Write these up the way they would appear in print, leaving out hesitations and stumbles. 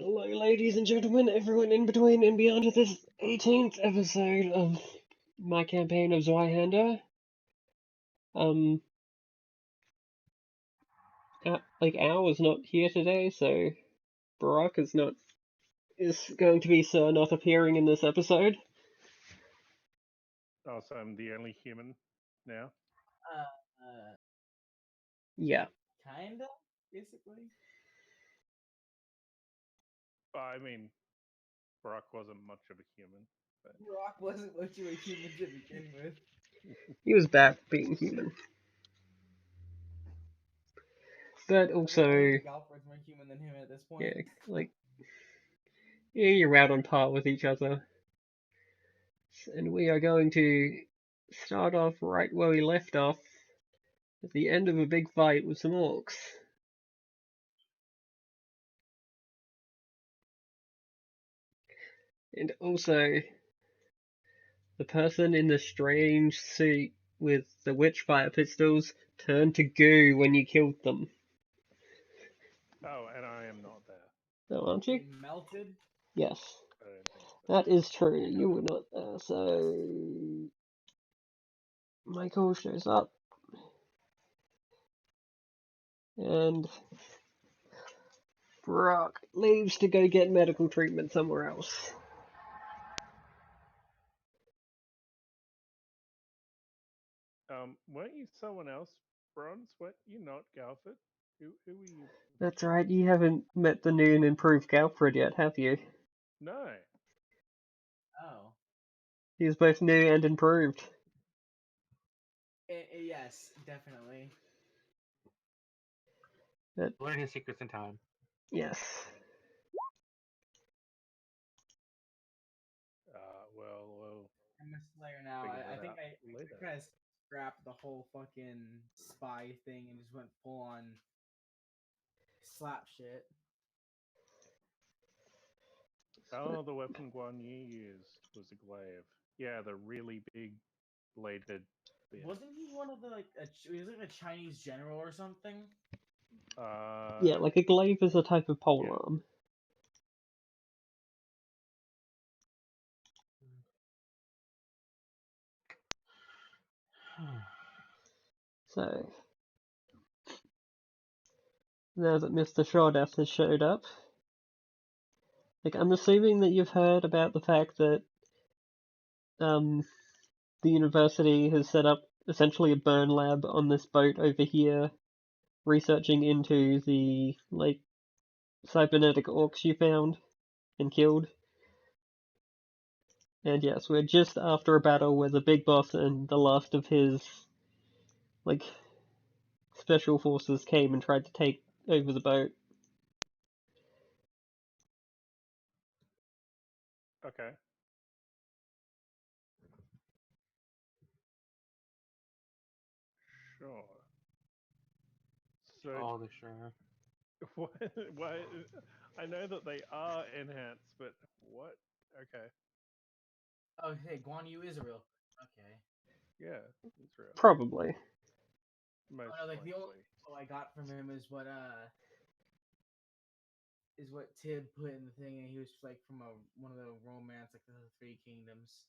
Hello, ladies and gentlemen, everyone in between and beyond, to this 18th episode of my campaign of Zweihander. Al is not here today, so Barack is going to be not appearing in this episode. Oh, so I'm the only human now? Yeah. Kinda, basically. I mean, Barack wasn't much of a human. But... Rock wasn't much of a human to begin with. He was back being human. But also, Galford's more human than him at this point. you're out on par with each other. And we are going to start off right where we left off, at the end of a big fight with some orcs. And also, the person in the strange suit with the witchfire pistols turned to goo when you killed them. Oh, and I am not there. No, aren't you? They melted. Yes. I don't think so. That is true. You were not there, so... Michael shows up. And... Brock leaves to go get medical treatment somewhere else. Weren't you someone else, Bronze? Weren't you not Galford? Who were you? That's right, you haven't met the new and improved Galfred yet, have you? No. Oh. He is both new and improved. Yes, definitely. Learn his secrets in time. Yes. Well. I'm a Slayer now. I think I kind of scrapped the whole fucking spy thing and just went full on slap shit. Oh, the weapon Guan Yu used was a glaive. Yeah, the really big bladed bit. Wasn't he one of the he was like a Chinese general or something? Yeah, like a glaive is a type of polearm. So, now that Mr. Shawdeath has showed up, I'm assuming that you've heard about the fact that the university has set up essentially a burn lab on this boat over here, researching into the, cybernetic orcs you found and killed. And yes, we're just after a battle where the big boss and the last of his, special forces came and tried to take over the boat. Okay. Sure. So. Oh, the sure. What? Why? I know that they are enhanced, but what? Okay. Oh, hey, Guan Yu is a real. Okay. Yeah, it's real. Probably. Most the likely. only info I got from him is what Tib put in the thing, and he was from one of the romance, the Three Kingdoms.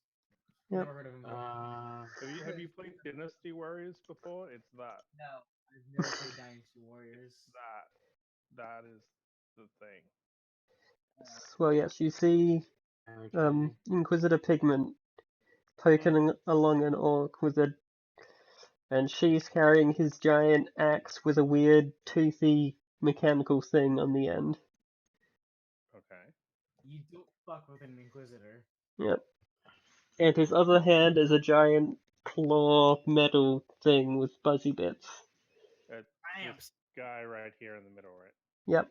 Yep. Never heard of him before. Have you played Dynasty Warriors before? It's that. No, I've never played Dynasty Warriors. It's that. That is the thing. Well, yes, you see Inquisitor Pigment poking along an orc and she's carrying his giant axe with a weird toothy mechanical thing on the end. Okay. You don't fuck with an Inquisitor. Yep. And his other hand is a giant claw metal thing with fuzzy bits. This guy right here in the middle, right? Yep.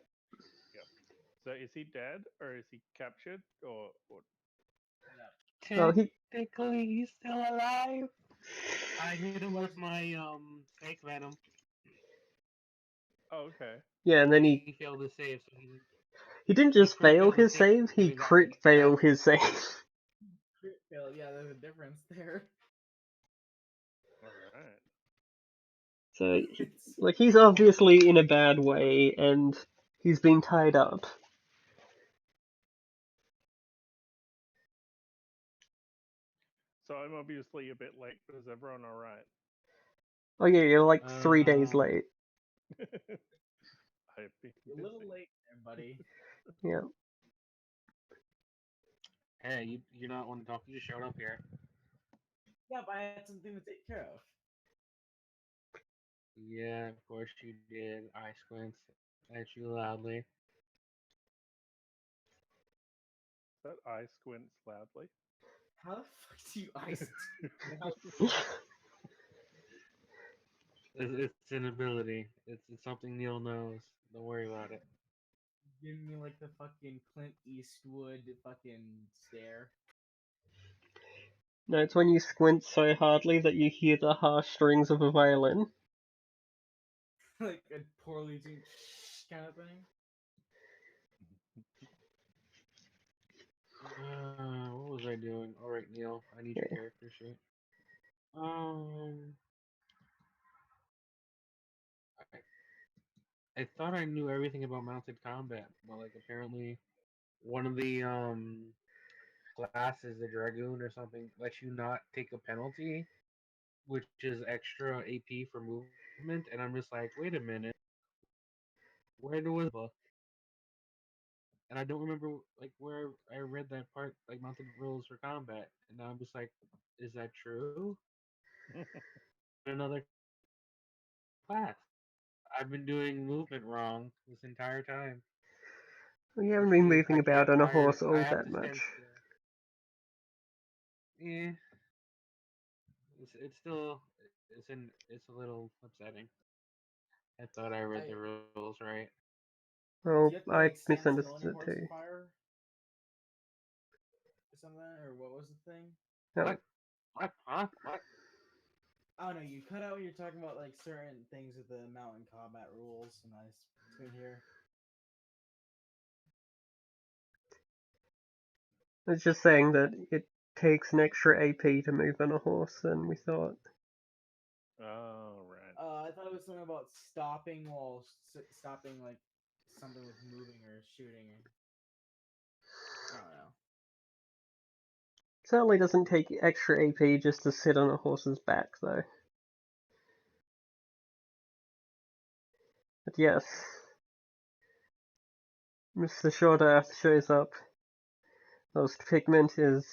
So is he dead or is he captured or? Well, Technically, he's still alive. I hit him with my fake venom. Oh, okay. Yeah, and then he failed his save. So he didn't just fail his save; he crit failed his save. Crit fail, yeah, there's a difference there. Alright. So, he's obviously in a bad way, and he's been tied up. So I'm obviously a bit late, but is everyone alright? Oh yeah, you're like 3 days late. I've been You're a little busy. late there, buddy. Yeah. Hey, you're not one to talk. You just showed up here. Yeah, but I had something to take care of. Yeah, of course you did. I squints at you loudly. That eye squints loudly. How the fuck do you ice? It's an ability. It's something Neil knows. Don't worry about it. Give me like the fucking Clint Eastwood fucking stare. No, it's when you squint so hardly that you hear the harsh strings of a violin. Like a poorly tuned kind of thing. What was I doing? All right, Neil. I need your Yeah. character sheet. Um, I thought I knew everything about mounted combat, but like apparently one of the classes, the dragoon or something, lets you not take a penalty, which is extra AP for movement. And I'm just like, wait a minute, where was the book? And I don't remember like where I read that part, like mounted rules for combat. And now I'm just like, is that true? Another class. I've been doing movement wrong this entire time, We haven't which been means I moving about can't on a fire. horse I all have that to much. stand still. Yeah, it's still it's a little upsetting. I thought I read the rules right. Do Well, you have to I like stand still on your misunderstood horse too. to fire? Or something? Or what was the thing? Oh, What? What? Huh? What? I don't know, you cut out when you're talking about like certain things with the mountain combat rules, and I couldn't hear. I was just saying that it takes an extra AP to move on a horse, and we thought. Oh, right. I thought it was something about stopping while stopping like something with moving or shooting. I don't know. Certainly doesn't take extra AP just to sit on a horse's back, though. But yes, Mr. Short Earth shows up. Whilst Pigment is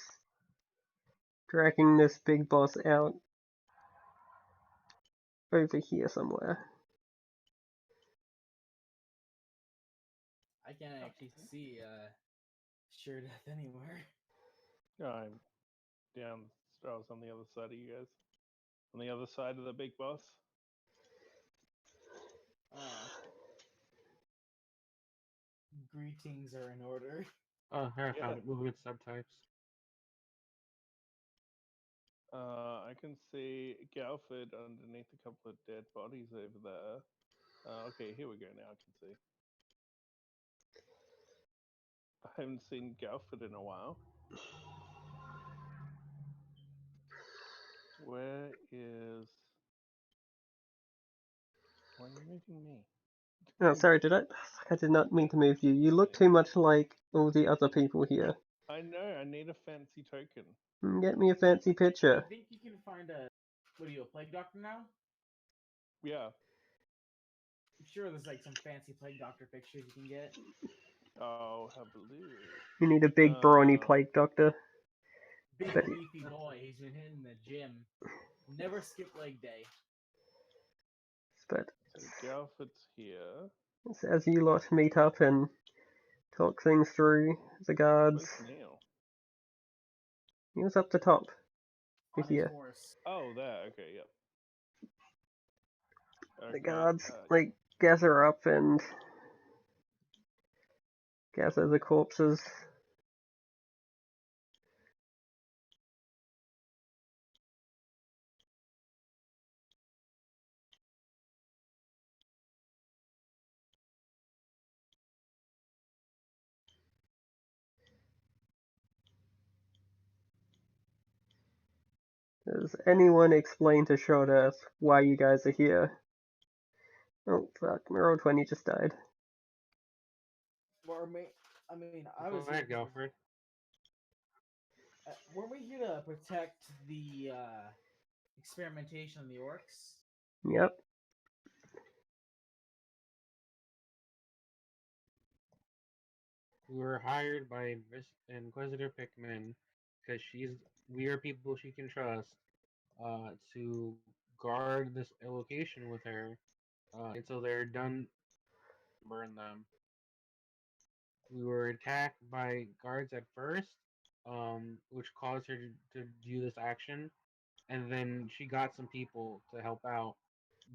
dragging this big boss out over here somewhere. I can't actually see Sure Death anywhere. I'm down. I was on the other side of you guys. On the other side of the big boss. Greetings are in order. Oh, here I Yeah. found it. Movement subtypes. I can see Galford underneath a couple of dead bodies over there. Okay, here we go now. I can see. I haven't seen Galford in a while. Where is... Why are you moving me? Oh, sorry, I did not mean to move you. You look too much like all the other people here. I know, I need a fancy token. Get me a fancy picture. I think you can find a... What are you, a plague doctor now? Yeah. I'm sure there's like some fancy plague doctor pictures you can get. I'll have a look. You need a big brawny plague doctor. Big But beefy boy. He's been hitting the gym. Never skip leg day. but So Galford's here. as you lot meet up and talk things through, the guards. Where's Neil? He was up the top. On his Here. horse. Oh, there. Okay, yep. The Okay, guards like gather up and gather the corpses. Does anyone explain to Short Earth why you guys are here? Oh fuck, Roll 20 just died. Or I mean, I Go was ahead, here. Galford. Weren't we here to protect the experimentation on the orcs? Yep. We were hired by Inquisitor Pickman because we are people she can trust to guard this location with her until they're done. Burn them. We were attacked by guards at first, which caused her to do this action, and then she got some people to help out.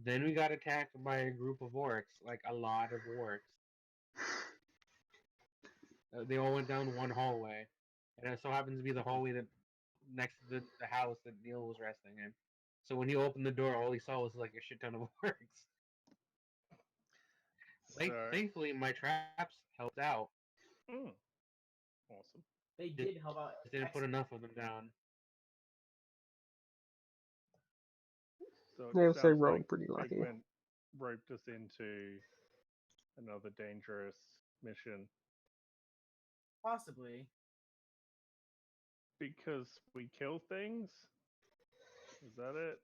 Then we got attacked by a group of orcs, like a lot of orcs. They all went down one hallway, and it so happens to be the hallway that next to the house that Neil was resting in. So when he opened the door, all he saw was like a shit ton of orcs. Thankfully, my traps helped out. Awesome. They did help out. Just didn't put enough of them down. So They it also sounds rolled like pretty lucky. Pigman roped us into another dangerous mission Possibly. because we kill things. Is that it?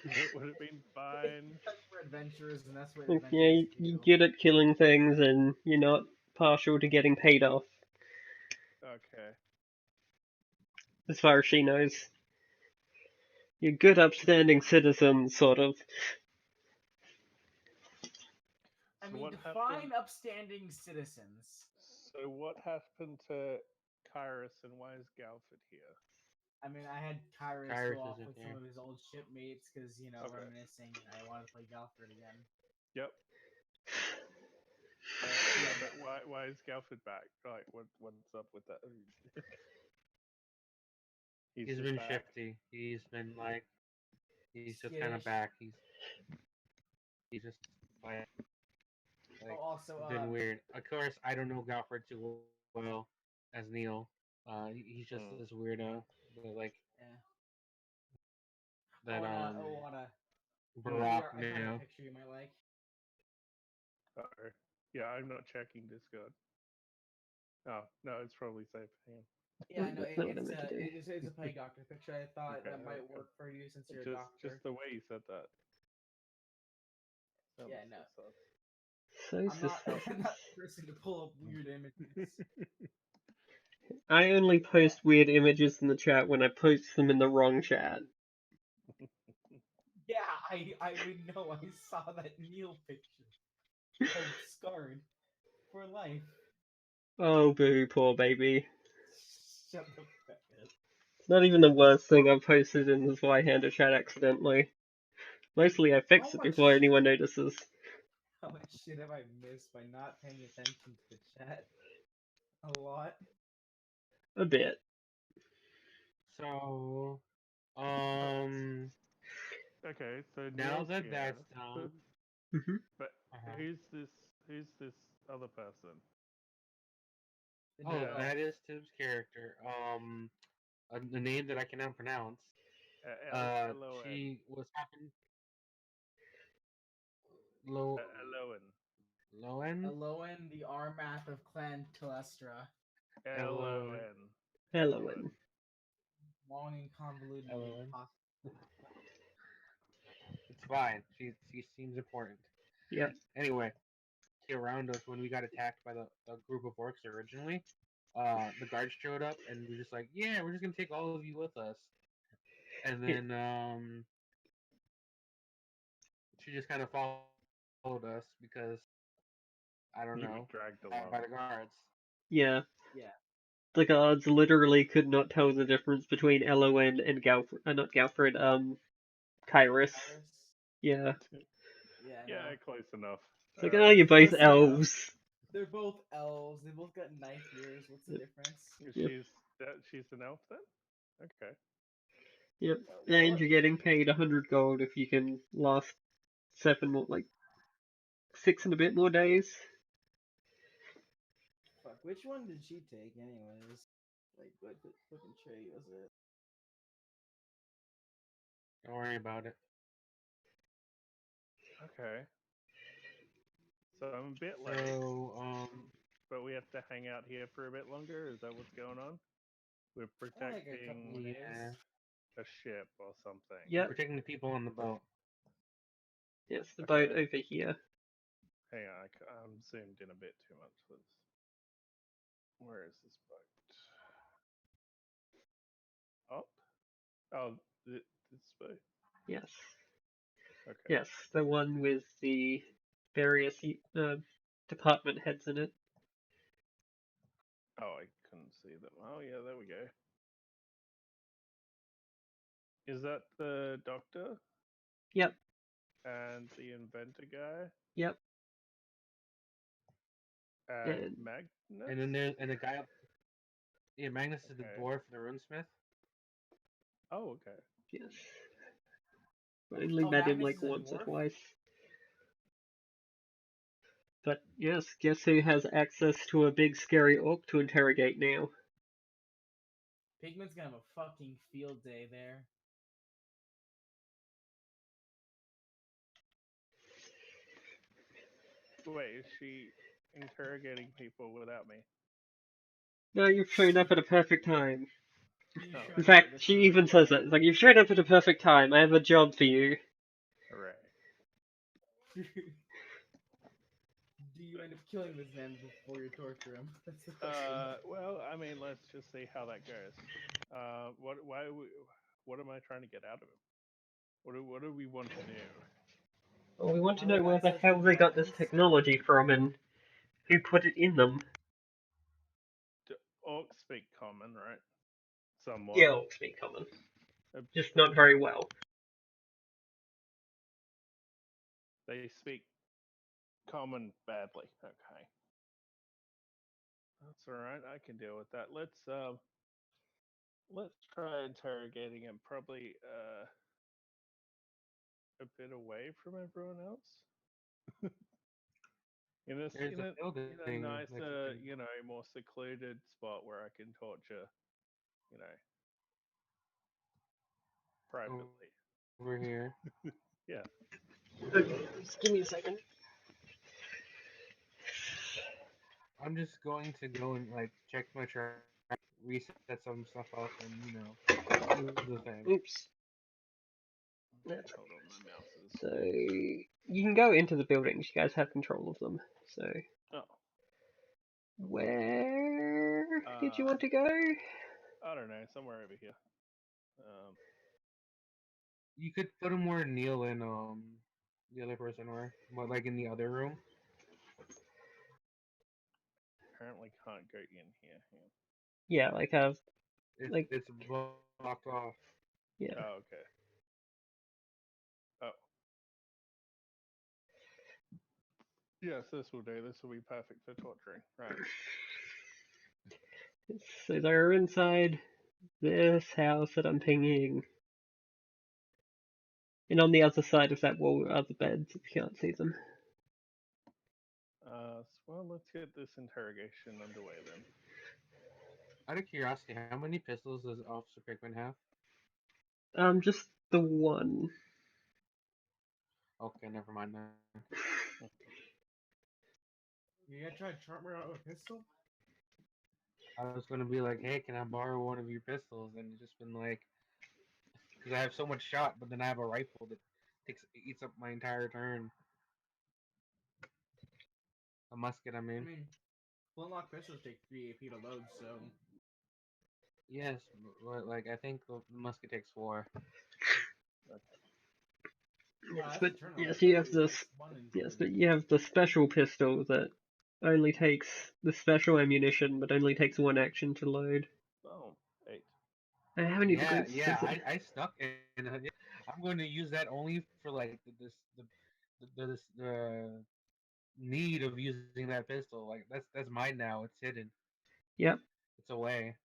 It would have been fine. Because we're adventurers, and that's what Yeah, adventurers you do. get at killing things, and you're not partial to getting paid off, Okay. as far as she knows. You're good, upstanding citizens, sort of. I So mean, what define happened? upstanding citizens. So what happened to Kyrus, and why is Galford here? I mean, I had Kyrus Kyrus go off isn't with here. some of his old shipmates because, you know, Okay. reminiscing. I wanted to play Galford again. Yep. But why is Galford back? Like, what's up with that? He's just been back. shifty. He's been like, he's just kind of Skittish. back. He's just like also, been weird. Of course, I don't know Galford too well as Neil. He's just this weirdo, but like yeah. that. Wada. Barack I found a now. picture you might like. Uh-oh. Yeah, I'm not checking Discord. Oh no, it's probably safe. Hang on. Yeah, no, That's not what I meant to do. it's a plague doctor picture. I thought Okay, that might okay. work for you since you're a doctor. Just the way you said that. Yeah, no. So I'm not suspicious. the person to pull up weird images. I only post weird images in the chat when I post them in the wrong chat. Yeah, I would know. I saw that Neil picture. I'm scarred for life. Oh boo, poor baby. Shut the fuck up. It's not even the worst thing I've posted in the Zweihander chat accidentally. Mostly I fix it before anyone notices. How much shit have I missed by not paying attention to the chat? A lot. A bit. So, Okay, so now Neil's that here. that's done, But who's this other person? that is Tim's character. The name that I cannot pronounce. Elowen. She was happened. Elowen. Loen. Elowen, the Armath of Clan Telestra. Elowen. Elowen. Long and convoluted. It's fine. She seems important. Yep. Anyway, around us when we got attacked by the group of orcs originally. The guards showed up and we're just like, yeah, we're just gonna take all of you with us. And then she just kind of followed us because I don't know, dragged along by the guards. Yeah. Yeah. The guards literally could not tell the difference between Elowen and not Galfred, Kyrus. Yeah. Yeah, close enough. It's like, oh, you're both Close elves. enough. They're both elves. They both got knife ears. What's the difference? Yep. She's an elf then? Okay. Yep. And you're getting paid 100 gold if you can last 6 and a bit more days. Fuck, which one did she take anyways? Like, what fucking trade was it? Don't worry about it. Okay. So I'm a bit late. So, but we have to hang out here for a bit longer? Is that what's going on? We're Like a couple of protecting days. a ship or something. Yep. Protecting the people on the boat. Yes, the boat Okay. over here. Hang on, I'm zoomed in a bit too much for this. Where is this boat? Up? Oh, this boat. Yes. Okay. Yes, the one with the various department heads in it. Oh, I couldn't see them. Oh, yeah, there we go. Is that the doctor Yep. and the inventor guy Yep. and And Magnus? And then there's the guy up. Yeah, Magnus is the Okay. dwarf, the runesmith. Oh, okay. yes. I only Oh, met him Magnus like is a once or dwarf? twice. But yes, guess who has access to a big scary orc to interrogate now? Pigman's gonna have a fucking field day there. Wait, is she interrogating people without me? No, you've shown up at a perfect time. You Oh, showed In up fact, at a she perfect even says time. it. It's like, you've shown up at a perfect time. I have a job for you. hooray. Do you end up killing this man before you torture him? That's the question. Well, I mean, let's just see how that goes. What am I trying to get out of him? What do we want to do? Well, we want to How know to where the access hell the they got this buttons? technology from and who put it in them. Do orcs speak common, right? Somewhat. Yeah, orcs speak common. Uh, Just not very well. They speak common badly. Okay. That's all right. I can deal with that. Let's try interrogating him. Probably a bit away from everyone else. In a There's in a a building in a that you nicer, can. more secluded spot where I can torture, you know, privately. Over here. Yeah. Just give me a second. I'm just going to go and like check my track, reset some stuff up, and do the thing. Oops. Okay, hold on. My mouse is. So, you can go into the buildings. You guys have control of them. So, Oh. where did you want to go? I don't know. Somewhere over here. You could put him where Neil and the other person were, but like in the other room. Apparently can't go in here. Yeah, like It's blocked off. yeah. Oh, okay. Oh. Yes, this will do. This will be perfect for torturing. Right. So they're inside this house that I'm pinging. And on the other side of that wall are the beds, if you can't see them. Well, let's get this interrogation underway then. Out of curiosity, how many pistols does Officer Pickman have? Just the one. Okay, never mind then. You gonna try to charm her out with a pistol? I was gonna be like, hey, can I borrow one of your pistols? And it's just been like, because I have so much shot, but then I have a rifle that eats up my entire turn. A musket, I I mean. mean, flintlock pistols take 3 AP to load, so. Yes, but like I think the musket takes 4. Yes, That's but a turn yes, you have literally this. takes 1 Yes, into. but you have the special pistol that only takes the special ammunition, but only takes one action to load. Oh, 8. And how many Yeah, degrees yeah, is it? I stuck in. I'm going to use that only for like the need of using that pistol. Like that's mine now. It's hidden. Yep. It's away.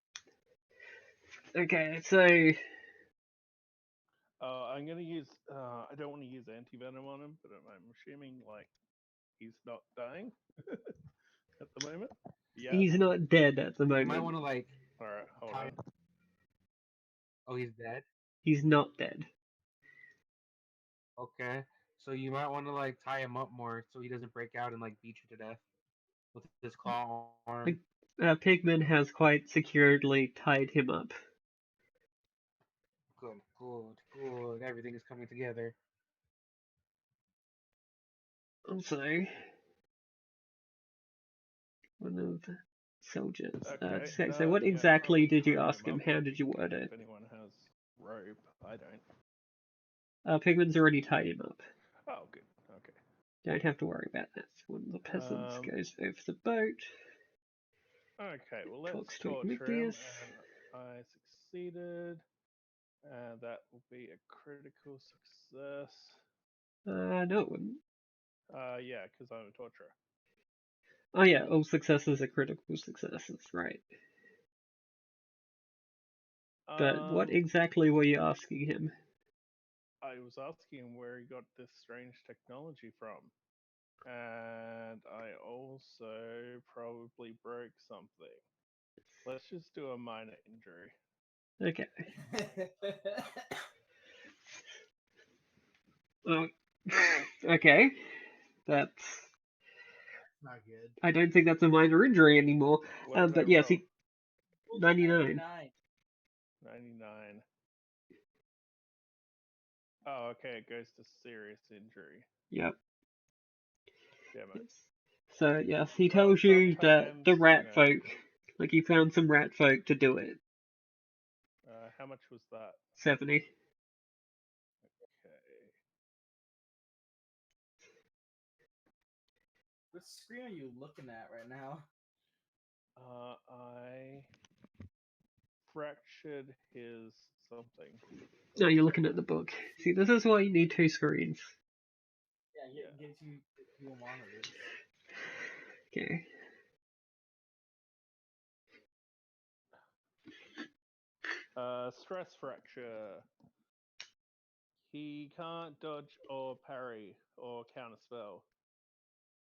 Okay, so I'm gonna use. I don't want to use anti-venom on him, but I'm assuming like he's not dying at the moment. Yeah. he's not dead at the You might moment. want to like All right. Hold tie. on. Oh, he's dead. He's not dead. Okay, so you might want to like tie him up more so he doesn't break out and like beat you to death with his claw Like, arm. Pigman has quite securely tied him up. Good, good, good. Everything is coming together. Also, one of the soldiers. Okay. So what Yeah, exactly probably did you tie ask him him? up. How did you word it? If anyone has rope, I don't. Pigman's already tied him up. Oh, good. Okay. Don't have to worry about that. One of the peasants Um, goes over the boat. Okay, well, let's Talks to torture him, Ignius. and I succeeded. That will be a critical success. No, it wouldn't. Yeah, because I'm a torturer. Oh yeah, all successes are critical successes, right. But what exactly were you asking him? I was asking him where he got this strange technology from. And I also probably broke something. Let's just do a minor injury. Okay. Well, okay. That's Not good. I don't think that's a minor injury anymore. What did I But yes, roll? he 99. 99. Oh, okay, it goes to serious injury. Yep. Damn it. Yes. So yes, he Well, tells you that sometimes, the rat you know. folk, like he found some rat folk to do it. How much was that? 70. Okay. What screen are you looking at right now? I fractured his something. No, you're looking at the book. See, this is why you need two screens. Yeah, get you dual monitors. Okay. Stress fracture. He can't dodge or parry or counterspell.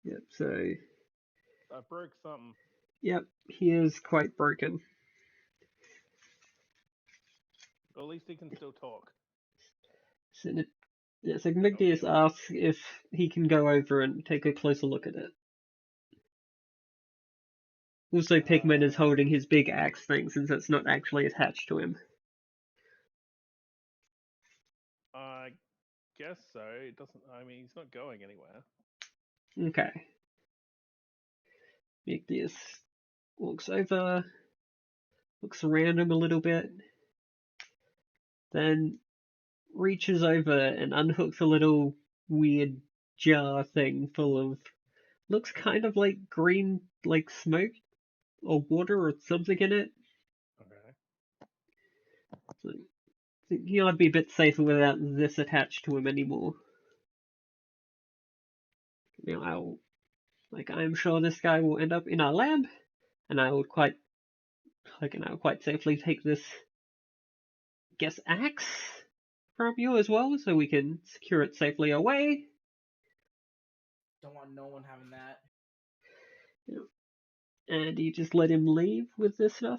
Yep, so I broke something. yep, he is quite broken. But at least he can still talk. So, yes, Ignius asks if he can go over and take a closer look at it. Also, Pigman is holding his big axe thing since it's not actually attached to him. I guess so. It doesn't. I mean, he's not going anywhere. Okay. Ignius walks over, looks around him a little bit, then reaches over and unhooks a little weird jar thing full of looks kind of like green, like smoke or water or something in it. Okay. So, I think he'll be a bit safer without this attached to him anymore. Now, I'm sure this guy will end up in our lab, and I would quite safely take this, axe from you as well, so we can secure it safely away. Don't want no one having that. And you just let him leave with this stuff?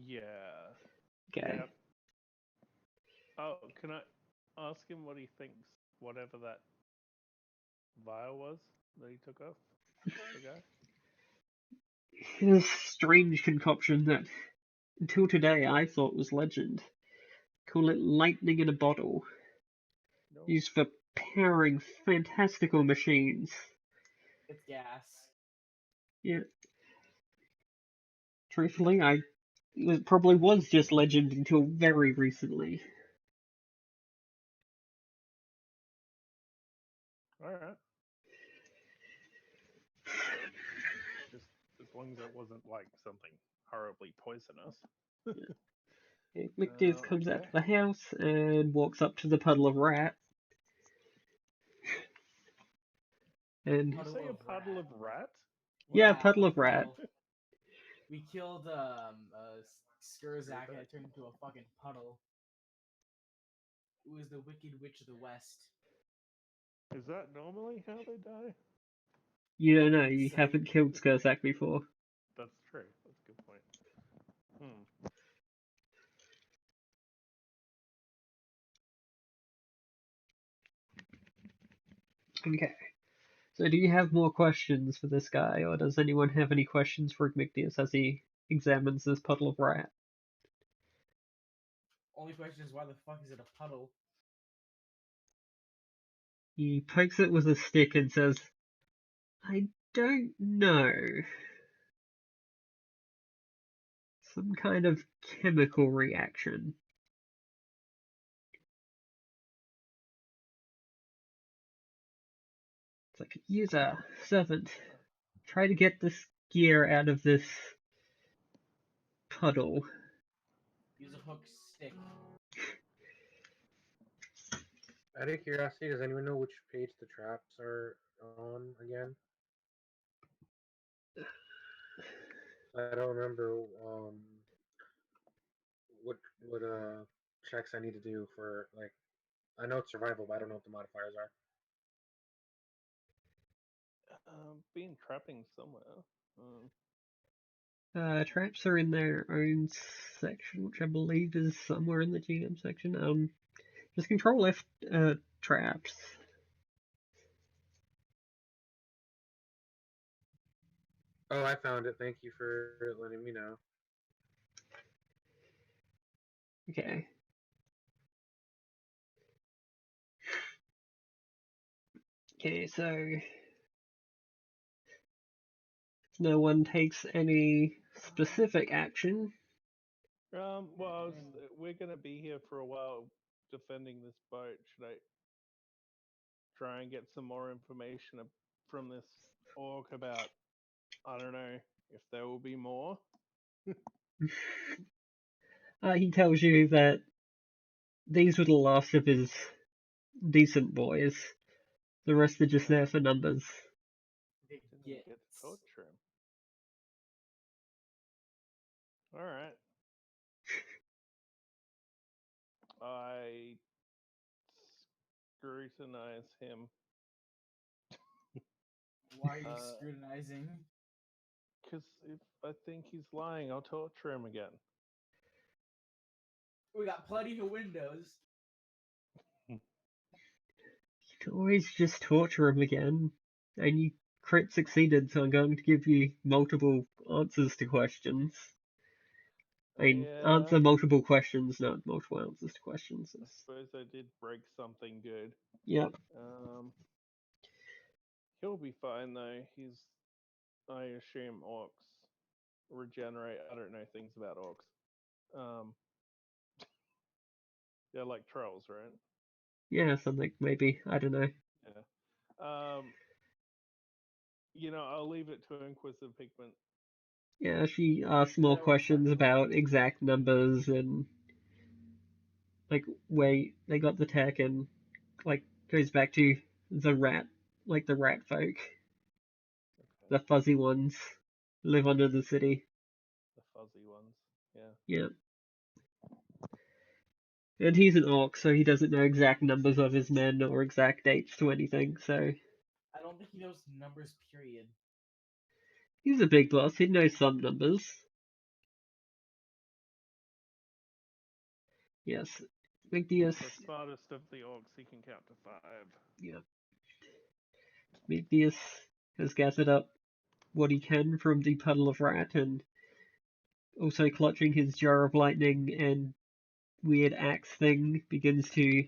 Yeah. Okay. Yep. Oh, can I ask him what he thinks? Whatever that vial was that he took off the guy. This strange concoction that, until today, I thought was legend. Call it lightning in a bottle. No. Used for powering fantastical machines. It's gas. Yeah. Truthfully, it probably was just legend until very recently. Alright. Just as long as it wasn't like something horribly poisonous. Yeah. McDears comes out Okay. to the house and walks up to the puddle of rat. And Did you say a puddle of rat? yeah, puddle of rat. We killed Skurzak and it turned into a fucking puddle. It was the Wicked Witch of the West. Is that normally how they die? You don't know, you haven't killed Skurzak before. That's true. That's a good point. Okay. So do you have more questions for this guy, or does anyone have any questions for Igmictius as he examines this puddle of rat? Only question is why the fuck is it a puddle? He pokes it with a stick and says, I don't know. Some kind of chemical reaction. It's like, user, servant, try to get this gear out of this puddle. Use a hook stick. Out of curiosity, does anyone know which page the traps are on again? I don't remember what checks I need to do for, like, I know it's survival, but I don't know what the modifiers are. Been trapping somewhere. Traps are in their own section, which I believe is somewhere in the GM section. Just control F traps. Oh, I found it. Thank you for letting me know. Okay. Okay, so no one takes any specific action. Well, we're gonna be here for a while defending this boat. Should I try and get some more information from this orc about, I don't know, if there will be more? He tells you that these were the last of his decent boys. The rest are just there for numbers. Didn't get to torture him. Alright. I scrutinize him. Why are you scrutinizing? Because if I think he's lying, I'll torture him again. We got plenty of windows. You can always just torture him again. And you crit succeeded, so I'm going to give you multiple answers to questions. I mean, Yeah. answer multiple questions, not multiple answers to questions. I suppose I did break something good. Yep. He'll be fine though. I assume orcs regenerate. I don't know things about orcs. They're like trolls, right? Yeah, something, maybe. I don't know. Yeah. I'll leave it to Inquisitive Pigment. Yeah, she asks more questions about exact numbers and like where they got the tech, and like goes back to the rat folk. Okay. The fuzzy ones live under the city. The fuzzy ones. Yeah. Yeah. And he's an orc, so he doesn't know exact numbers of his men or exact dates to anything, so I don't think he knows numbers, period. he's a big boss. He knows some numbers. Yes. Migdius. The smartest of the orcs, he can count to 5. Yeah. Migdius has gathered up what he can from the puddle of rat, and also clutching his jar of lightning and weird axe thing, begins to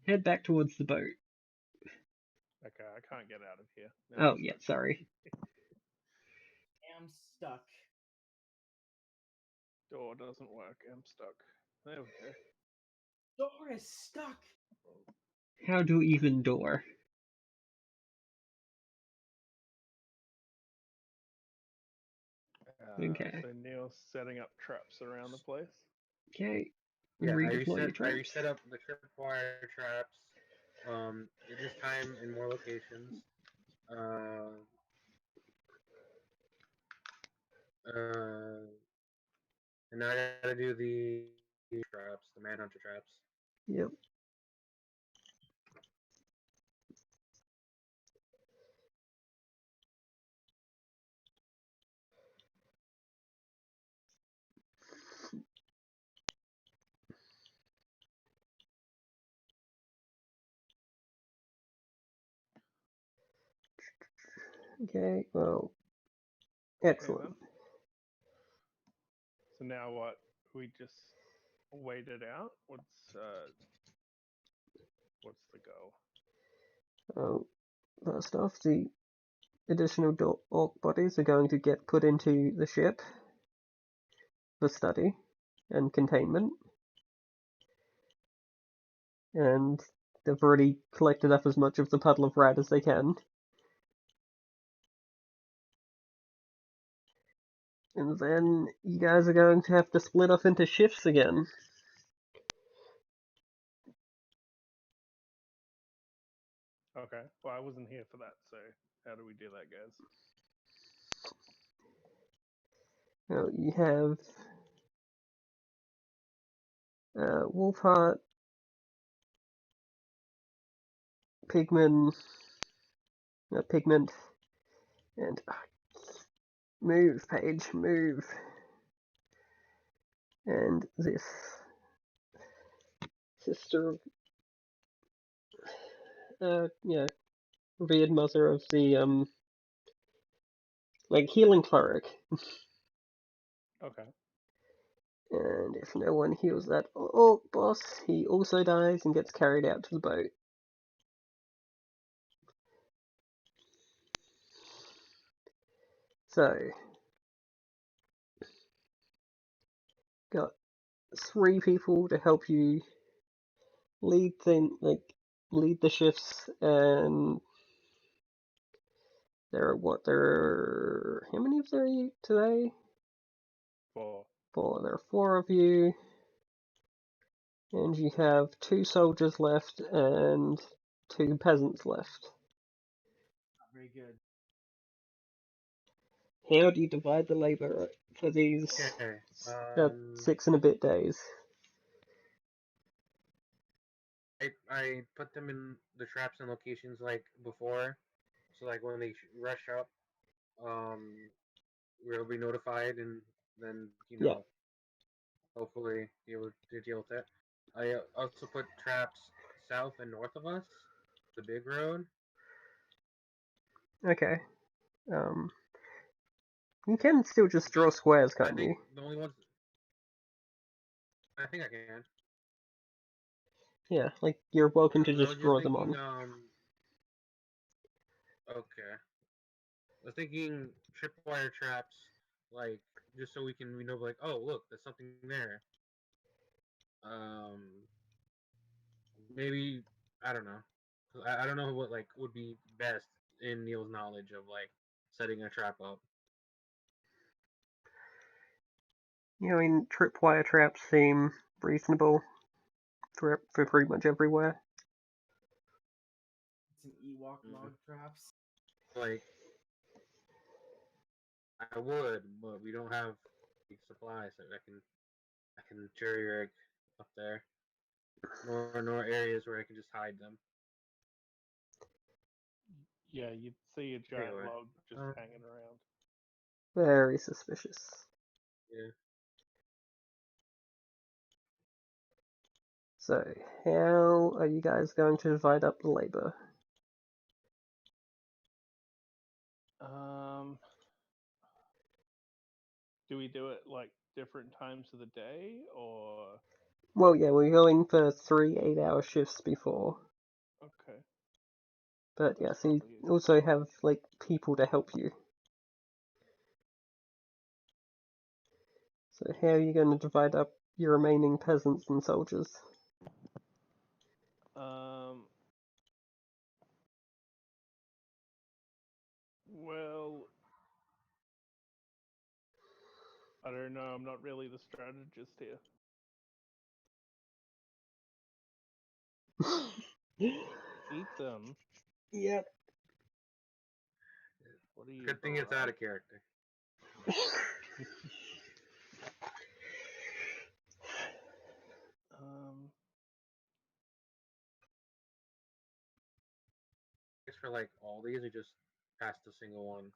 head back towards the boat. Okay, I can't get out of here. No, oh, yeah, sorry. I'm stuck. Door doesn't work. I'm stuck. There we go. Door is stuck. How do even door? Okay. So Neil's setting up traps around the place. Okay. Yeah, Redeploy I reset up the tripwire traps. This time in more locations. And now I gotta do the traps, the manhunter traps. Yep. Okay, well, Okay, excellent. then. So now what? We just wait it out. What's the goal? First off, the additional orc bodies are going to get put into the ship for study and containment. And they've already collected up as much of the puddle of rat as they can. And then you guys are going to have to split off into shifts again. Okay. Well, I wasn't here for that, so how do we do that, guys? Now you have Wolfheart, Pigment, and move, Page, move. And this sister of, revered mother of the, healing cleric. Okay. And if no one heals that orc boss, he also dies and gets carried out to the boat. So, got 3 people to help you lead the shifts, and how many of there are you today? 4. 4. There are 4 of you, and you have 2 soldiers left and 2 peasants left. Not very good. How do you divide the labor for these Okay. 6 and a bit days? I put them in the traps and locations like before, so like when they rush up, we'll be notified, and then Yeah. hopefully be able to deal with it. I also put traps south and north of us, the big road. Okay. You can still just draw squares, I can't think you? the only ones. I think I can. Yeah, you're welcome to I was just just draw them thinking. on. Okay. I was thinking tripwire traps, like just so we can like, oh look, there's something there. Um, maybe I don't know. I don't know what would be best in Neil's knowledge of setting a trap up. Tripwire traps seem reasonable for pretty much everywhere. It's an Ewok log traps. Like, I would, but we don't have supplies that I can jury rig up there. Nor areas where I can just hide them. Yeah, you'd see a giant Anyway, log just hanging around. Very suspicious. Yeah. So, how are you guys going to divide up the labor? Do we do it different times of the day, or? Well, yeah, we're going for 3 8-hour shifts before. Okay. But yeah, so you also have people to help you. So how are you going to divide up your remaining peasants and soldiers? Well, I don't know. I'm not really the strategist here. Eat them. Yep. What are you? Good thing it's out of character. For all these, or just past a single one?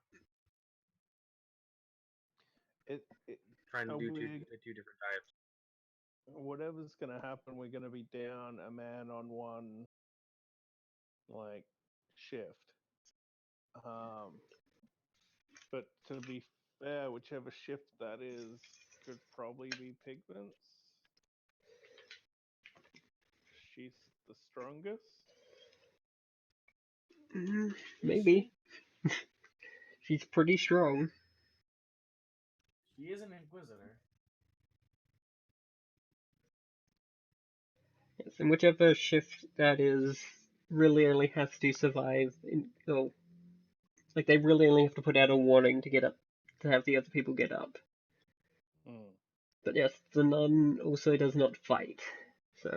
Trying to do two different types. Whatever's gonna happen, we're gonna be down a man on one shift. But to be fair, whichever shift that is could probably be Pigment's. She's the strongest. Maybe. She's pretty strong. She is an Inquisitor. Yes, and whichever shift that is really only has to survive like they really only have to put out a warning to get up to have the other people get up. But yes, the nun also does not fight. So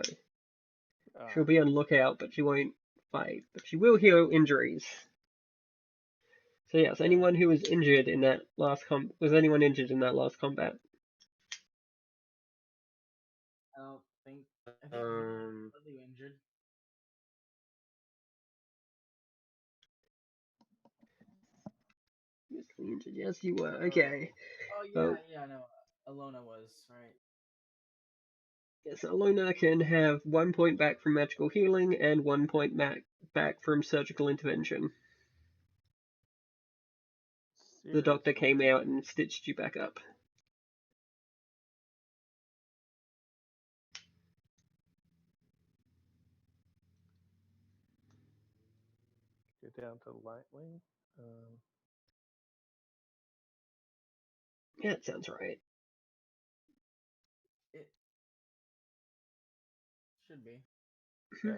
she'll be on lookout, but she won't fight. But she will heal injuries. So yes, anyone who was injured in that last was anyone injured in that last combat? I don't think. I think you injured. Injured, yes, you were. Okay. Oh yeah, yeah, no. Alona was right. Yes, Alona can have 1 point back from magical healing and 1 point back from surgical intervention. The doctor came out and stitched you back up. Go down to lightly. Yeah, that sounds right. It should be. Yeah.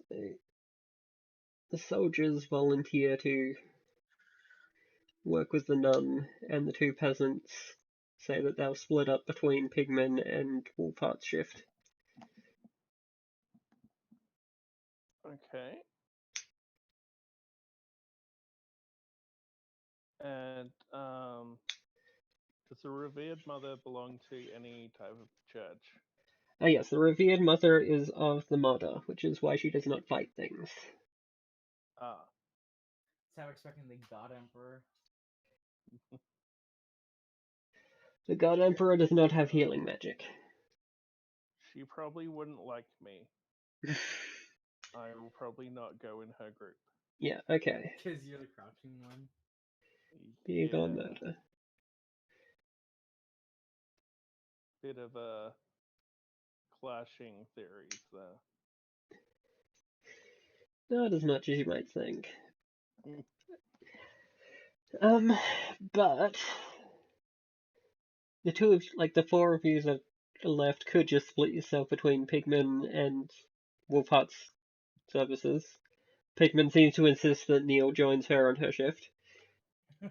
So, the soldiers volunteer to work with the nun, and the two peasants say that they'll split up between Pigman and Wolfheart's shift. Okay. And does the Revered Mother belong to any type of church? Ah yes, the Revered Mother is of the Mother, which is why she does not fight things. So I'm expecting the God Emperor. The God Emperor does not have healing magic. She probably wouldn't like me. I will probably not go in her group. Yeah, okay. Because you're the crouching one. Being on murder. Bit of a clashing theories there. Not as much as you might think. But the four of you that are left could just split yourself between Pigman and Wolfheart's services. Pigman seems to insist that Neil joins her on her shift. Of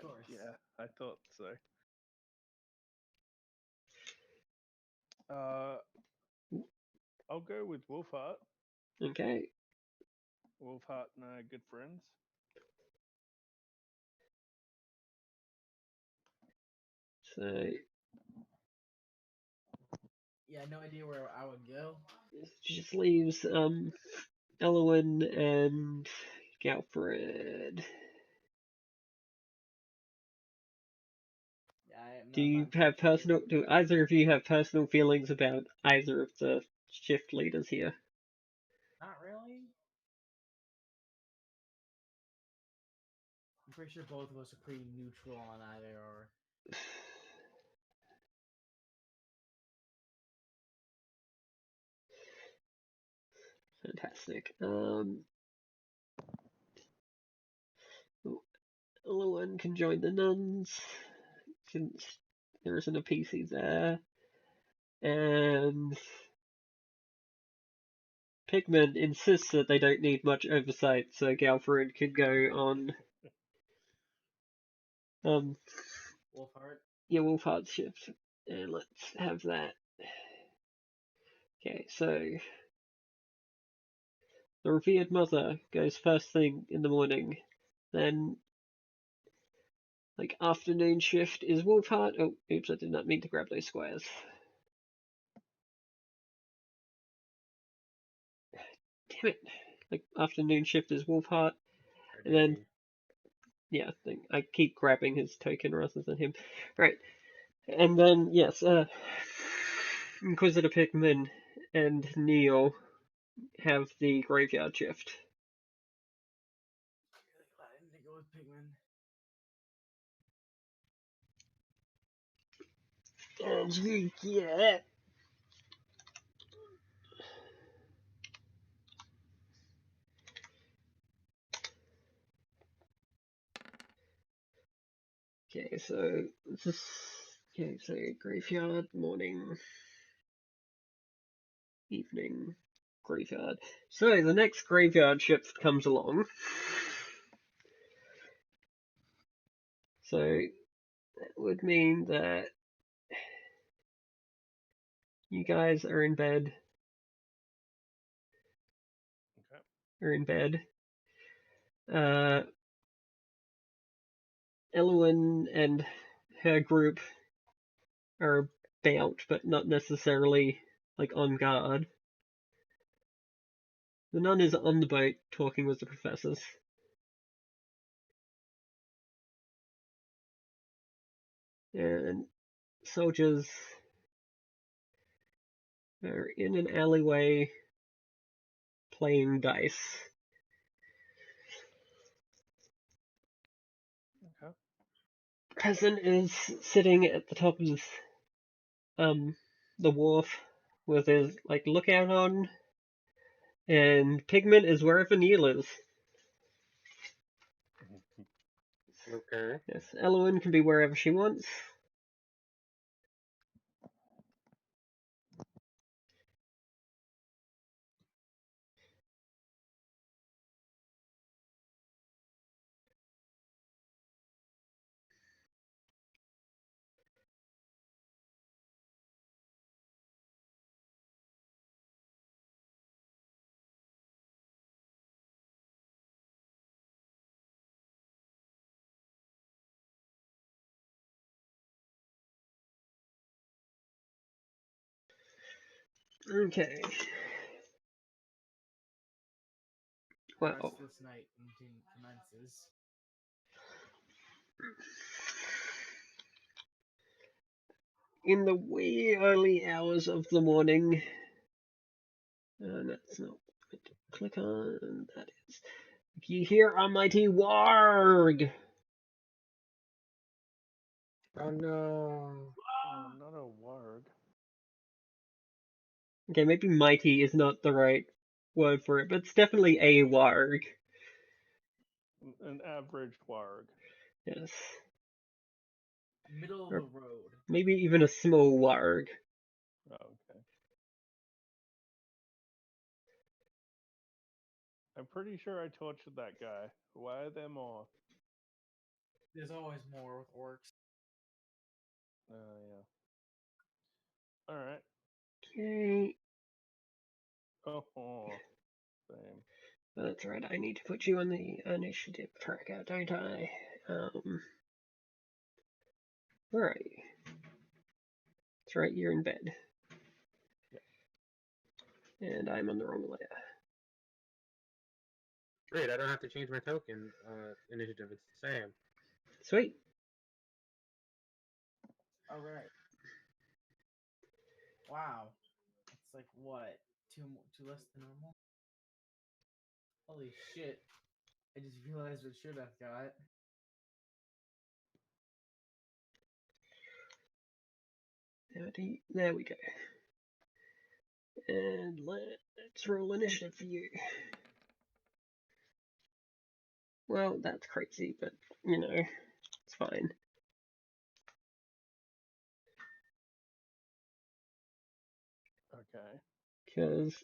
course. Yeah, I thought so. I'll go with Wolfheart. Okay. Wolfheart and I are good friends. So yeah, no idea where I would go. She just leaves Elowen and Galfred. Yeah, do either of you have personal feelings about either of the shift leaders here? Not really. I'm pretty sure both of us are pretty neutral on either or. Fantastic. Elowen can join the nuns since there isn't a PC there. And Pigman insists that they don't need much oversight, so Galfred could go on Wolfheart? Yeah, Wolfheart's shift. And let's have that. Okay, so the Revered Mother goes first thing in the morning. Then afternoon shift is Wolfheart. Oh, oops, I did not mean to grab those squares. Damn it. Afternoon shift is Wolfheart. And then yeah, I keep grabbing his token rather than him. Right. And then yes, Inquisitor Pigman and Neil have the graveyard shift. Really glad I didn't go with Pigman. And you get okay, so graveyard, morning, evening, graveyard. So the next graveyard shift comes along. So that would mean that you guys are in bed. Okay. Are in bed. Elowen and her group are about, but not necessarily like on guard. The nun is on the boat talking with the professors. And soldiers are in an alleyway playing dice. Okay. Peasant is sitting at the top of the wharf with his like lookout on, and Pigment is wherever Neil is. Okay. Yes, Elowen can be wherever she wants. Okay. Well, Restless night commences. in the wee early hours of the morning, that's not what to click on. That is. You hear a mighty warg. Oh no. Oh, not a warg. Okay, maybe mighty is not the right word for it, but it's definitely a warg. An average warg. Yes. Middle of Or the road. maybe even a small warg. Oh, okay. I'm pretty sure I tortured that guy. Why are there more? There's always more with orcs. Yeah. Alright. Okay. Oh, same. That's right, I need to put you on the initiative tracker, don't I? Where are you? That's right, you're in bed. Yeah. And I'm on the wrong layer. Great, I don't have to change my token initiative. It's the same. Sweet. Alright. Wow. It's like what? Two less than normal? Holy shit. I just realized what should have got. There we go. And let's roll initiative for you. Well, that's crazy, but, you know, it's fine. Okay. Because...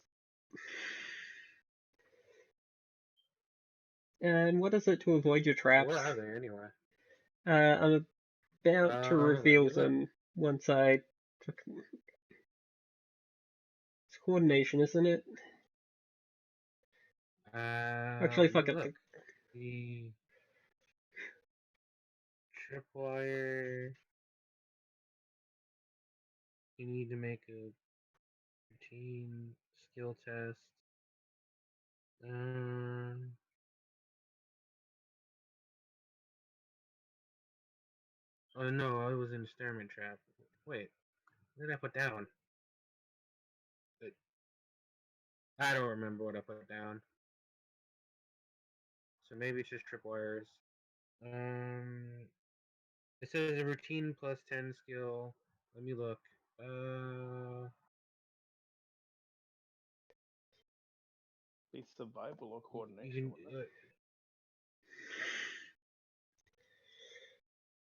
And what is it to avoid your traps? Where are they anyway? I'm about to reveal Like, them once I... It's coordination, isn't it? Actually, fuck it. look. The tripwire. You need to make a routine skill test. Oh no, I was in the experiment trap. Wait, what did I put down? I don't remember what I put down. So maybe it's just tripwires. It says a routine plus 10 skill. Let me look. Be survival or You coordination. can,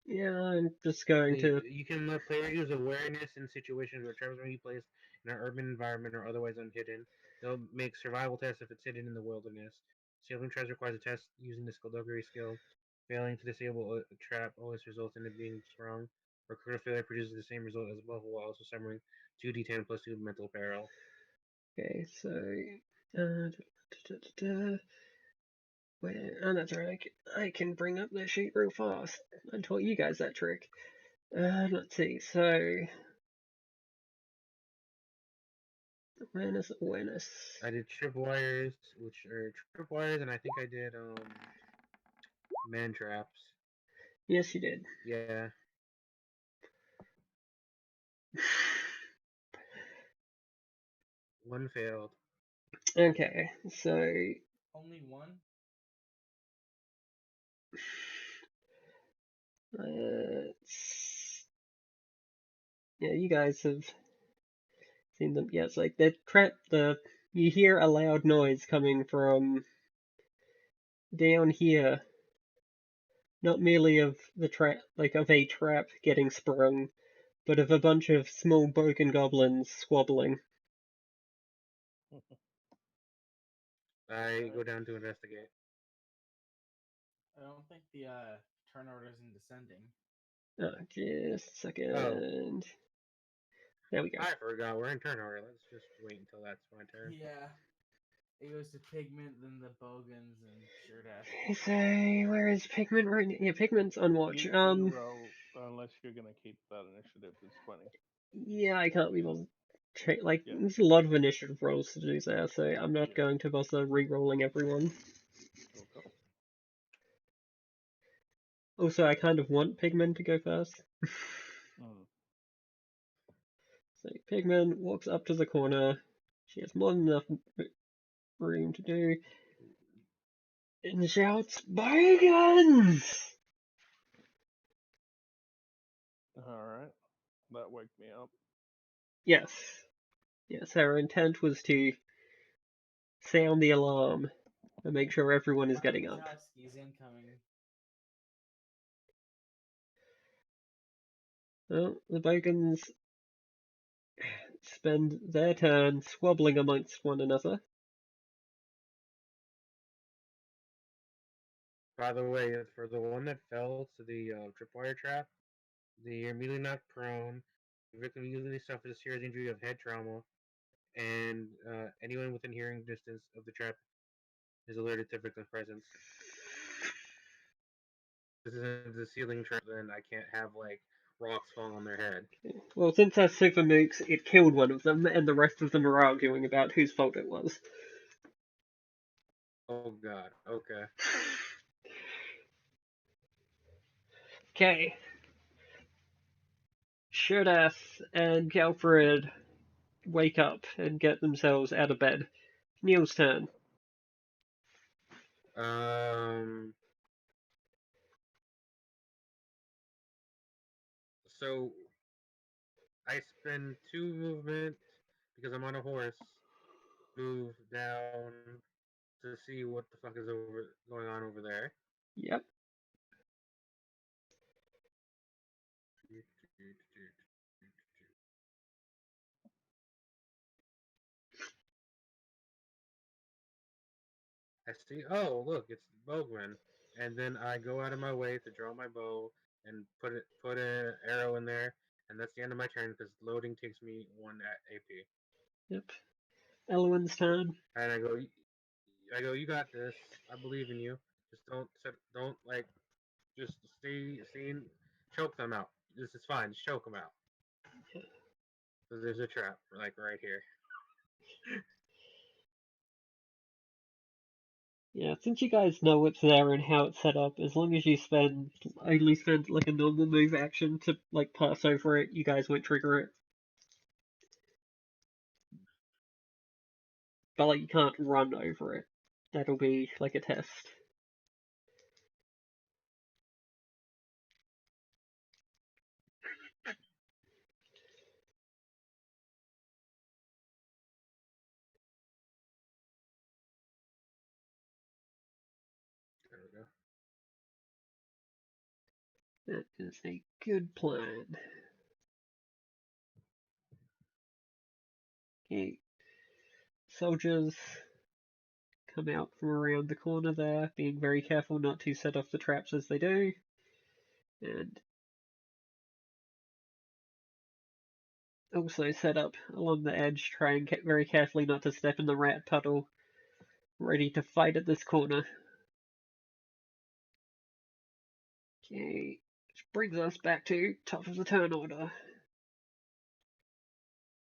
Yeah, I'm just going to... You can let players use awareness in situations where traps may be placed in an urban environment or otherwise unhidden. They'll make survival tests if it's hidden in the wilderness. Disabling traps requires a test using the skullduggery skill. Failing to disable a trap always results in it being sprung. Or critical failure produces the same result as above while also summering 2d10 plus 2 mental peril. Okay, so... Where? Oh, that's right. I can bring up that sheet real fast. I taught you guys that trick. Let's see. So, awareness. I did tripwires, which are tripwires, and I think I did man traps. Yes, you did. Yeah. One failed. Okay, so Only one? yeah, you guys have seen them. Yeah, it's like they're trapped. You hear a loud noise coming from down here. Not merely of the trap, like of a trap getting sprung, but of a bunch of small broken goblins squabbling. I go down to investigate. I don't think the turn order is in descending. Just a second. There we go. I forgot we're in turn order. Let's just wait until that's my turn. Yeah. It goes to Pigment, then the Bogans, and Sure So where is Pigment right now? Yeah, Pigment's on watch. You roll, unless you're going to keep that initiative as 20. Yeah, I can't be bothered. Like, Yeah. there's a lot of initiative rolls to do there, so I'm not Yeah. going to bother re-rolling everyone. Okay. Also, I kind of want Pigment to go first. So Pigment walks up to the corner. She has more than enough room to do. And shouts, "Bogans!" Alright. That woke me up. Yes. Yes, her intent was to sound the alarm and make sure everyone is getting up. He's incoming. Well, the Bogans spend their turn squabbling amongst one another. By the way, for the one that fell to the tripwire trap, you're immediately knocked prone. The victim usually suffers a serious injury of head trauma, and anyone within hearing distance of the trap is alerted to victim's presence. This isn't the ceiling trap, then I can't have like rocks fall on their head. Well, since that's super mooks, it killed one of them, and the rest of them are arguing about whose fault it was. Oh god, okay. Okay. Shodath and Galfred wake up and get themselves out of bed. Neil's turn. So I spend 2 movement because I'm on a horse. Move down to see what the fuck is going on over there. Yep. I see. Oh, look, it's Bogman, and then I go out of my way to draw my bow and put an arrow in there, and that's the end of my turn because loading takes me 1 AP. Yep. Elwyn's turn. And I go, you got this. I believe in you. Just don't like, just stay, choke them out. This is fine. Just choke them out. Because there's a trap, like right here. Yeah, since you guys know what's there and how it's set up, as long as you only spend like a normal move action to like pass over it, you guys won't trigger it. but like you can't run over it. That'll be like a test. There we go. That is a good plan. Okay. Soldiers come out from around the corner there, being very careful not to set off the traps as they do. And also set up along the edge, trying very carefully not to step in the rat puddle, ready to fight at this corner. Okay, which brings us back to top of the turn order.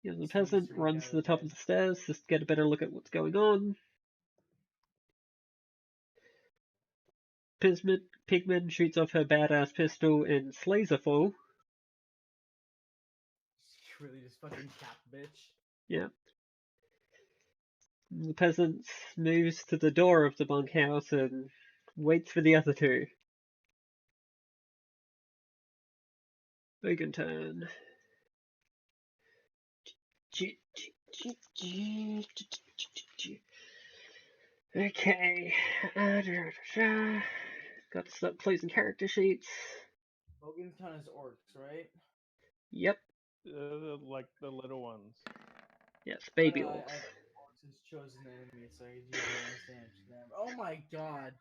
The peasant runs to the top of the stairs just to get a better look at what's going on. Pigman shoots off her badass pistol and slays a fool. She really just fucking cap bitch. Yeah. The peasant moves to the door of the bunkhouse and waits for the other two. Bogan turn. Okay. Got to start closing character sheets. Bogan's count as orcs, right? Yep. Like the little ones. Yes, baby I orcs. orcs as chosen enemy, so I could do bonus damage to them. Oh my god!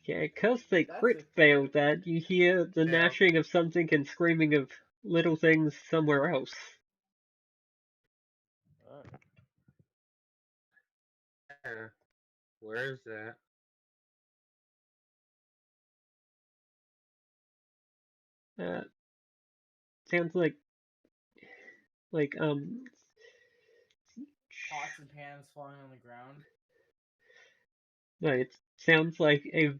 Yeah, because they That's crit failed that, you hear the Yeah. gnashing of something and screaming of little things somewhere else. Alright. Yeah. Where is that? Sounds like pots and pans falling on the ground. no, it sounds like a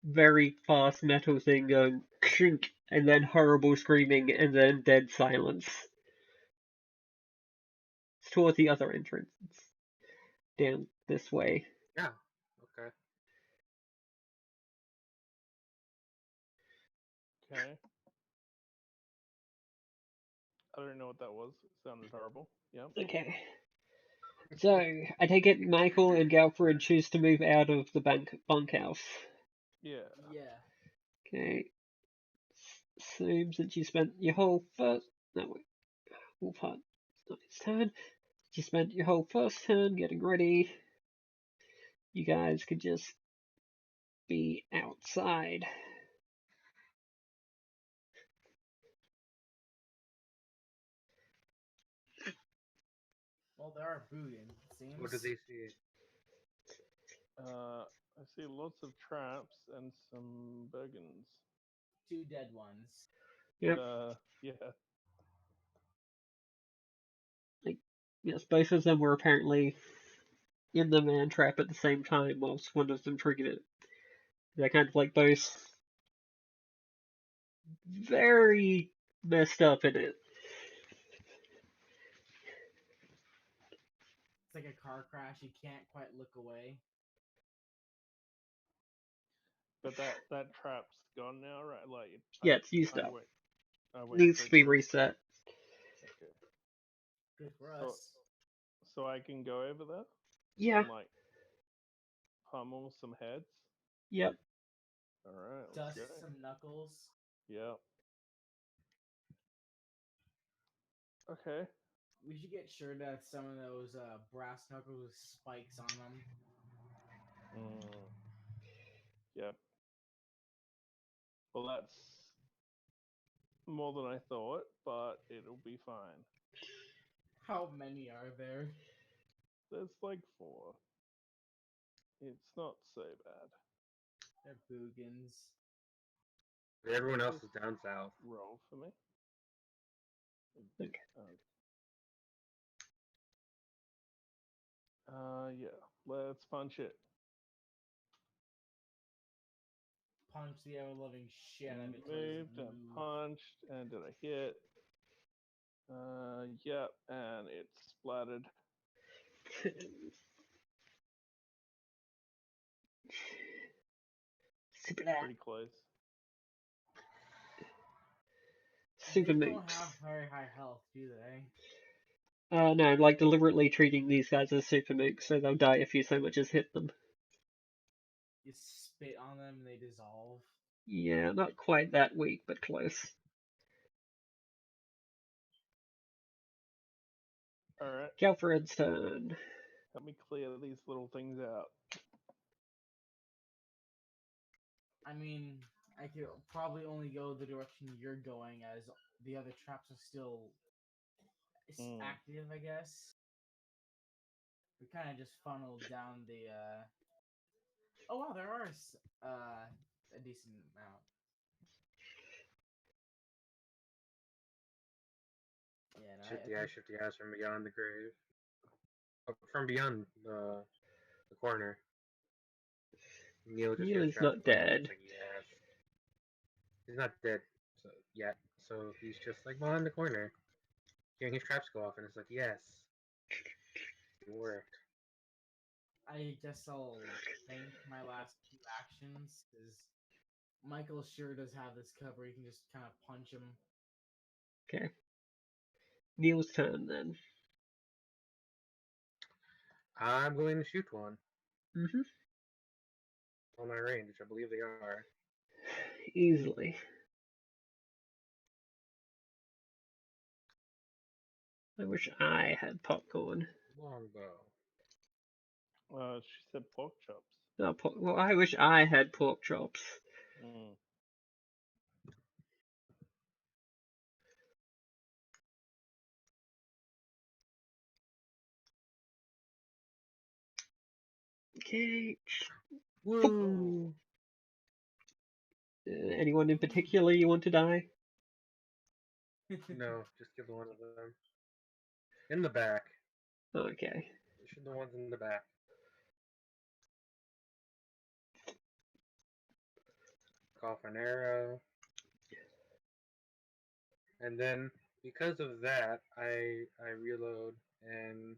very fast metal thing going kshink, and then horrible screaming, and then dead silence. It's toward the other entrance. It's down this way. Yeah. Okay. Okay. I don't know what that was. It sounded horrible. Yep. Okay. So, I take it Michael and Galfred choose to move out of the bunkhouse. Yeah. Yeah. Okay. Assume since you spent your whole first... No, wait. All part. It's not his turn. You spent your whole first turn getting ready. You guys could just be outside. Well, there are boogans, it seems. What do they see? I see lots of traps and some bogans. 2 dead ones. Yep. Yeah. Yes, both of them were apparently in the man trap at the same time whilst one of them triggered it. They're kind of like both very messed up in it. It's like a car crash, you can't quite look away. But that trap's gone now, right? Like Yeah, it's used I up. wait Needs for to it be to reset. Okay. Good for So us. so I can go over there Yeah, and like pummel some heads. yep. Alright, let's Dust go. some knuckles. Yep. Okay. We should get sure that some of those brass knuckles with spikes on them. Yep. Well, that's more than I thought, but it'll be fine. How many are there? There's like 4. It's not so bad. They're boogans. Everyone else is down south. Roll for me. Okay. Yeah. Let's punch it. Punch the ever-loving shit out of it. Moved and punched, and did I hit? Yep, and it's splattered. Pretty close. Super They don't mooks. have very high health, do they? No, like deliberately treating these guys as super mooks so they'll die if you so much as hit them. You spit on them and they dissolve. Yeah, not quite that weak, but close. Alright, Galfred's turn. let me clear these little things out. I mean, I could probably only go the direction you're going, as the other traps are still active, I guess. We kind of just funneled down the. Oh wow, there are a decent amount. Yeah, no, Shoot the eyes from beyond the grave. From beyond the corner. Neil just hears Neely's traps not going off. dead. He's like, yes. He's not dead yet, so he's just like behind the corner, hearing his traps go off, and it's like, yes, it worked. I guess I'll thank my last two actions, because Michael sure does have this cover. You can just kind of punch him. Okay. Neil's turn then. I'm going to shoot one Mm-hmm. on my range, which I believe they are. Easily. I wish I had popcorn. Longbow. She said pork chops. Oh, well, I wish I had pork chops. Okay. Woo! Anyone in particular you want to die? No, just give one of them. In the back. Okay. Shoot the ones in the back. Off an arrow. And then, because of that, I reload, and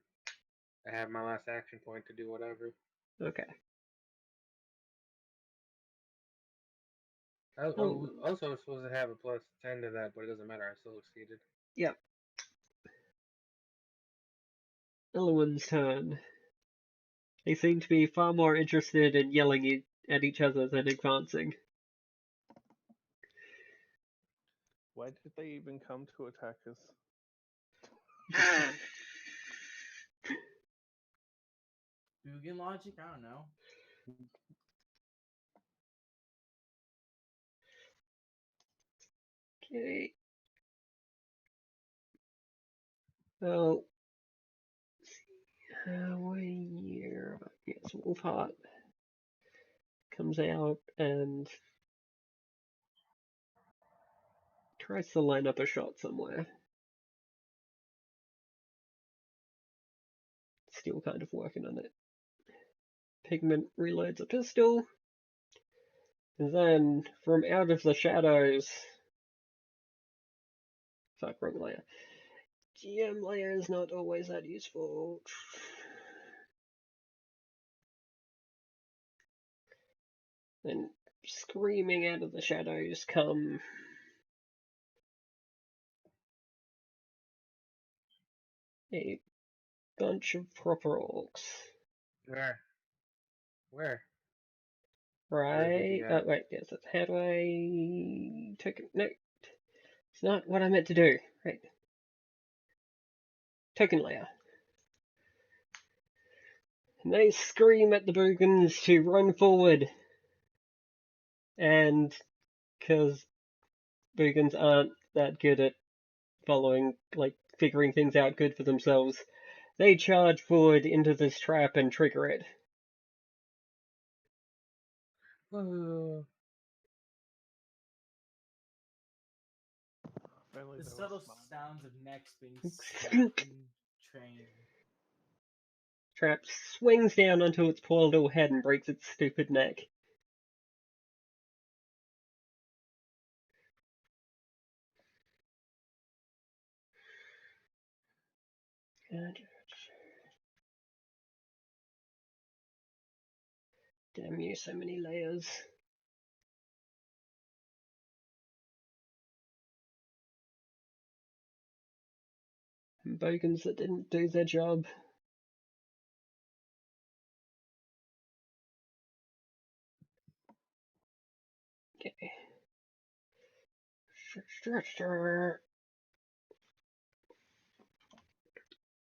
I have my last action point to do whatever. Okay. Also, I was supposed to have a plus 10 to that, but it doesn't matter. I still succeeded. Yep. Elowen's turn. They seem to be far more interested in yelling at each other than advancing. Why did they even come to attack us? Boogan logic? I don't know. Okay. Well, one year. Yes, Wolfheart comes out and tries to line up a shot somewhere. Still kind of working on it. Pigment reloads a pistol. And then, from out of the shadows... Fuck, wrong layer. GM layer is not always that useful. And screaming out of the shadows come... a bunch of proper orcs. Where? Where? Right? Oh, wait, yes, that's how do I... Token... No. It's not what I meant to do. Right. Token layer. And they scream at the Boogans to run forward. And because Boogans aren't that good at figuring things out good for themselves, they charge forward into this trap and trigger it. Whoa. The subtle sounds of necks being snapped and trained. Trap swings down onto its poor little head and breaks its stupid neck. Damn you, so many layers. And bogans that didn't do their job. Okay.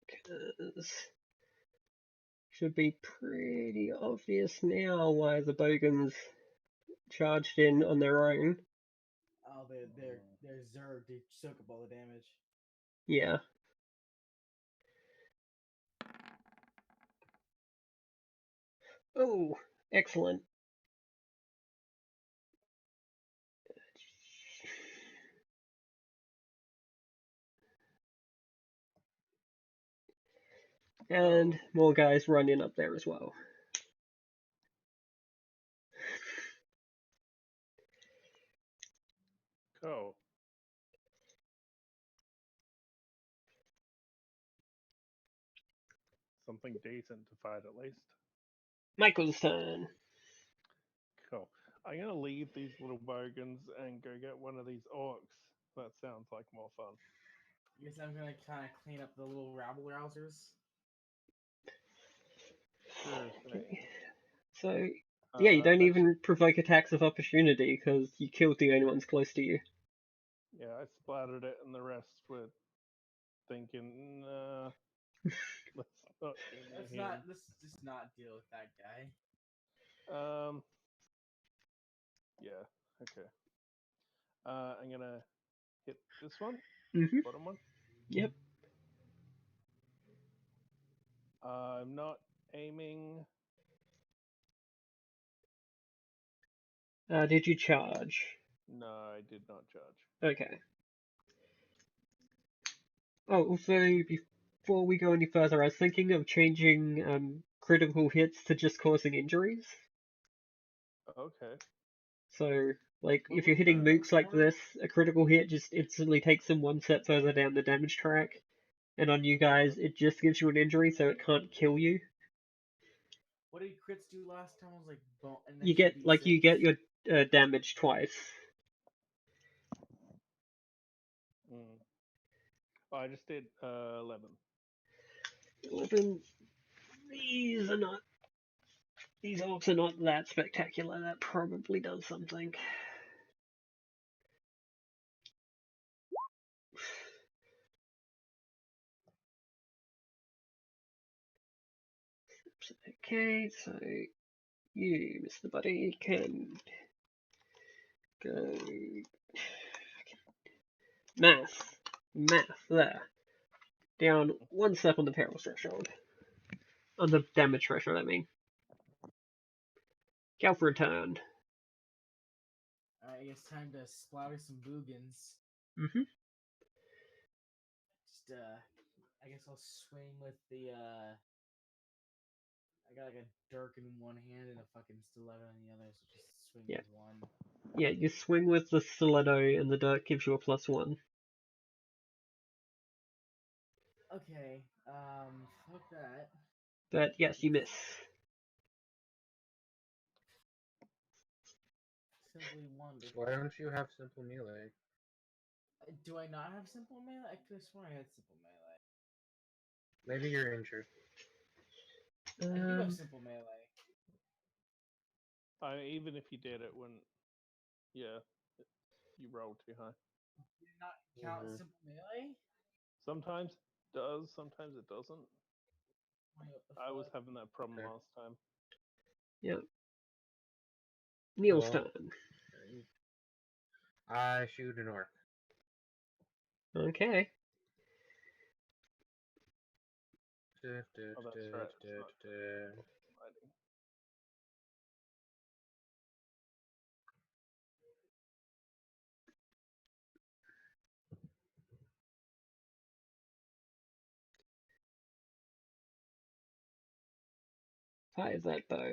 Because should be pretty obvious now why the bogans charged in on their own. Oh, they're Zerg. They soak up all the damage. Yeah. Oh, excellent. And more guys run in up there as well. Cool. Something decent to fight at least. Michael's turn. Cool. I'm gonna leave these little bogans and go get one of these orcs. That sounds like more fun. I guess I'm gonna kind of clean up the little rabble rousers. Sure thing. Okay. So, yeah, you don't Actually, even provoke attacks of opportunity because you killed the only ones close to you. yeah, I splattered it, and the rest were thinking, let's not go near him. Let's just not deal with that guy. Yeah, okay. I'm gonna hit this one, Mm-hmm. bottom one. Yep. I'm not aiming. Did you charge? No, I did not charge. Okay. Oh, also, before we go any further, I was thinking of changing critical hits to just causing injuries. Okay. So, like, What if you're was hitting that mooks like for? this, a critical hit just instantly takes them one step further down the damage track. And on you guys, it just gives you an injury, so it can't kill you. What did crits do last time? I was like, an You extra get, like, you get D6? your damage twice. I just did 11. 11. These orcs are not that spectacular. That probably does something. Okay, so you, Mr. Buddy, can go math, there. Down one step on the peril threshold. On the damage threshold, I mean. Go for a turn. Alright, I guess time to splatter some boogans. Mm-hmm. Just, I guess I'll swing with the, I got like a dirk in one hand and a fucking stiletto in the other, so just swing Yeah. with one. Yeah, you swing with the stiletto and the dirt gives you a +1. Okay, fuck that. But yes, you miss. Simply wonderful. Why don't you have simple melee? Do I not have simple melee? I could have sworn I had simple melee. Maybe you're injured. I do have simple melee. Even if you did, it wouldn't. Yeah, you rolled too high. Did it not count as simple melee? Sometimes it does, sometimes it doesn't. What the I was fuck? having that problem Okay. last time. Yep. Neil's Well, turn. I shoot an orc. Okay. Oh, that's right. It's not fighting. Fires that bow.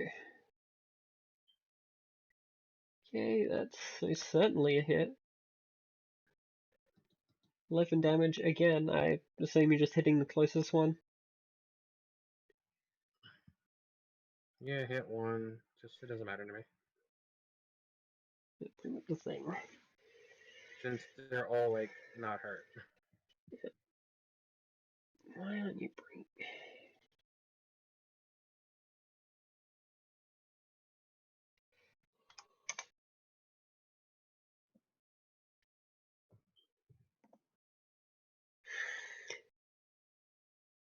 Okay, that's certainly a hit. 11 damage again. I assume you're just hitting the closest one. Yeah, hit one. Just it doesn't matter to me. Bring up the thing. Since they're all like not hurt. Why aren't you bring?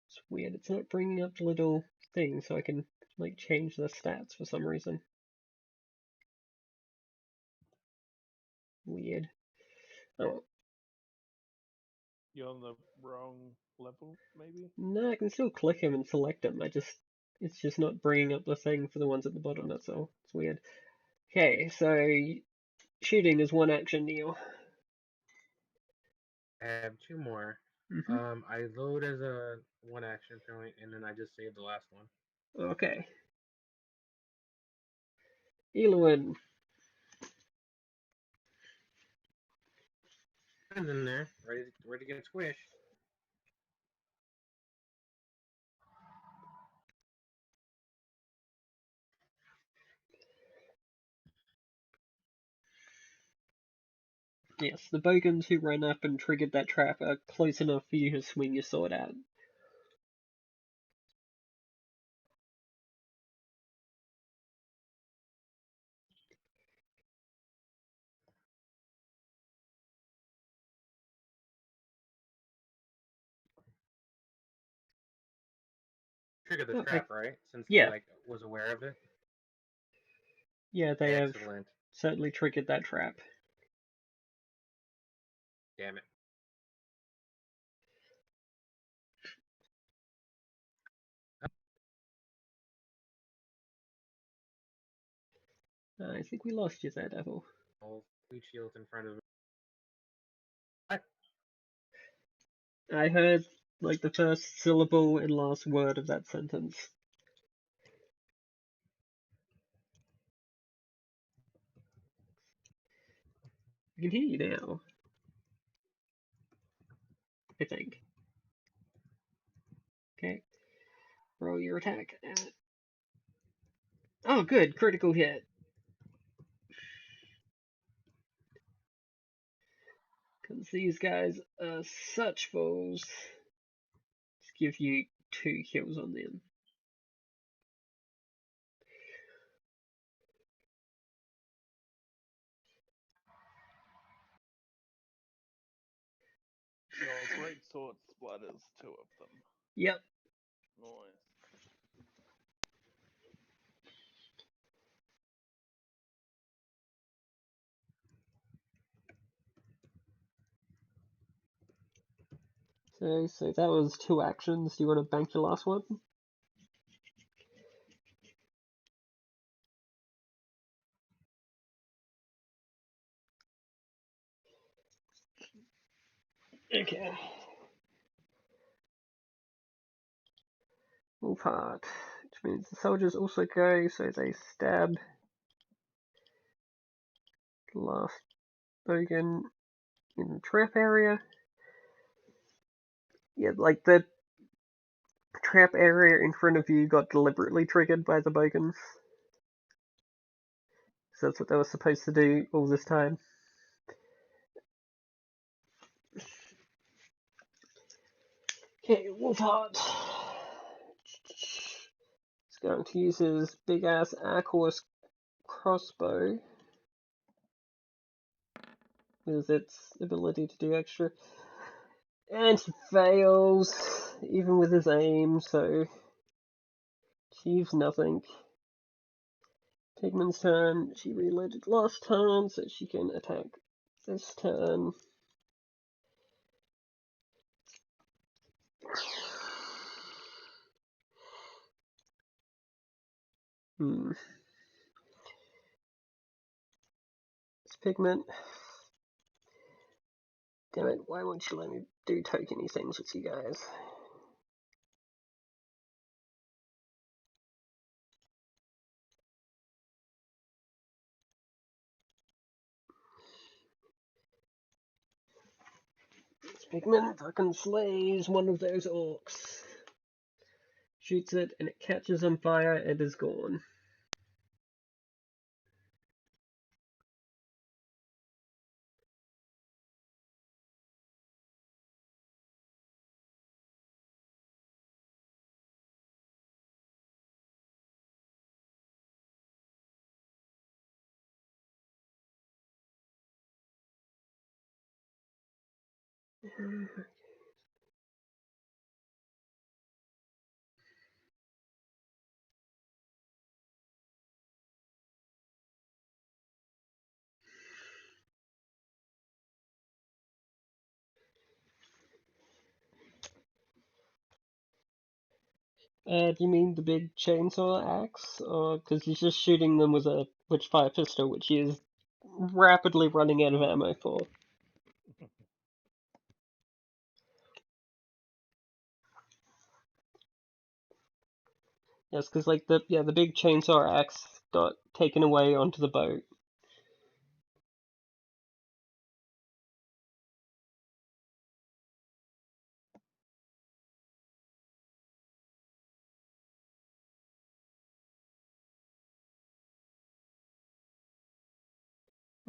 It's weird. It's not bringing up the little thing, so I can like change the stats for some reason. Weird. Oh. You're on the wrong level, maybe? No, I can still click him and select him. It's just not bringing up the thing for the ones at the bottom. That's all. It's weird. Okay, so shooting is one action, Neil. I have two more. Mm-hmm. I load as a one action point, and then I just save the last one. Okay. Eloin. And in there, ready to get squished. Yes, the bogans who ran up and triggered that trap are close enough for you to swing your sword at. Trigger the Oh, trap, right? Since he yeah. was aware of it. Yeah, they have Excellent. certainly triggered that trap. Damn it. I think we lost you there, Devil. All fleet shields in front of him. What? I heard like the first syllable and last word of that sentence. I can hear you now. I think. Okay. Roll your attack. Oh, good. Critical hit. Because these guys are such fools. Let's give you 2 kills on them. Your great sword splatters 2 of them. Yep. Nice. So that was 2 actions. Do you want to bank your last one? Okay. Move hard. Which means the soldiers also go, so they stab the last bogan in the trap area. Yeah, like the trap area in front of you got deliberately triggered by the bogans. So that's what they were supposed to do all this time. Okay, Wolfheart. He's going to use his big ass Archor's crossbow with its ability to do extra. And he fails, even with his aim, so achieves nothing. Pigman's turn. She reloaded last turn, so she can attack this turn. It's Pigment. Damn it, why won't you let me do tokeny things with you guys? This Pigment fucking slays one of those orcs. Shoots it and it catches on fire and is gone. Do you mean the big chainsaw axe? Or because he's just shooting them with a fire pistol, which he is rapidly running out of ammo for. Yes, because like the big chainsaw axe got taken away onto the boat.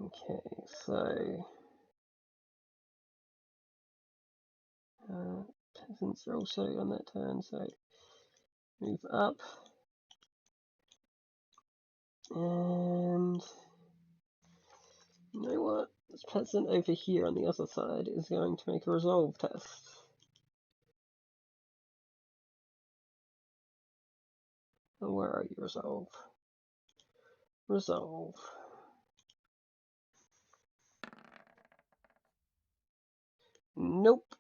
Okay, so peasants are also on that turn, so move up. And you know what? This peasant over here on the other side is going to make a resolve test. Oh, where are you, resolve? Resolve. Nope.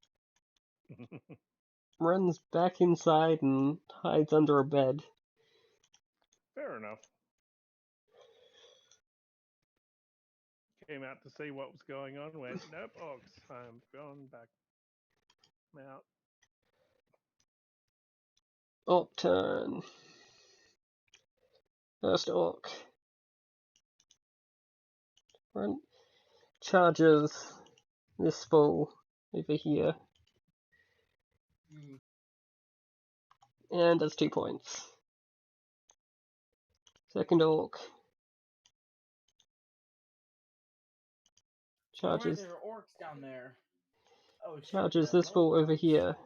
Runs back inside and hides under a bed. Fair enough. Came out to see what was going on, went, nope, Ox, I'm going back. I'm out. Orc turn. First orc. Run. Charges this fool over here. And does 2 points. Second orc. Charges. There are orcs down there. Oh, shit, Charges there are this more fool over orcs. here.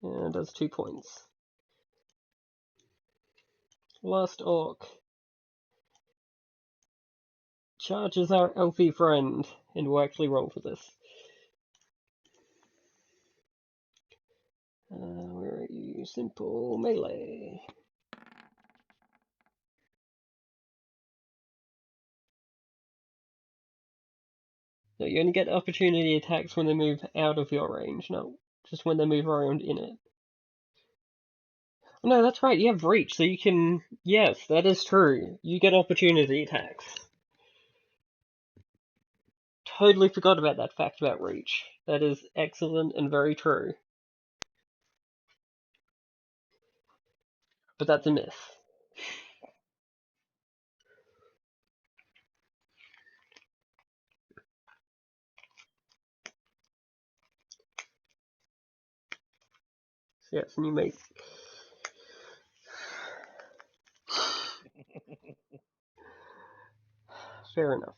And does 2 points. Last orc. Charges our elfie friend. And we'll actually roll for this. Where are you? Simple melee. So you only get opportunity attacks when they move out of your range, not just when they move around in it. No, that's right, you have reach, so you can... Yes, that is true. You get opportunity attacks. Totally forgot about that fact about reach. That is excellent and very true. But that's a myth. So yes, and you make... Fair enough.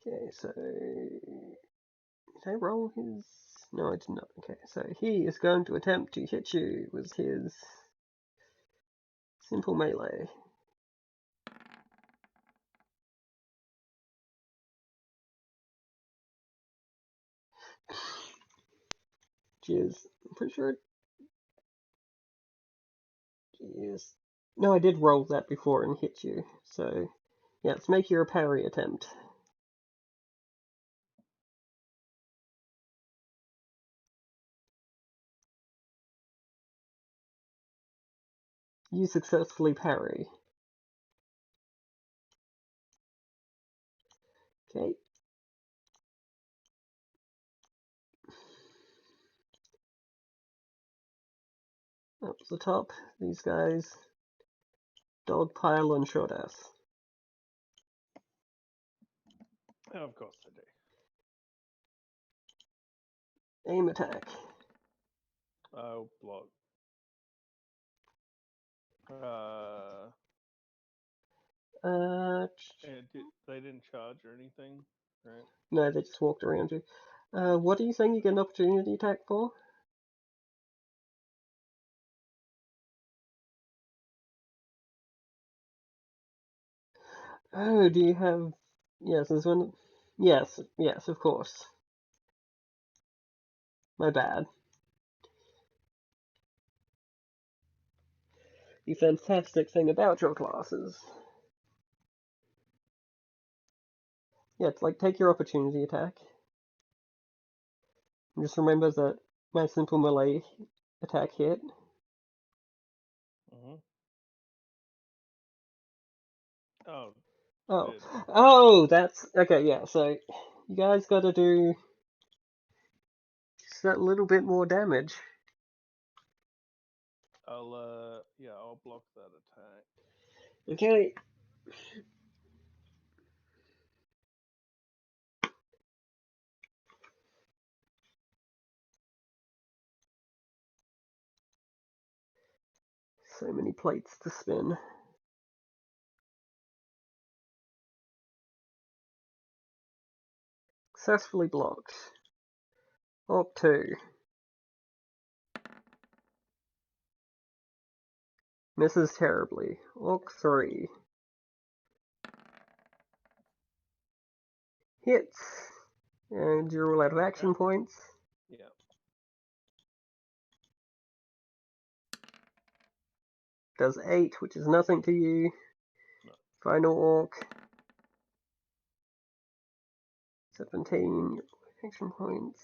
Okay, so... Did I roll his... No, I did not. Okay, so he is going to attempt to hit you with his... Simple melee. Which is... I'm pretty sure... Yes. No, I did roll that before and hit you, so... Yeah, let's make your parry attempt. You successfully parry. Okay. Up the top, these guys. Dog pile on short ass. Oh, of course I do. Aim attack. Oh, block. And they didn't charge or anything, right? No, they just walked around you. What are you saying you get an opportunity attack for? Oh, do you have... Yes, there's one... Yes, of course. My bad. The fantastic thing about your classes. Yeah, it's like, take your opportunity attack. And just remember that my simple melee attack hit. Oh. Oh. Did. Oh, that's... Okay, yeah, so you guys gotta do just that little bit more damage. I'll block that attack. Okay. So many plates to spin. Successfully blocked. Orc 2. Misses terribly. Orc 3. Hits. And you're all out of action points. Yeah. Does 8, which is nothing to you. No. Final Orc. 17 action points.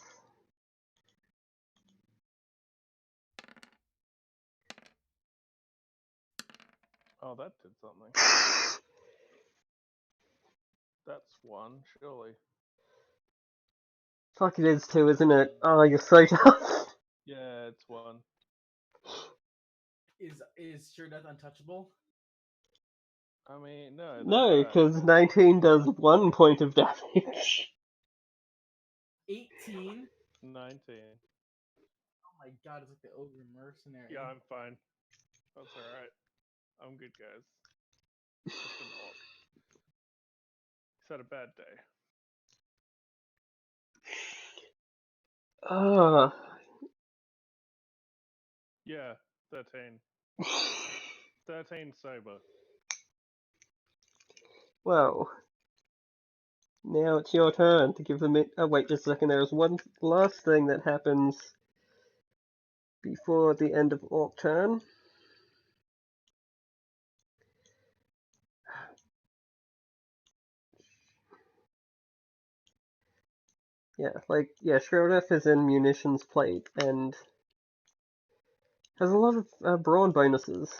Oh, that did something. That's 1, surely. Fuck, it is 2, isn't it? Oh, you're so tough. Yeah, it's 1. Is sure death untouchable? I mean, no. No, because 19 does 1 point of damage. 18. 19. Oh my god, it's like the ogre mercenary. Yeah, I'm fine. That's alright. I'm good, guys. Just an orc. He's had a bad day. Yeah, 13. 13 sober. Well, now it's your turn to give them... Oh, wait just a second. There's one last thing that happens before the end of Orc turn. Yeah, Shroudef is in Munitions Plate and has a lot of brawn bonuses.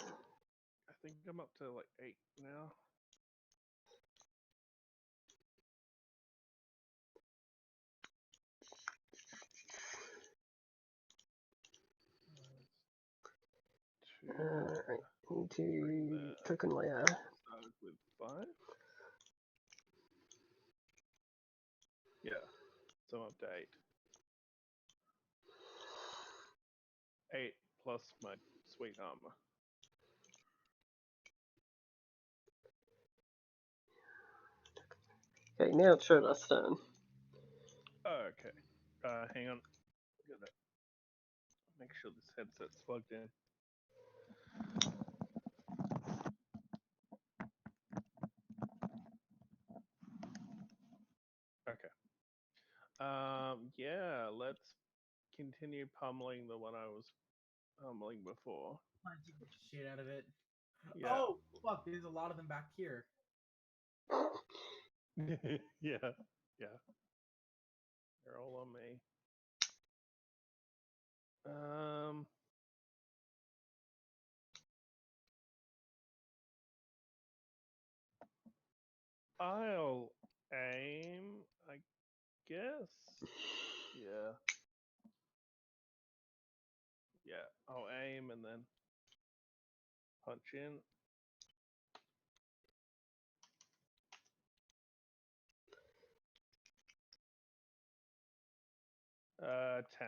I think I'm up to like 8 now. Alright, need to token layer. Started with 5. Yeah, so I'm up to 8. 8 plus my sweet armor. Okay, now it's Shroudef's turn. Oh, okay. Hang on. Gotta make sure this headset's plugged in. Okay. Yeah, let's continue pummeling the one I was pummeling before. Punching the shit out of it. Yeah. Oh, fuck, there's a lot of them back here. Yeah. They're all on me. I'll aim, I guess. Yeah. Yeah, I'll aim and then punch in. Uh, 10.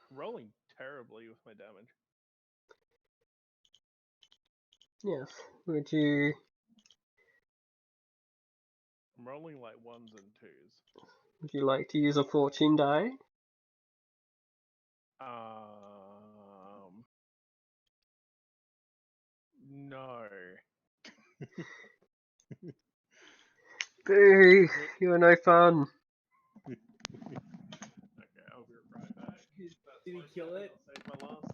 Rolling terribly with my damage. Yes. Would you I'm rolling like ones and twos. like to use a fortune die? No. Boo! You're no fun. Okay, I'll be right back. Did he kill it? I'll save my last.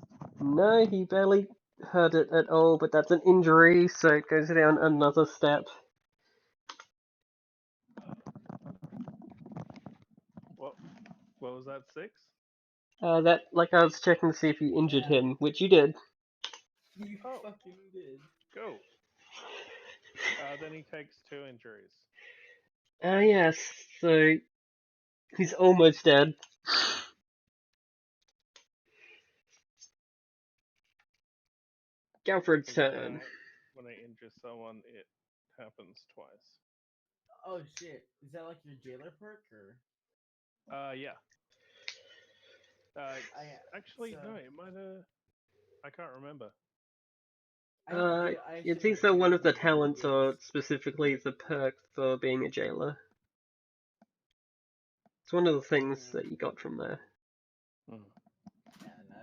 No, he barely hurt it at all, but that's an injury, so it goes down another step. What was that, 6? That, like, I was checking to see if you injured Yeah. him, which you did. You Oh. fucking did. Go. Then he takes 2 injuries. Yes, so he's almost dead. Galfred's Because turn. when I injure someone, it happens twice. Oh shit! Is that like your jailer perk or? Yeah. Actually, so, no, it might have. I can't remember. I It's assume it either one of the heals talents or Bugans. specifically the perk for being a jailer. It's one of the things that you got from there. Hmm. Yeah, no,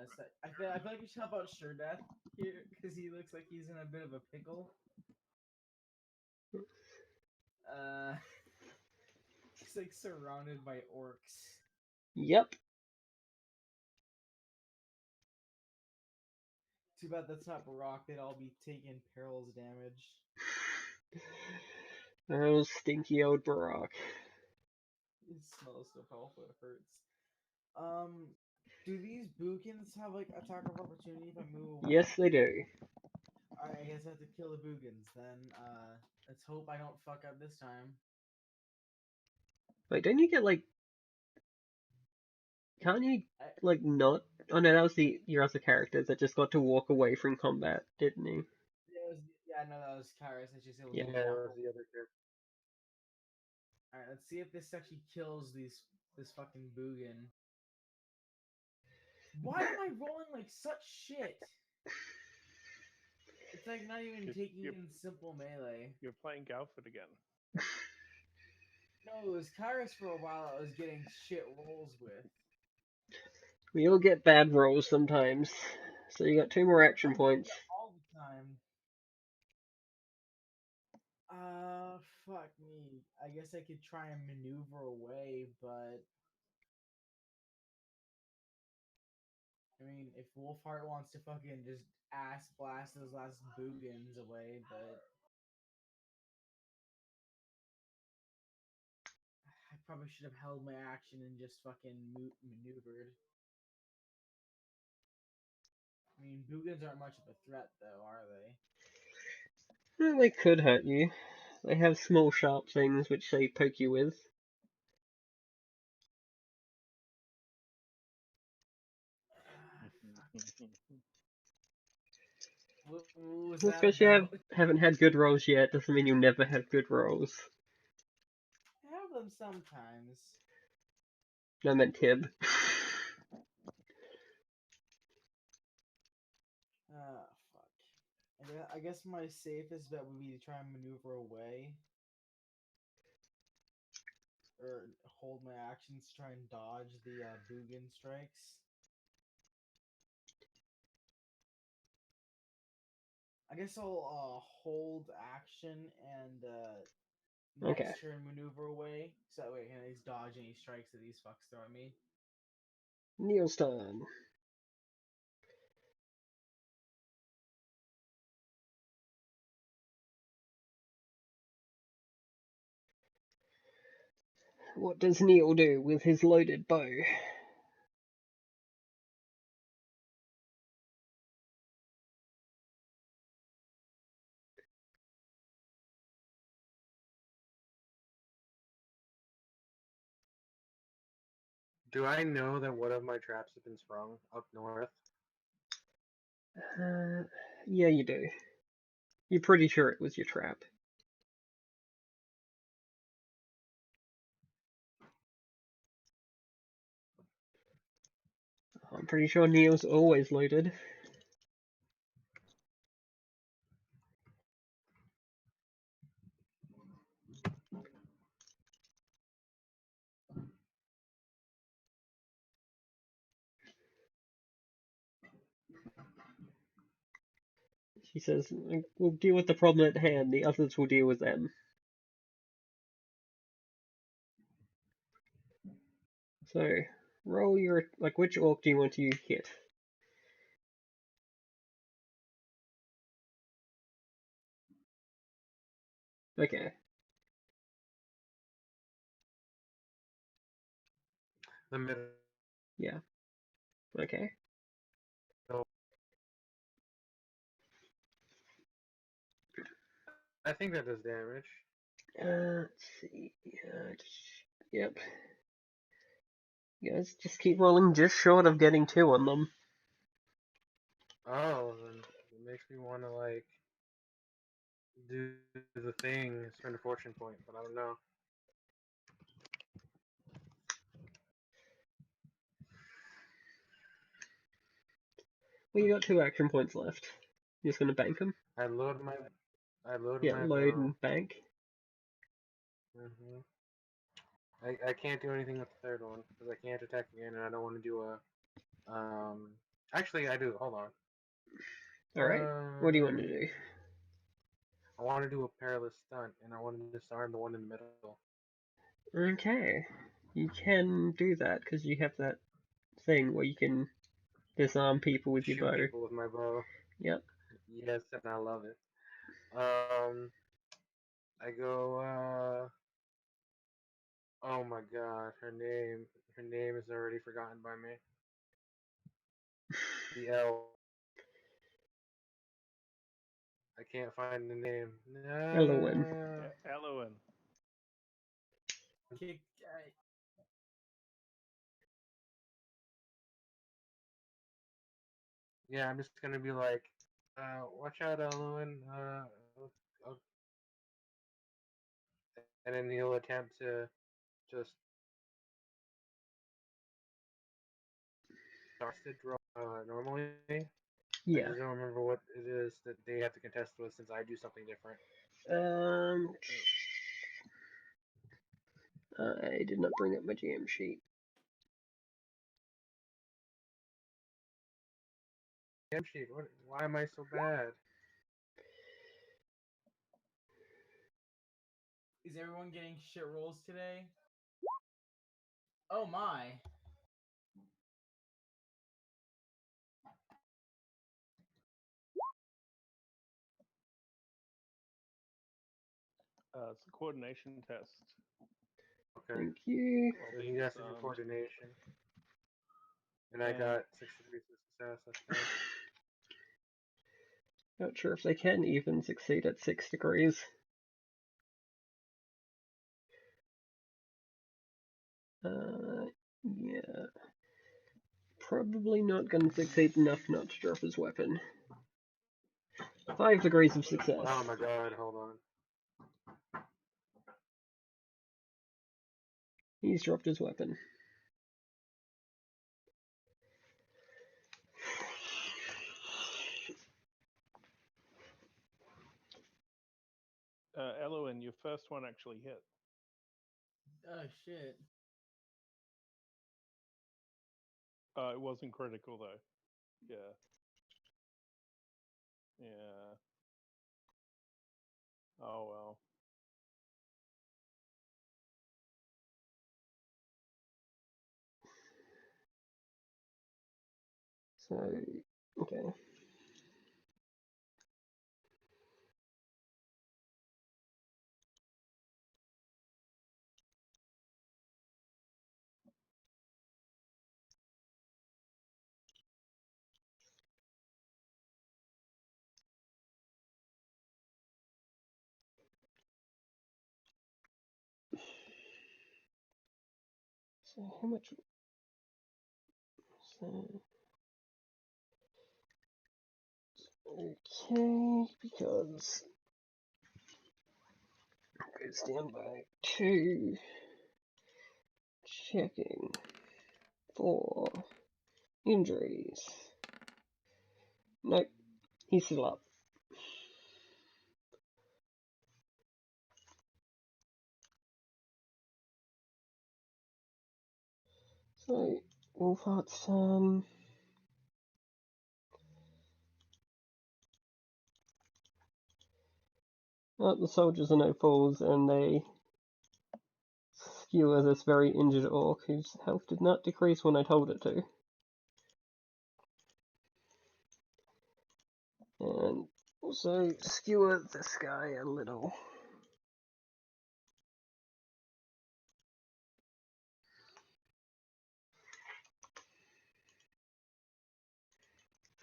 I feel like we should help out Sure Death here because he looks like he's in a bit of a pickle. He's like surrounded by orcs. Yep. Too bad that's not Barak. They'd all be taking perils damage. Oh, stinky old Barak. It smells so powerful, it hurts. Do these Boogans have like attack of opportunity if I move away? Yes, they do. Alright, I guess I have to kill the Boogans then. Let's hope I don't fuck up this time. Wait, don't you get, like... Can't you, I, like, not... Oh no, that was your other character that just got to walk away from combat, didn't he? yeah, no, that was Kyrus. I just able Yeah. to Yeah, it walk was away. the other character. Alright, let's see if this actually kills this fucking Boogan. Why am I rolling like such shit? It's like not even taking You're, in simple melee. you're playing Galford again. No, it was Kyrus for a while I was getting shit rolls with. We all get bad rolls sometimes. So you got 2 more action I'm getting points. it all the time. Fuck me. I guess I could try and maneuver away, but I mean, if Wolfheart wants to fucking just ass blast those last Boogans away, but I probably should have held my action and just fucking maneuvered. I mean, Boogans aren't much of a threat, though, are they? Well, they could hurt you. They have small sharp things which they poke you with. What was Just that because you about? haven't had good rolls yet doesn't mean you'll never have good rolls. I have them sometimes. No, I meant Tib. Fuck. I guess my safest bet would be to try and maneuver away. Or hold my actions to try and dodge the Boogan strikes. I guess I'll hold action and Okay. next turn maneuver away. So that way I can at least dodge any strikes that these fucks throw at me. Neil's turn. What does Neil do with his loaded bow? Do I know that one of my traps has been sprung up north? Yeah, you do. You're pretty sure it was your trap. I'm pretty sure Neil's always loaded. He says, we'll deal with the problem at hand, the others will deal with them. So, roll your, like, which orc do you want to hit? Okay. The middle. Yeah. Okay. I think that does damage. Let's see. Yep. You guys just keep rolling just short of getting 2 on them. Oh, then it makes me want to like do the thing, spend a fortune point, but I don't know. Well, you got 2 action points left. You're just gonna bank them? I load my Yeah, load bow. and bank. I can't do anything with the third one because I can't attack again, and I don't want to do a Actually, I do. Hold on. Alright. What do you want to do? I want to do a perilous stunt, and I want to disarm the one in the middle. Okay. You can do that because you have that thing where you can disarm people with your Shoot bow. people with my bow. Yep. Yes, and I love it. I go. Oh my God, her name is already forgotten by me. The L. I can't find the name. Elowen. Elowen. Kick. Yeah, I'm just gonna be like, watch out, Elowen. And then he'll attempt to just start to draw normally. I Yeah. just don't remember what it is that they have to contest with since I do something different. I did not bring up my GM sheet. GM sheet. Why am I so bad? Is everyone getting shit rolls today? Oh my. It's a coordination test. Okay. Thank you. While So being he has to do disarmed. coordination. And I got 6 degrees of success, I think. Not sure if they can even succeed at 6 degrees. Yeah. Probably not going to succeed enough not to drop his weapon. 5 degrees of success. Oh my God, hold on. He's dropped his weapon. Elowen, your first one actually hit. Oh shit. It wasn't critical though. Yeah. Yeah. Oh well. So, okay. So how much? So, okay, because it goes down by 2. Checking for injuries. Nope, he's still up. So, Wolfheart's turn. The soldiers are no fools, and they skewer this very injured orc whose health did not decrease when I told it to. And also skewer this guy a little.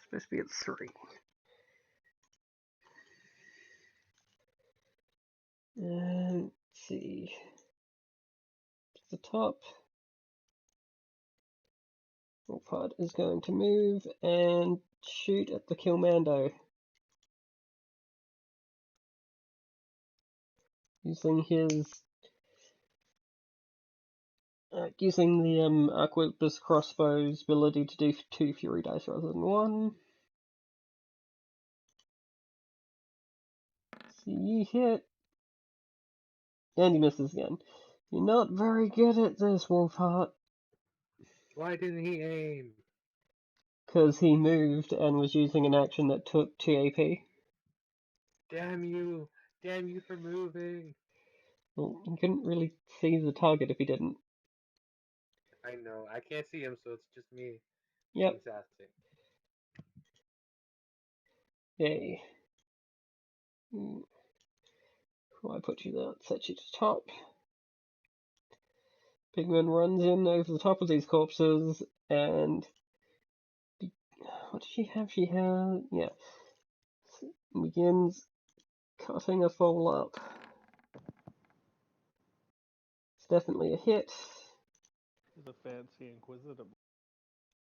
Supposed to be at 3. And let's see. To the top. Wolfhard is going to move and shoot at the Killmando. Using his using the Arquebus crossbow's ability to do 2 fury dice rather than 1. See, you hit. And he misses again. You're not very good at this, Wolfheart. Why didn't he aim? Because he moved and was using an action that took 2 AP. Damn you! Damn you for moving! Well, you couldn't really see the target if he didn't. I know. I can't see him, so it's just me Yep. being sassy. Yay. Why put you there? Set you to top. Pigman runs in over the top of these corpses and... What does she have? She has... yeah. Begins cutting a foal up. It's definitely a hit. It's a fancy Inquisitor.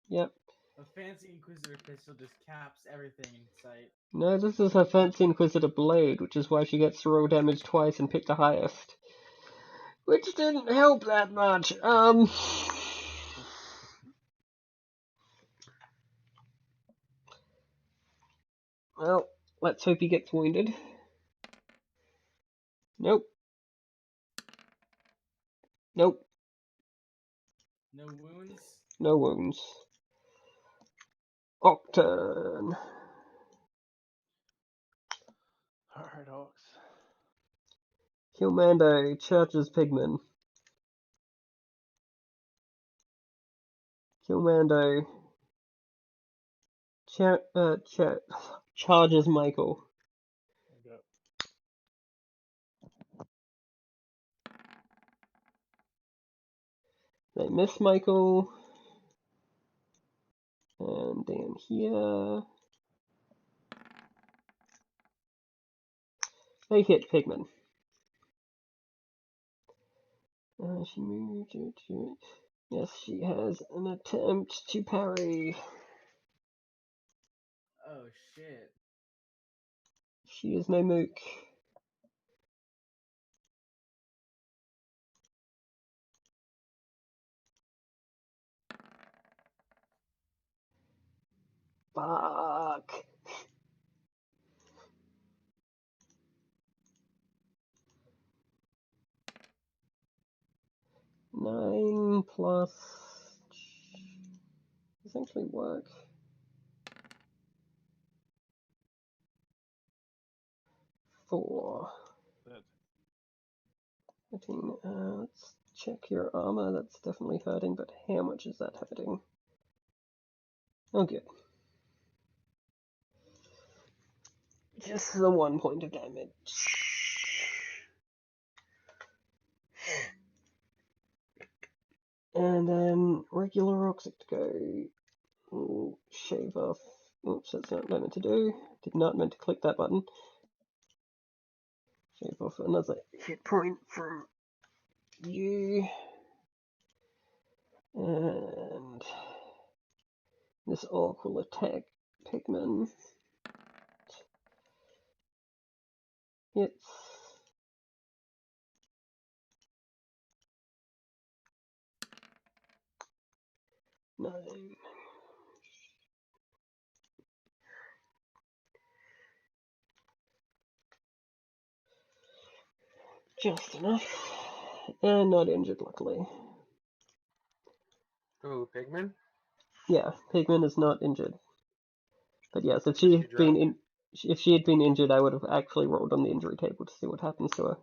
Yep. A fancy Inquisitor pistol just caps everything in sight. No, this is her fancy Inquisitor blade, which is why she gets to roll damage twice and pick the highest. Which didn't help that much. Well, let's hope he gets wounded. Nope. Nope. No wounds? No wounds. Octurn. Alright, Ox. Killmando charges Pigman. Killmando charges Michael. Okay. They miss Michael. And down here. They hit Pigman. She moved to... Yes, she has an attempt to parry. Oh shit. She is no mook. Fuck. Nine plus... Does actually work. 4. That 13. Let's check your armor. That's definitely hurting, but how much is that hurting? Oh, good. Just the 1 point of damage. And then regular rocks to go. We'll shave off. Oops, that's not what I meant to do. Did not meant to click that button. Shave off another hit point from you. And this orc will attack Pigman. Hits. Nine. Just enough. And not injured, luckily. Who, Pigman? Yeah, Pigman is not injured. But yes, if Did she she had been drop? if she had been injured, I would have actually rolled on the injury table to see what happens to her.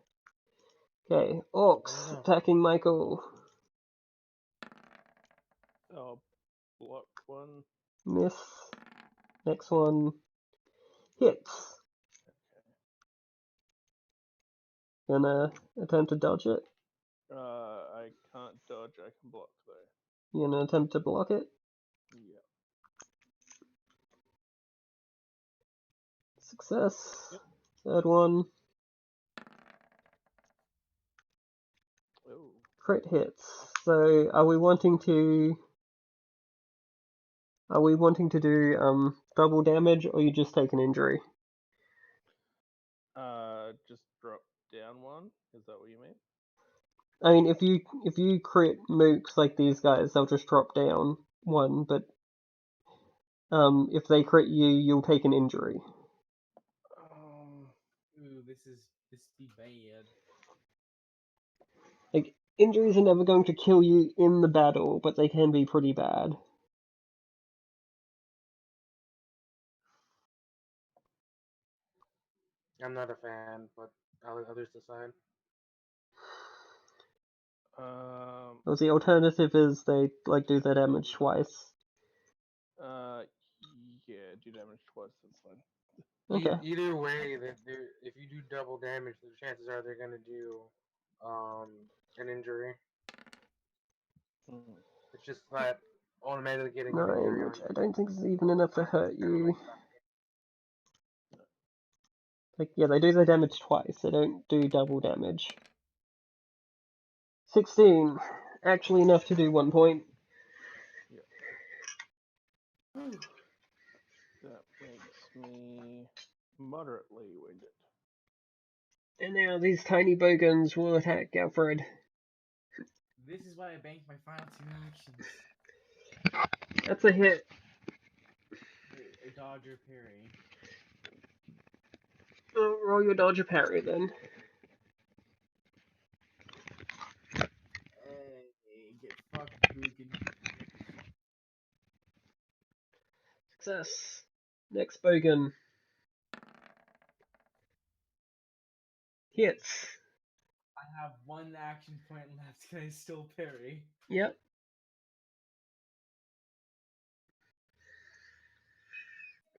Okay, orcs No. attacking Michael. I'll block one. Miss. Next one hits. Gonna attempt to dodge it. I can't dodge. I can block though. You're gonna attempt to block it. Yeah. Success. Yep. Third one. Oh. Crit hits. So are we wanting to do double damage, or you just take an injury? Just drop down one. Is that what you mean? I mean, if you crit mooks like these guys, they'll just drop down one, but if they crit you, you'll take an injury. Ooh, this be bad. Like, injuries are never going to kill you in the battle, but they can be pretty bad. I'm not a fan, but I'll let others decide. Or the alternative is they do their damage twice. Yeah, do damage twice. That's fine. Okay. Either way, if you do double damage, the chances are they're gonna do an injury. It's just not automatically getting an 9, injury which on I don't think is even enough to hurt you. Like, yeah, they do their damage twice. They don't do double damage. 16. Actually enough to do 1 point. That makes me moderately winded. And now these tiny bogans will attack Alfred. This is why I banked my final 2 actions. That's a hit. A dodge or parry. Oh, roll your dodge or parry then. Hey, get fucked, Boogan. Success. Next bogan. Hits. I have 1 action point left. Can I still parry? Yep.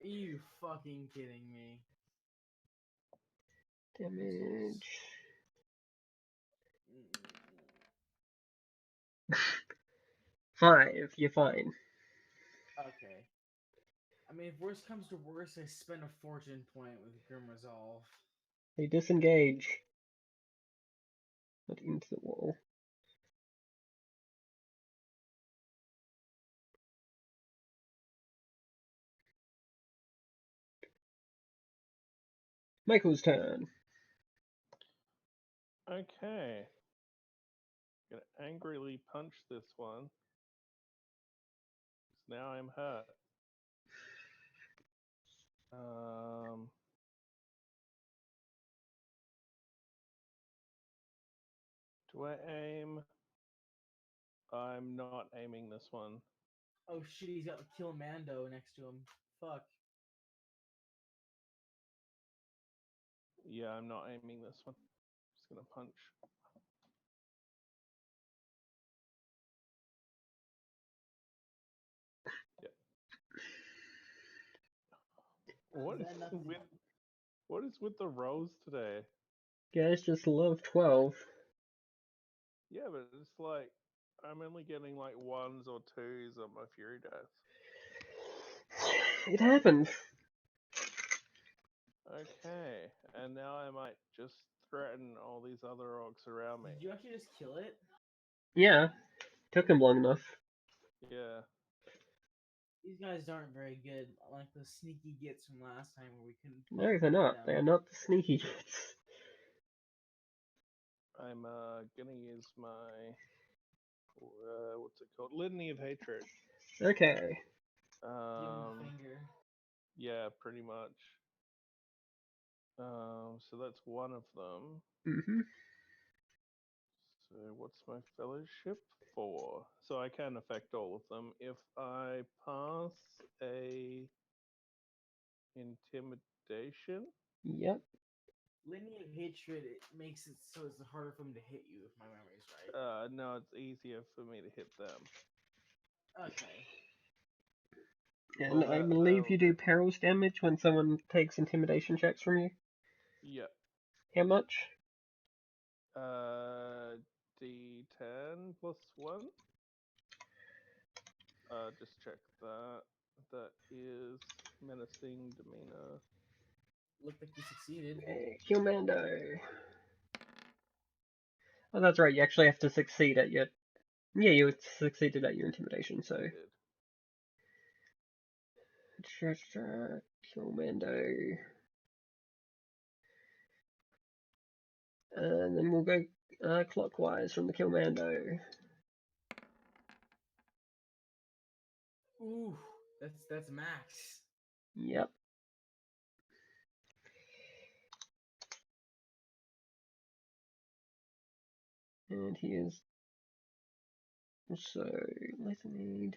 Are you fucking kidding me? Damage. 5. You're fine. Okay. I mean, if worst comes to worst, I spend a fortune point with Grim Resolve. They disengage. Not into the wall. Michael's turn. Okay. Gonna angrily punch this one. Now I'm hurt. Do I aim? I'm not aiming this one. Oh shit, he's got the Kill Mando next to him. Fuck. Yeah, I'm not aiming this one. Just gonna punch. Yeah. What is with the rolls today? Guys just love 12. Yeah, but it's like I'm only getting like 1s or 2s on my Fury dice. It happens. Okay, and now I might just threaten all these other orcs around me. Did you actually just kill it? Yeah. Took him long enough. Yeah. These guys aren't very good, like the sneaky gits from last time where we couldn't. No, they're not. They are not the sneaky kids. I'm gonna use my what's it called? Litany of Hatred. Okay. Give him the finger. Yeah, pretty much. So that's one of them. Mm-hmm. So what's my fellowship for? So I can affect all of them if I pass a intimidation. Yep. Linear hatred, it makes it so it's harder for them to hit you, if my memory is right. No, it's easier for me to hit them. Okay. And I believe you do perils damage when someone takes intimidation checks from you. Yep. How much? D10 plus 1. Just check that. That is menacing demeanor. Looked like you succeeded. Commando. Oh, that's right. You actually have to succeed at your. Yeah, you succeeded at your intimidation, so. Commando. And then we'll go clockwise from the Commando. Ooh, that's max. Yep. And he is. So, let's need.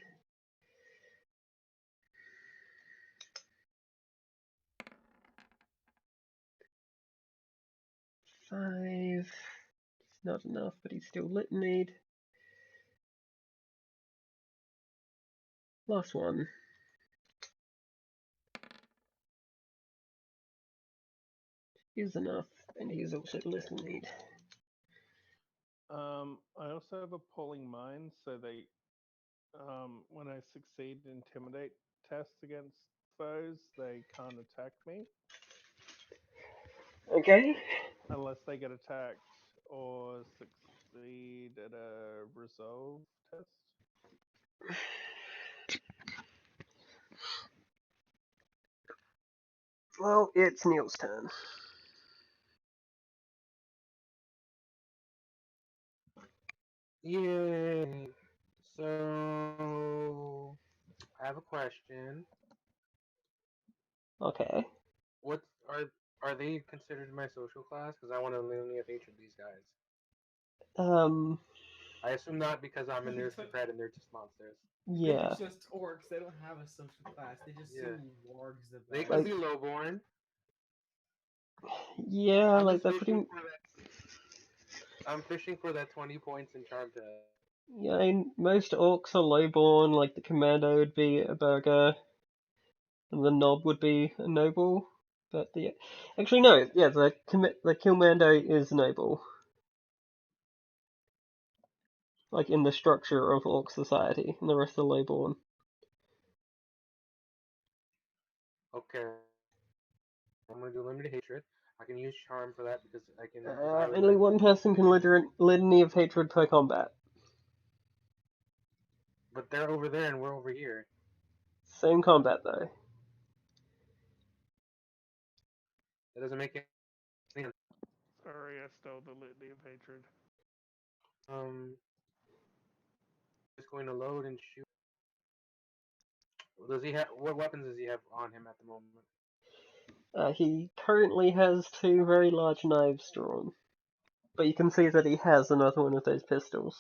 Five. It's not enough, but he's still litanied. Last one. Is enough, and he's also litanied. I also have appalling mind, so they, when I succeed intimidate tests against foes, they can't attack me. Okay. Unless they get attacked or succeed at a resolve test. Well, it's Neil's turn. Yay! So, I have a question. Okay. What are they considered my social class? Because I want to only have hatred these guys. I assume not because I'm an aristocrat and they're just monsters. Yeah. They're just orcs. They don't have a social class. They just Yeah. see wargs the They best. could be lowborn. Yeah, I'm like just they're fishing pretty. for that. I'm fishing for that 20 points in charm test. Yeah, I mean, most orcs are lowborn. Like the commando would be a burgher, and the knob would be a noble. But the actually no, yeah, the Killmando is noble. Like in the structure of orc society, and the rest are lowborn. Okay. I'm gonna do limited hatred. I can use charm for that because I can. I would Only like, one person can litany of hatred per combat. but they're over there and we're over here. Same combat though. That doesn't make any sense. Sorry, I stole the litany of hatred. Just going to load and shoot. Does he have? What weapons does he have on him at the moment? He currently has two very large knives drawn, but you can see that he has another one of those pistols.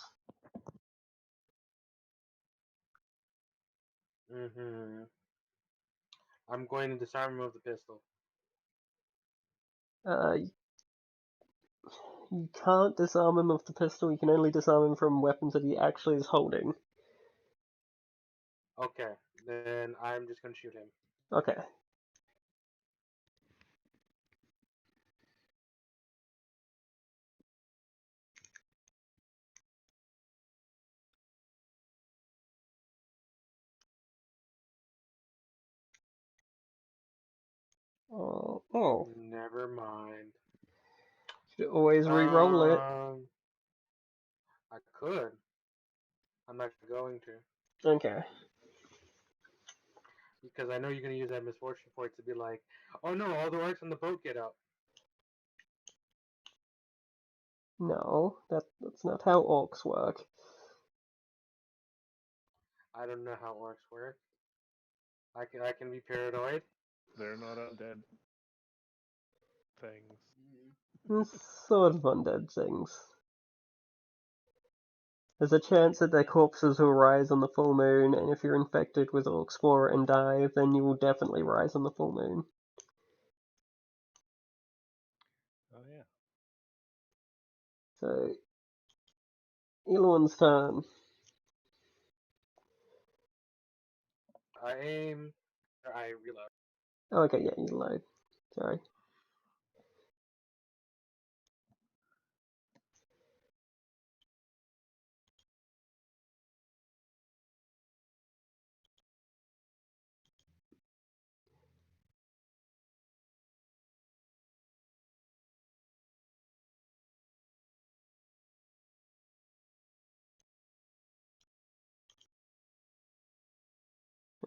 I'm going to disarm him of the pistol. You can't disarm him of the pistol, you can only disarm him from weapons that he actually is holding. Okay, then I'm just gonna shoot him. Okay. Oh. Never mind. Should always re-roll it. I could. I'm not going to. Okay. Because I know you're gonna use that misfortune point to be like, oh no, all the orcs on the boat get out. No, that's not how orcs work. I don't know how orcs work. I can be paranoid. They're not undead things. Sort of undead things. There's a chance that their corpses will rise on the full moon, and if you're infected with orc spore and die, then you will definitely rise on the full moon. So, Elon's turn. I aim. Or I reload. Oh, okay, yeah, you load. Sorry.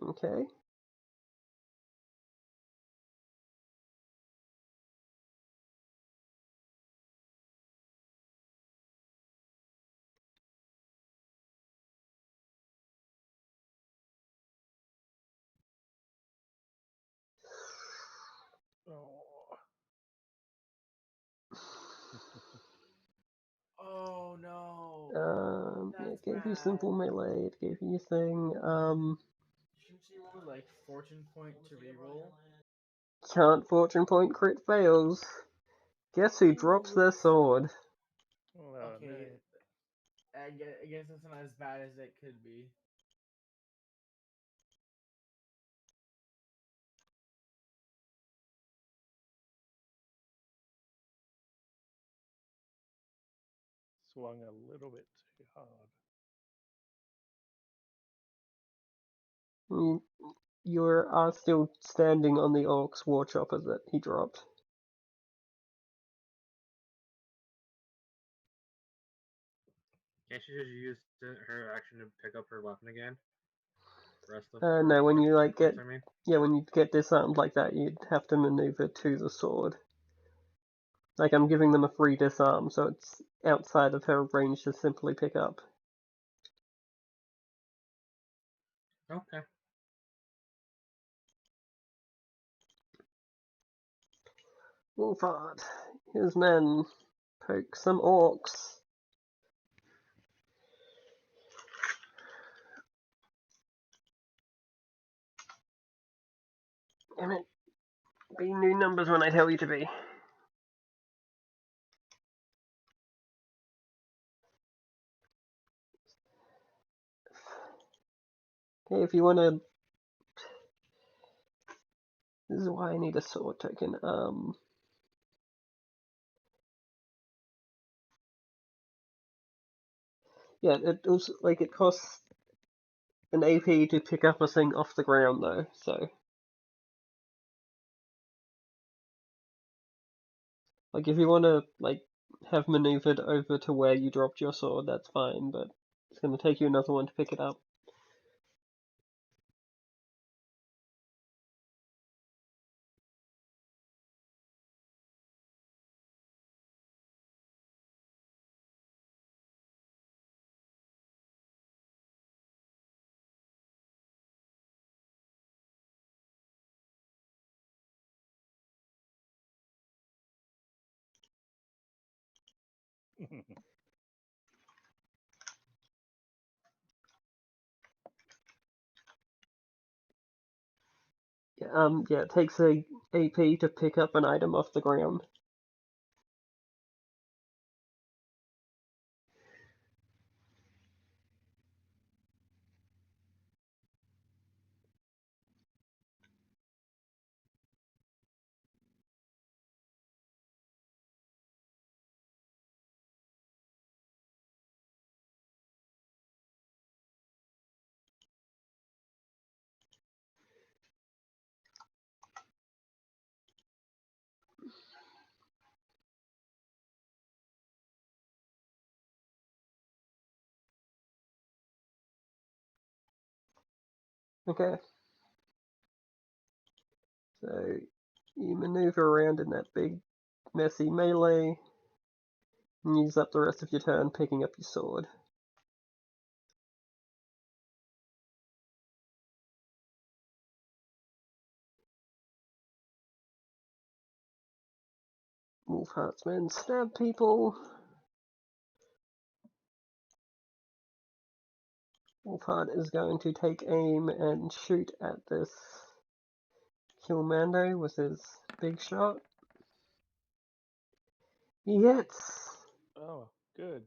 Okay. Oh. Oh no. Yeah, That's it gave you bad. simple melee, it gave you your thing. Shouldn't she roll like fortune point to reroll? Can't fortune point crit fails. Guess who drops their sword? Oh, Okay, no. I guess that's not as bad as it could be. Swung a little bit too hard. You are still standing on the orc's war chopper that he dropped. Can't she just use her action to pick up her weapon again? Rest of No, when you like turns, get, I mean. yeah, when you get disarmed like that, you'd have to maneuver to the sword. Like, I'm giving them a free disarm, so it's outside of her range to simply pick up. Okay. Wolfhard, his men poke some orcs. Damn it. Be new numbers when I tell you to be. Okay, if you wanna... This is why I need a sword token. Yeah, it costs an AP to pick up a thing off the ground though, so... Like, if you wanna, like, have maneuvered over to where you dropped your sword, that's fine, but it's gonna take you another one to pick it up. Yeah, it takes a AP to pick up an item off the ground. Okay. So, you maneuver around in that big, messy melee, and use up the rest of your turn picking up your sword. Wolfheart's men stab people. Wolfheart is going to take aim and shoot at this Killmando with his big shot. He hits! Oh. Good.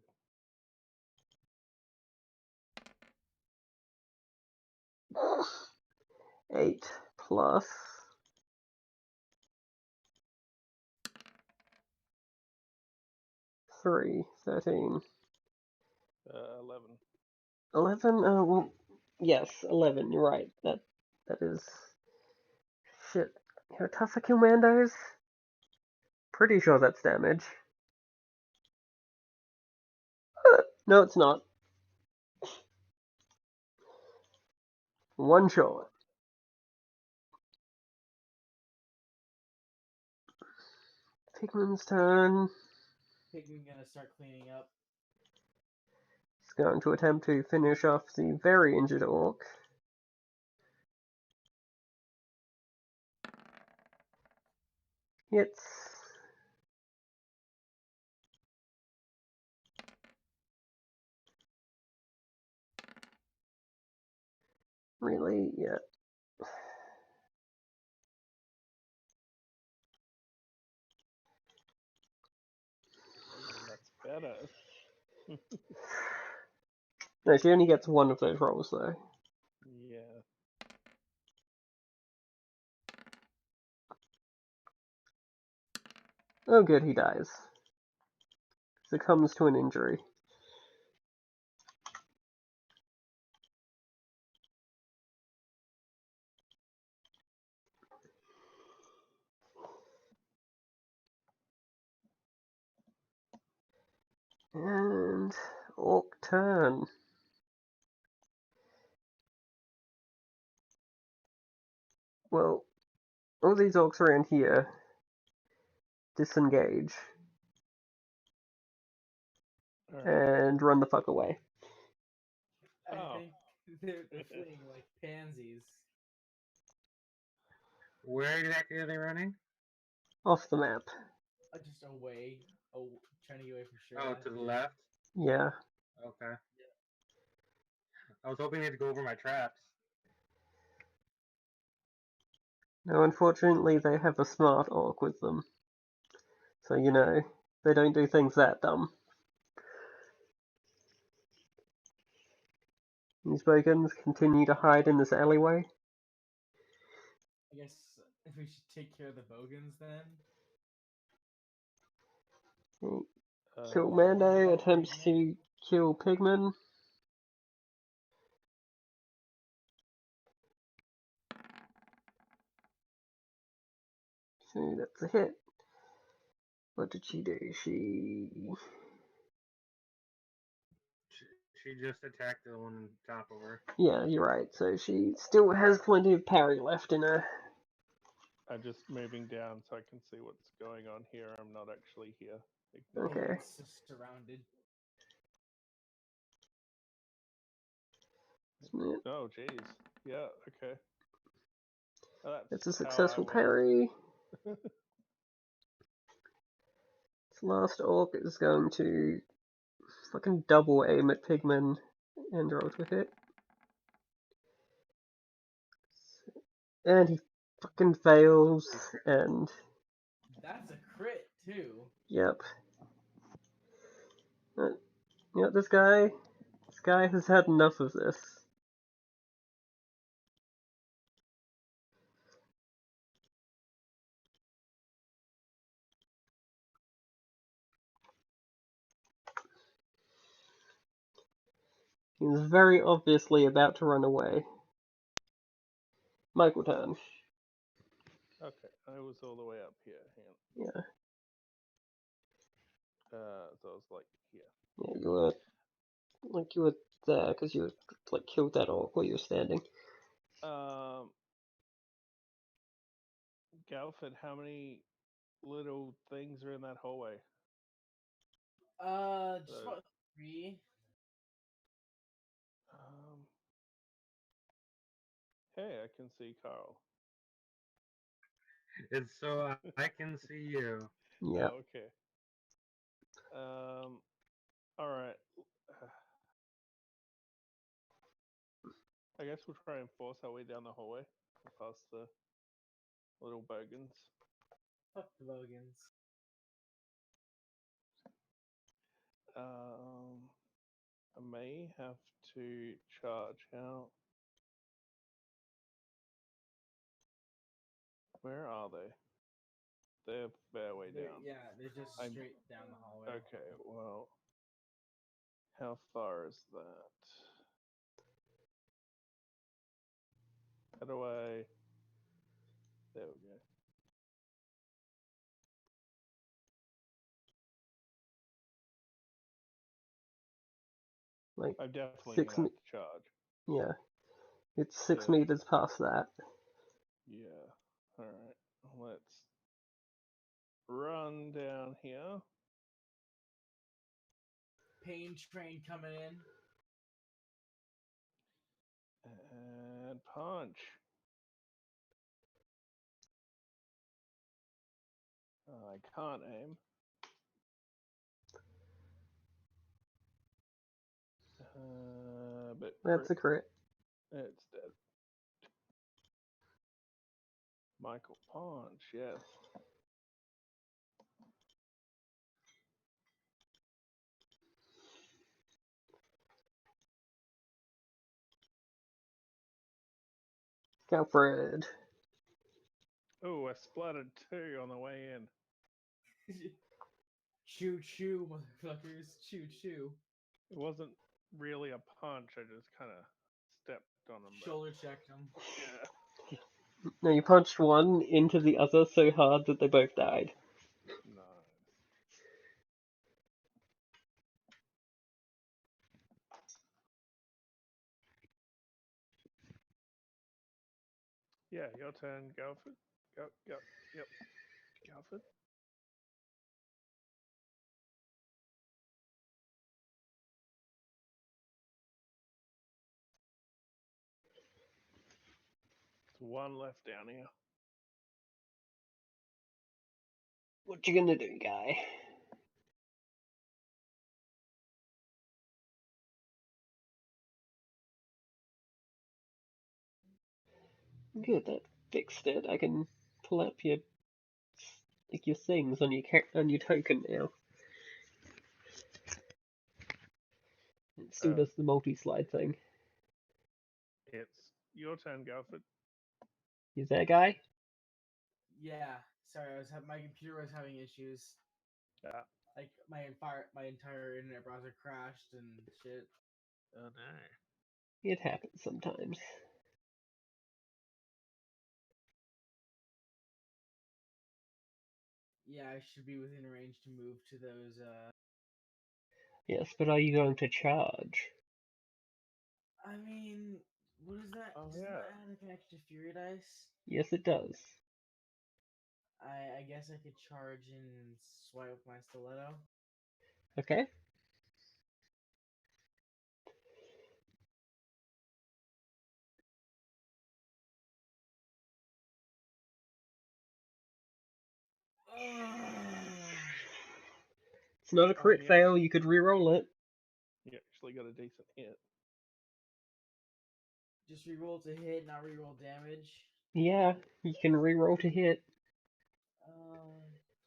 8 plus 3, 13. 11. 11? Well, yes, 11, you're right. That is... Shit. You're tougher commandos? Pretty sure that's damage. No, it's not. One shot. Pigman's turn. Pigman gonna start cleaning up. He's going to attempt to finish off the very injured orc. Hits. Really? Yeah. That's better. No, she only gets one of those rolls, though. Yeah. Oh good, he dies. Succumbs to an injury. And orc turn. Well, all these orcs around here disengage All right. and run the fuck away. I Oh. think they're fleeing like pansies. Where exactly are they running? Off the map. Just away. Oh, trying to get away for sure. Oh, to the left? Yeah. Okay. I was hoping they'd go over my traps. No, unfortunately, they have a smart orc with them. So, you know, they don't do things that dumb. These bogans continue to hide in this alleyway. I guess we should take care of the bogans then. Kill Uh, Mando, attempts to kill Pigman. So that's a hit. What did she do? She just attacked the one on top of her. Yeah, you're right. So she still has plenty of parry left in her. I'm just moving down so I can see what's going on here. I'm not actually here. Ignore Okay. me. Bogan's just surrounded. Oh, jeez. Yeah, okay. It's a That's how I successful win. parry. This last orc is going to fucking double aim at Pigman and roll to hit. And he fucking fails, and That's a crit too. yep. Yep, this guy has had enough of this. He's very obviously about to run away. Michael turn. Okay, I was all the way up here. Hang Yeah. on. So I was like here. Yeah, you were there because you like killed that orc while you were standing. Galford, how many little things are in that hallway? Just about 3. Um, hey, I can see Carl. It's so I can see you. Yeah. Oh, okay. All right. I guess we'll try and force our way down the hallway past the little bogans. Fuck the bogans. I may have to charge out. Where are they? They're a fair way down. Yeah, they're just I'm- straight down the hallway. Okay, well, how far is that? How do I? There we go. Like I'm definitely 6 gonna have to charge. yeah, it's 6 So- meters past that. Yeah. All right. Let's run down here. Pain train coming in. And punch. I can't aim. But That's a crit. it's dead. Michael punch, yes. Alfred. Oh, I splattered 2 on the way in. Choo choo, motherfuckers. Choo choo. It wasn't really a punch. I just kind of stepped on him. Shoulder checked them. Yeah. No, you punched one into the other so hard that they both died. Nice. Yeah, your turn, Galford. Go. Yep. Galford. There's one left down here. What you gonna do, guy? Good, that fixed it. I can pull up your things on your token now. It still does the multi-slide thing. It's your turn, Galford. Is that guy? Yeah. Sorry, my computer was having issues. Yeah. Like my entire internet browser crashed and shit. Oh no. It happens sometimes. Yeah, I should be within range to move to those. Yes, but are you going to charge? I mean, what is that? Oh, Doesn't yeah. that add like an extra Fury dice? Yes, it does. I guess I could charge and swipe with my stiletto. Okay. It's not a crit yeah. fail, you could re-roll it. You actually got a decent hit. Just reroll to hit, not reroll damage. Yeah, you can re-roll to hit.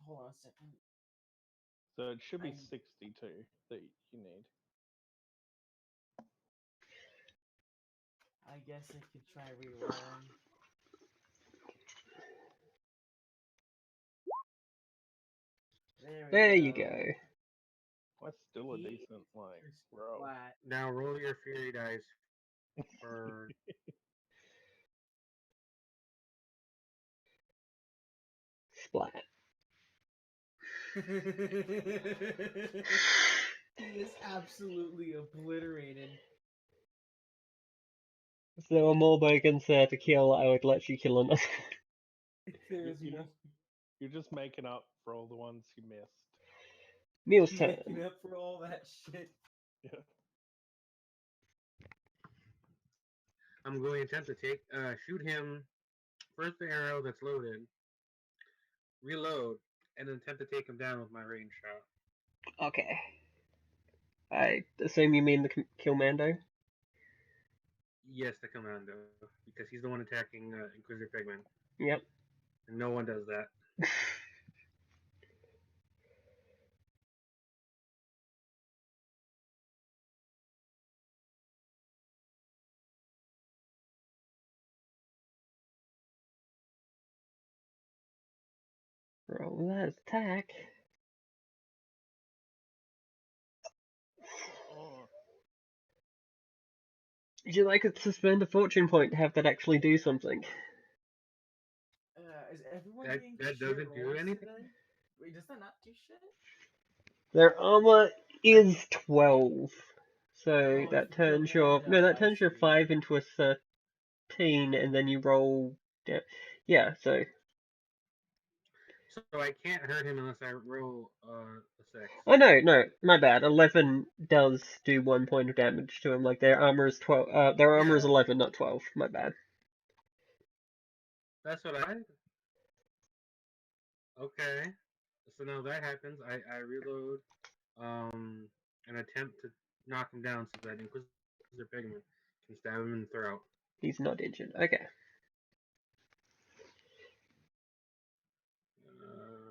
Hold on a second. So it should be I- 62 that you need. I guess I could try rerolling. There you go. That's still a He decent roll. Flat. Now roll your fury dice. For Splat. He is absolutely obliterated. If there were more bogans there to kill, I would let you kill another. There is You more. You're just making up for all the ones you missed. Neil's turn. Making up for all that shit. Yeah. I'm going to attempt to shoot him first the arrow that's loaded, reload, and then attempt to take him down with my range shot. Okay. I assume you mean the Killmando? Yes, the commando, because he's the one attacking Inquisitor Pegman, Yep. and no one does that. Roll that attack. Oh, Would you like to spend a fortune point to have that actually do something? Is everyone That doing that shit doesn't do rolls anything. today? Wait, does that not do shit? Their armor is 12. So Oh, that if you kill turns one your down, I 5 into a 13, and then you roll. Yeah, so So I can't hurt him unless I roll a 6. oh no, my bad. 11 does do 1 point of damage to him. Like their armor is 12. Their armor is Yeah. 11, not 12. My bad. That's what I. Okay. So now that happens. I reload. And attempt to knock him down so that Inquisitor Pigman can stab him in the throat. He's not injured. Okay.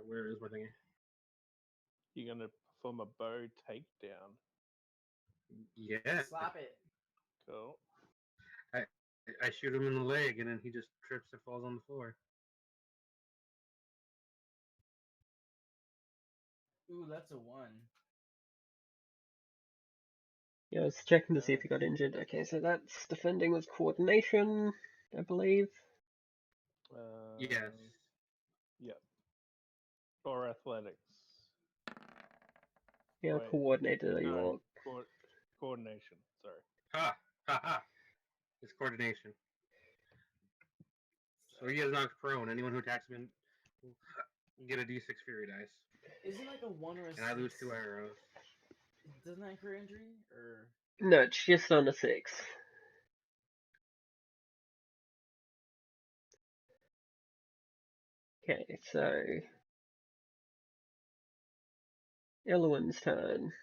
Where is my thingy? you're gonna perform a bow takedown. Yeah. Slap it. Cool. I shoot him in the leg, and then he just trips and falls on the floor. Ooh, that's a 1. Yeah, I was checking to see if he got injured. Okay, so that's defending with coordination, I believe. Yes. Yep. Or athletics. Yeah, Wait, coordinated. Are you no, all? coordination. Sorry. Ha! Ha ha! It's coordination. So he is knocked prone. Anyone who attacks him will get a d6 Fury dice. Isn't like a 1 or a 6? And I lose 2 arrows. Doesn't that incur injury? Or No, it's just on a 6. Okay, so Elwyn's turn.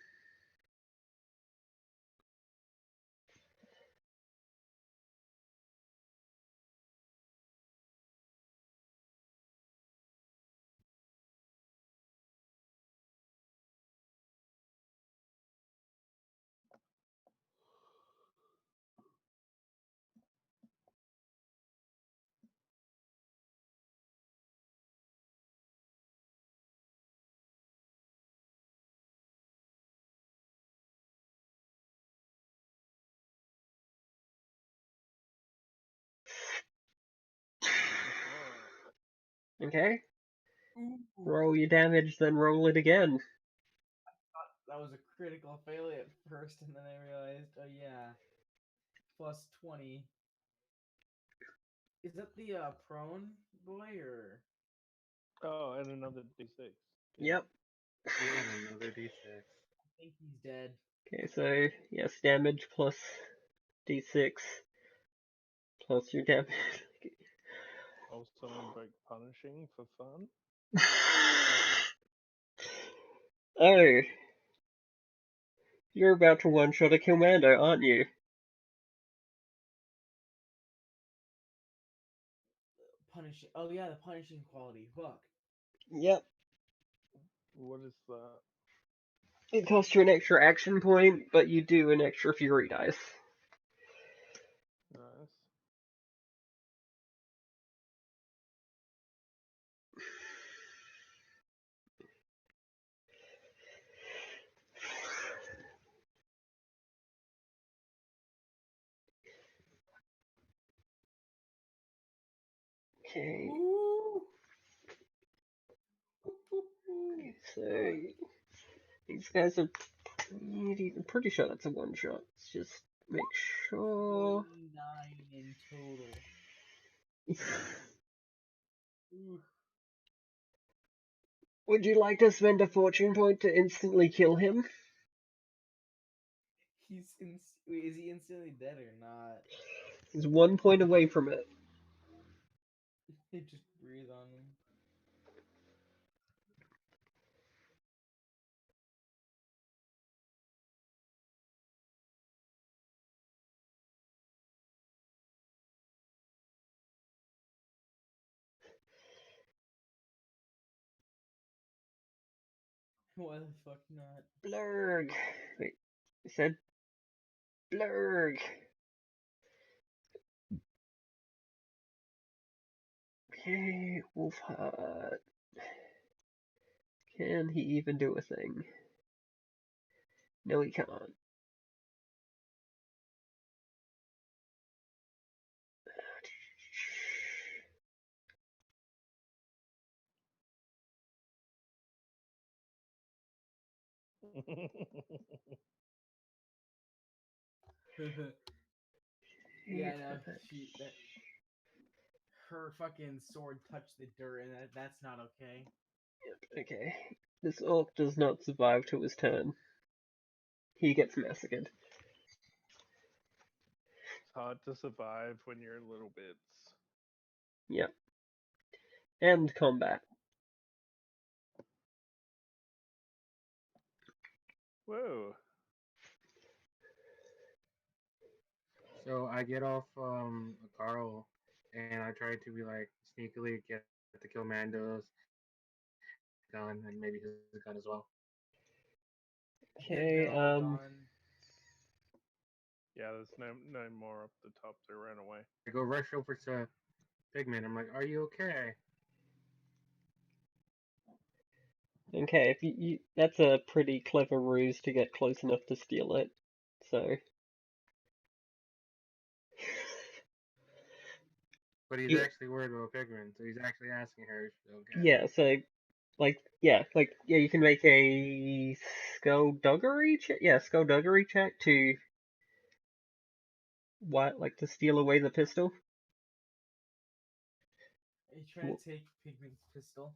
Okay, ooh, roll your damage, then roll it again. that was a critical failure at first, and then I realized, oh yeah, plus 20. Is that the prone boy or? Oh, and another d6. Yep. Yeah, and another d6. I think he's dead. Okay, so yes, damage plus d6 plus your damage. Also invoke punishing for fun. Oh, you're about to one-shot a Killmando, aren't you? Punishing. Oh yeah, the punishing quality. Fuck. Yep. What is that? It costs you an extra action point, but you do an extra Fury dice. Nice. Okay, Ooh. Ooh. so these guys are I'm pretty sure that's a one-shot. Let's just make sure. 49 in total. Ooh. Would you like to spend a fortune point to instantly kill him? Wait, is he instantly dead or not? He's 1 point away from it. Just breathe on him. Why the fuck not? Blurg. Wait, I said Blurg. Okay, Wolfheart. Can he even do a thing? No, he can't. Yeah, no, her fucking sword touched the dirt, and that's not okay. Okay. This orc does not survive to his turn. He gets massacred. It's hard to survive when you're little bits. Yep. End combat. Whoa. So I get off Carl, and I try to be like sneakily get the Kilmando's gun and maybe his gun as well. Okay, They're all gone. Yeah, there's no more up the top. They ran away. I go rush over to Pigman. I'm like, "Are you okay?" okay, if that's a pretty clever ruse to get close enough to steal it. So But he's you, actually worried about Pigman, so he's actually asking her if she's okay. yeah, so you can make a skullduggery check. Yeah, skullduggery check to to steal away the pistol. Are you trying to take Pigman's pistol?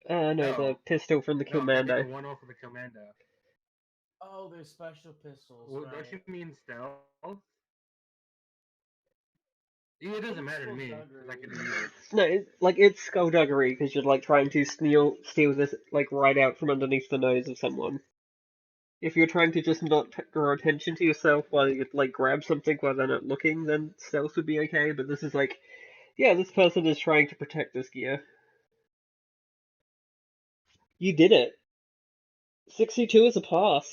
No, the pistol from the No, I'm taking Kilmando. one off of the Commando. Oh, they're special pistols, Well, right? don't you mean stealth? It doesn't matter to me because I can do either. No, it's skullduggery because you're like trying to steal this like right out from underneath the nose of someone. If you're trying to just not draw attention to yourself while you like grab something while they're not looking, then stealth would be okay. But this is like, yeah, this person is trying to protect this gear. You did it. 62 is a pass.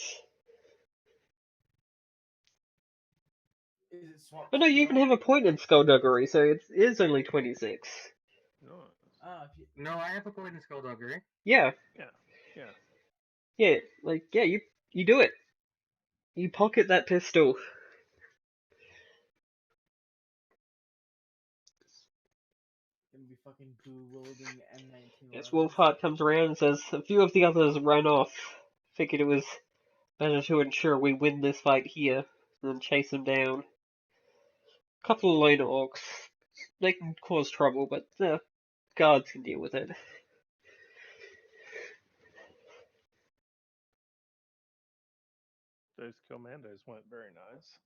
Is it swap Oh to no, you even stealth? have a point in skullduggery, so it is only 26. Nice. If you, No, I have a point in skullduggery. Yeah, Yeah. yeah, you do it. You pocket that pistol. gonna be fucking bewildering M19 As weapons. Wolfheart comes around and says, a few of the others ran off. Figured it was better to ensure we win this fight here than chase them down. Couple of lone orcs. They can cause trouble, but the guards can deal with it. Those commandos weren't very nice.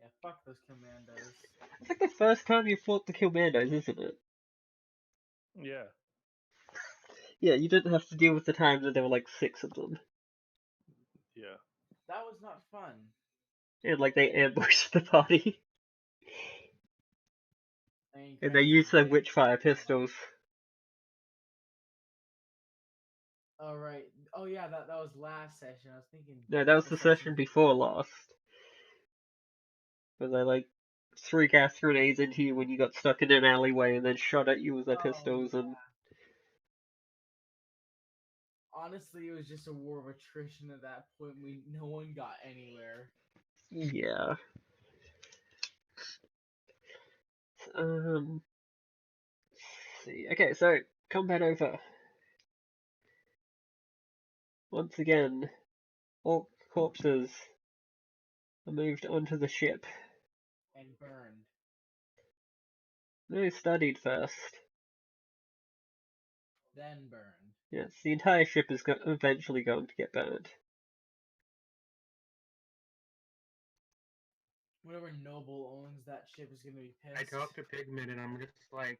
Yeah, fuck those commandos. It's like the first time you fought the Kilmandos, isn't it? Yeah. Yeah, you didn't have to deal with the times that there were like 6 of them. Yeah. That was not fun. And like they ambushed the party. I mean, And they granted, used their Witchfire pistols. Oh right. Oh yeah, that was last session. I was thinking. No, that was the session before last. Where they like threw gas grenades into you when you got stuck in an alleyway and then shot at you with their pistols and Honestly, it was just a war of attrition at that point. No one got anywhere. yeah. Let's see. Okay, so combat over. Once again, orc corpses are moved onto the ship. And burned. No, studied first. Then burned. Yes, the entire ship is eventually going to get burned. Whoever noble owns that ship is gonna be I pissed. talk to Pigman and I'm just like,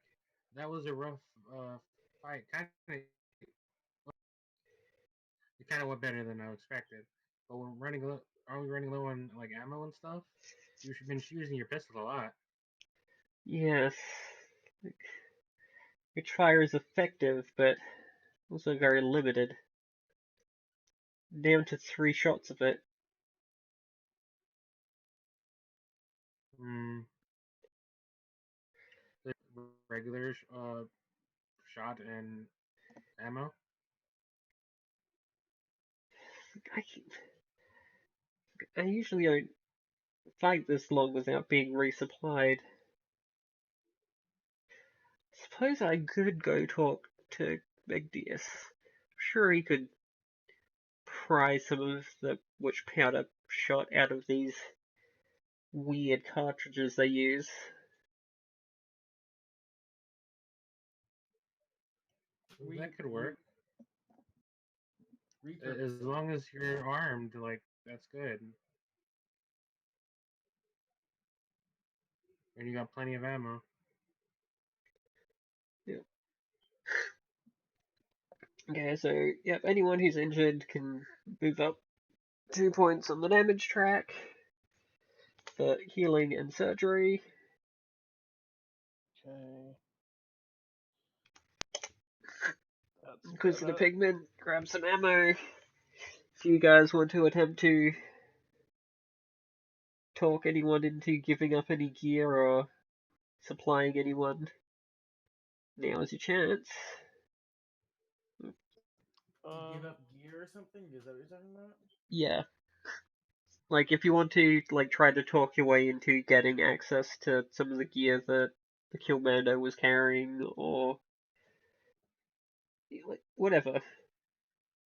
that was a rough fight. It kind of went better than I expected. But we're running low. Are we running low on like ammo and stuff? You've been using your pistol a lot. Yes. Your fire is effective, but also very limited. Down to 3 shots of it. Hmm. The regular shot and ammo. I usually don't fight this long without being resupplied. Suppose I could go talk to Megdius. Sure, he could pry some of the witch powder shot out of these weird cartridges they use. That could work. Repurpose As long as you're armed, like, that's good. And you got plenty of ammo. Yep. Okay, so, yep, anyone who's injured can move up 2 points on the damage track for healing and surgery. Okay. That's Because of the better. pigment, grab some ammo. If you guys want to attempt to talk anyone into giving up any gear or supplying anyone, now is your chance. to give up gear or something? Is that what you're talking about? Yeah. Like, if you want to, like, try to talk your way into getting access to some of the gear that the Killmando was carrying, or like, whatever.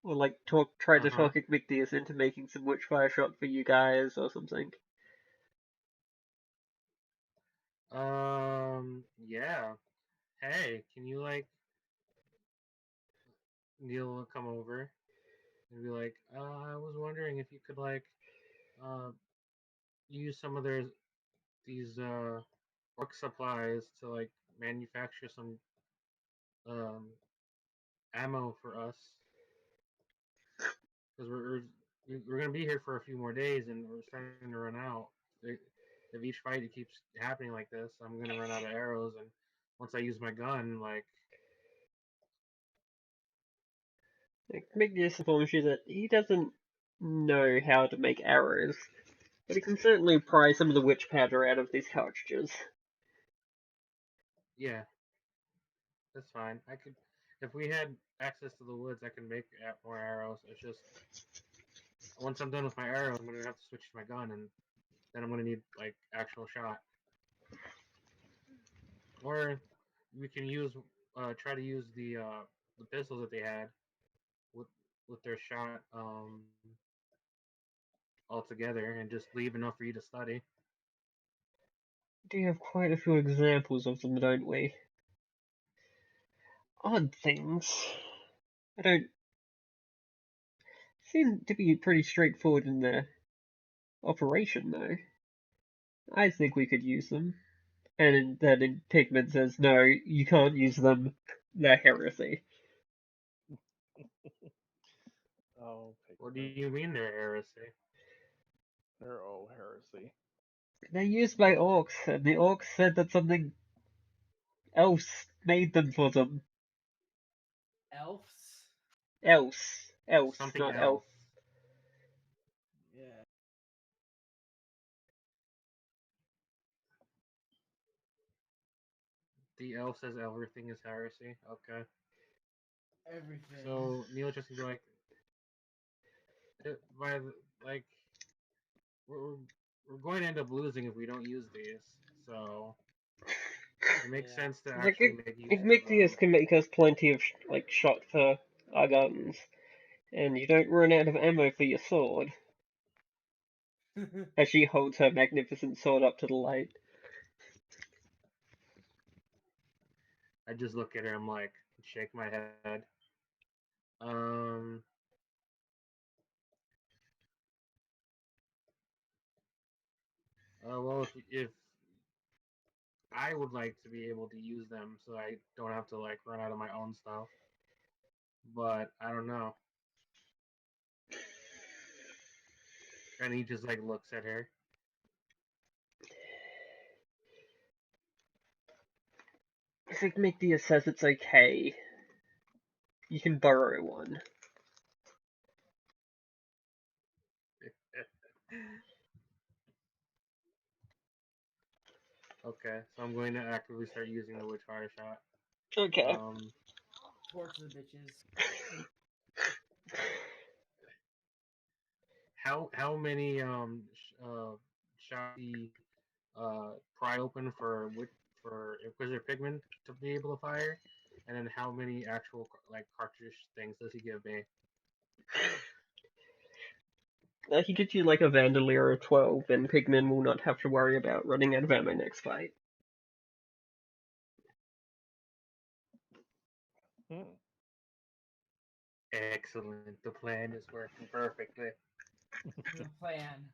Or, like, try to Uh-huh. talk Igmictius into making some Witchfire shot for you guys, or something. Yeah. Hey, can you, like, Neil will come over and be like, I was wondering if you could, like, uh, use some of these work supplies to, like, manufacture some um ammo for us, because we're gonna be here for a few more days and we're starting to run out. If each fight it keeps happening like this, I'm gonna run out of arrows, and once I use my gun, like, Like, Igmictius informs you that he doesn't know how to make arrows, but he can certainly pry some of the witch powder out of these cartridges. yeah, that's fine. I could, if we had access to the woods, I can make more arrows. It's just once I'm done with my arrows, I'm gonna have to switch to my gun, and then I'm gonna need, like, actual shot. Or we can try to use the pistols that they had with their shot all together, and just leave enough for you to study. We do have quite a few examples of them, don't we? Odd things. I don't seem to be pretty straightforward in their operation, though. I think we could use them. And then Pigment says, no, you can't use them. They're heresy. Oh, What do pigment. you mean they're heresy? They're all heresy. They're used by orcs, and the orcs said that something else made them for them. Elves? Else, Something not elf. else. Yeah. The elf says everything is heresy. Okay. Everything. So Neil just can be like, by the, like, we're we're going to end up losing if we don't use these. So it makes Yeah. sense to Like, actually make use of Igmictius can make us plenty of, like, shot for our guns. And you don't run out of ammo for your sword. As she holds her magnificent sword up to the light. I just look at her. I'm like, shake my head. Um. Well, if I would like to be able to use them, so I don't have to, like, run out of my own stuff. But I don't know. And he just, like, looks at her. If Igmictius says it's okay, you can borrow one. Okay, so I'm going to actively start using the Witchfire shot. Okay. Torch the bitches. how many shots he pry open for Inquisitor Pigman to be able to fire, and then how many actual like cartridge things does he give me? He gives you like a Vandalier of 12, and Pigmen will not have to worry about running out of ammo next fight. Excellent. The plan is working perfectly. The plan.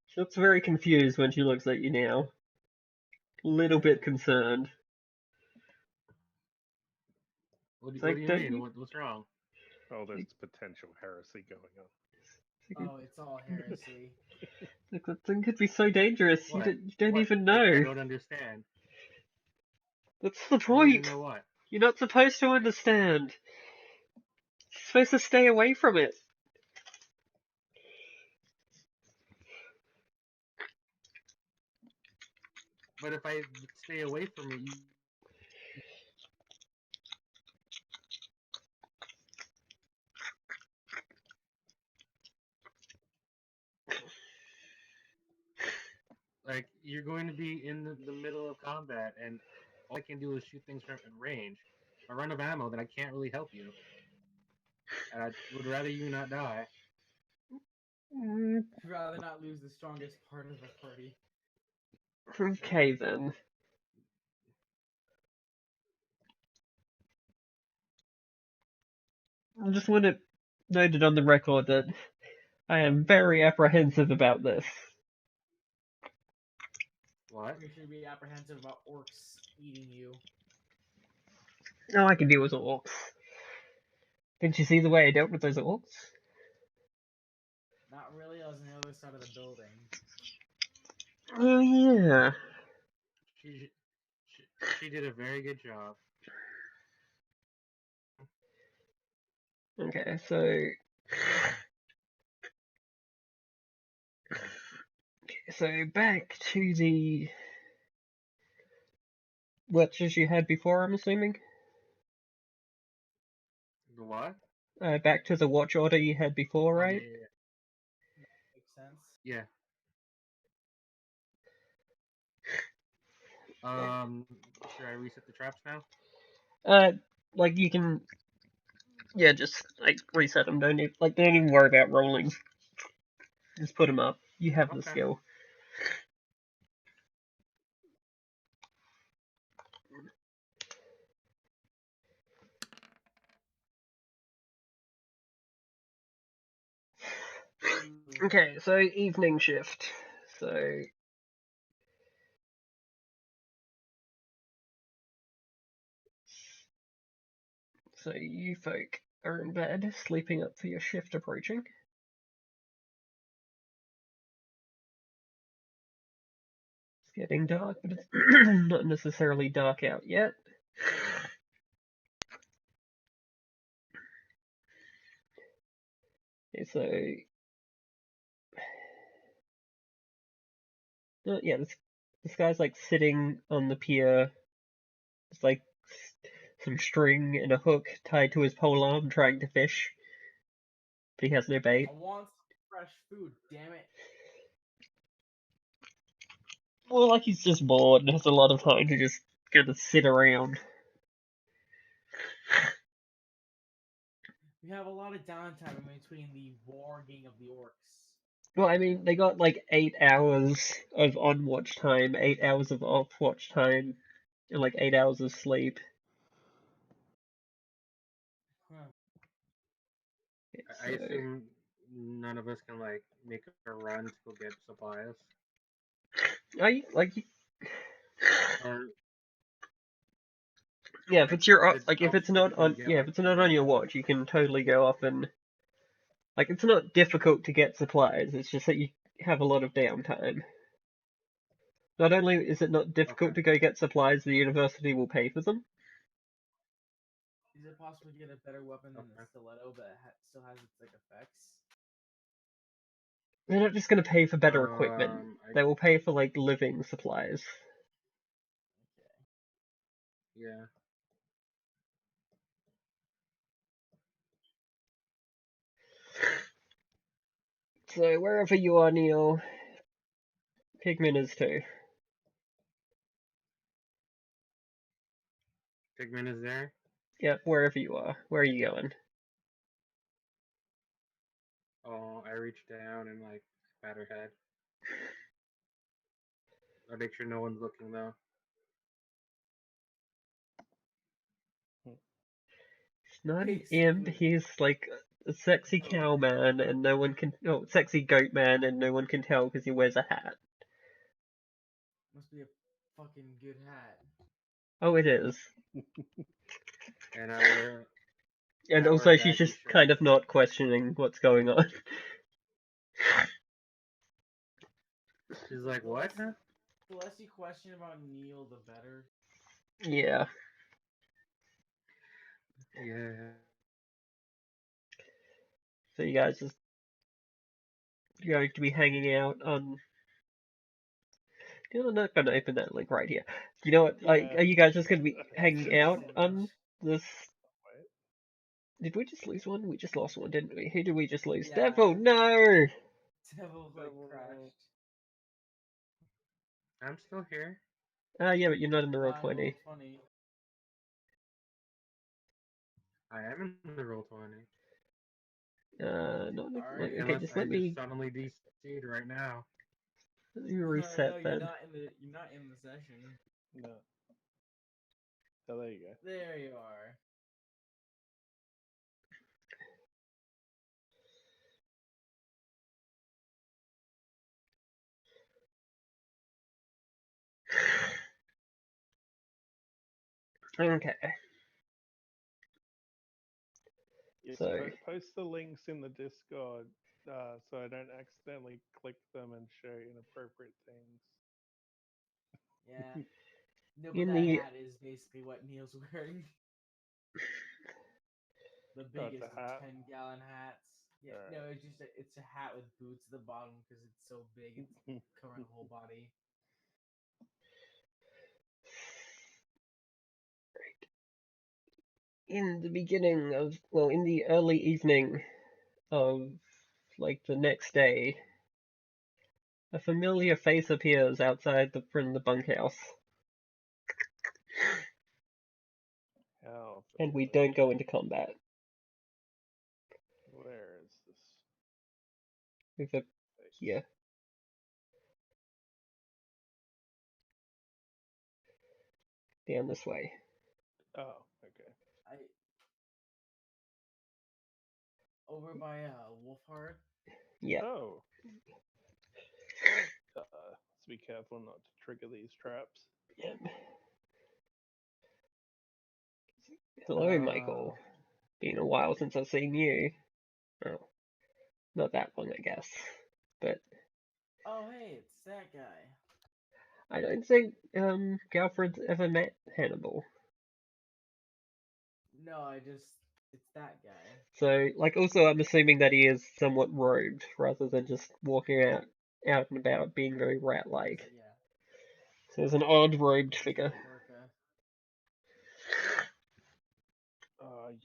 She looks very confused when she looks at you now. Little bit concerned. What It's do like, you don't mean? you? What's wrong? Oh, there's potential heresy going on. Oh, it's all heresy. Like, that thing could be so dangerous. What? You don't What? even I know. don't understand. That's the You don't even point. know what. You're not supposed to understand. You're supposed to stay away from it. But if I stay away from it, like you're going to be in the middle of combat, and all I can do is shoot things from range. If I run out of ammo, then I can't really help you, and I would rather you not die. Mm, I'd rather not lose the strongest part of the party. okay then. I just want it noted on the record that I am very apprehensive about this. What? You should be apprehensive about orcs eating you. No, I can deal with orcs. Didn't you see the way I dealt with those orcs? Not really, I was on the other side of the building. Oh yeah. She, she did a very good job. Okay, so back to the watches you had before, I'm assuming? The what? Back to the watch order you had before, Oh, right? Makes sense. yeah. Should I reset the traps now? Like you can, yeah, just like reset them. Don't even worry about rolling. Just put them up. You have the Okay. skill. Okay, so evening shift. So you folk are in bed, sleeping up for your shift approaching. It's getting dark, but it's not necessarily dark out yet. Okay, so yeah, this guy's like sitting on the pier. It's like some string and a hook tied to his pole arm, trying to fish, but he has no bait. I want fresh food, damn it. Well, like he's just bored and has a lot of time to just kind of sit around. We have a lot of downtime in between the warging of the orcs. Well, I mean, they got like 8 hours of on watch time, 8 hours of off watch time, and like 8 hours of sleep. Huh. I So, assume none of us can like make a run to go get supplies. like, Or yeah, if it's your is it like, if it's possible to not go on, get yeah, if like it's not on your watch, you can totally go off and like, it's not difficult to get supplies. It's just that you have a lot of downtime. Not only is it not difficult okay. to go get supplies, the university will pay for them. Is it possible to get a better weapon than the Okay. stiletto that still has its like effects? They're not just going to pay for better equipment. I They will pay for like living supplies. Okay. yeah. So wherever you are, Neil, Pigman is too. Pigman is there. Yep, wherever you are. Where are you going? Oh, I reach down and like pat her head. I make sure no one's looking though. He's not an imp, Basically. he's like a sexy Oh. cow man and no one can... Oh, sexy goat man and no one can tell because he wears a hat. Must be a fucking good hat. Oh, it is. And I wear And I wear also she's baggy just kind of shorts. not questioning what's going on. She's like, The what? less, the less you question about Neil, the better. Yeah. Yeah. So you guys just going to be hanging out on... I'm not going to open that link right here. You know what? Yeah. Are you guys just going to be hanging Excellent out link. on this... Wait. Did we just lose one? We just lost one, didn't we? Who did we just lose? Yeah. Devil, no! Devil like Devil. crashed. I'm still here. Yeah, but you're not in the Not in roll Roll20. 20. I am in the roll 20. Not Are like, you? okay, Unless just I let just me suddenly DC'd right now. reset No, you're then. not in the session. No. Oh, there you go. There you are. Okay, Yes, so post the links in the Discord so I don't accidentally click them and show inappropriate things. Yeah. No, but in that the hat is basically what Neil's wearing. The Oh, it's biggest a of hat? 10-gallon hats. Yeah, no, Alright. it's a hat with boots at the bottom because it's so big it's covering the whole body. in the beginning of in the early evening of like the next day, a familiar face appears outside the bunkhouse, How and we familiar. don't go into combat. Where is this Over face? here, down this way. Oh, okay. I over by Wolfhard. Yeah. Oh. Let's be careful not to trigger these traps. Yep. Hello, Michael. Been a while since I've seen you. Oh, not that long, I guess. But Oh, hey, it's that guy. I don't think Galfred's ever met Hannibal. No, it's that guy. So, like, also I'm assuming that he is somewhat robed rather than just walking out and about being very rat-like. Yeah, So there's an odd robed just figure. a burqa.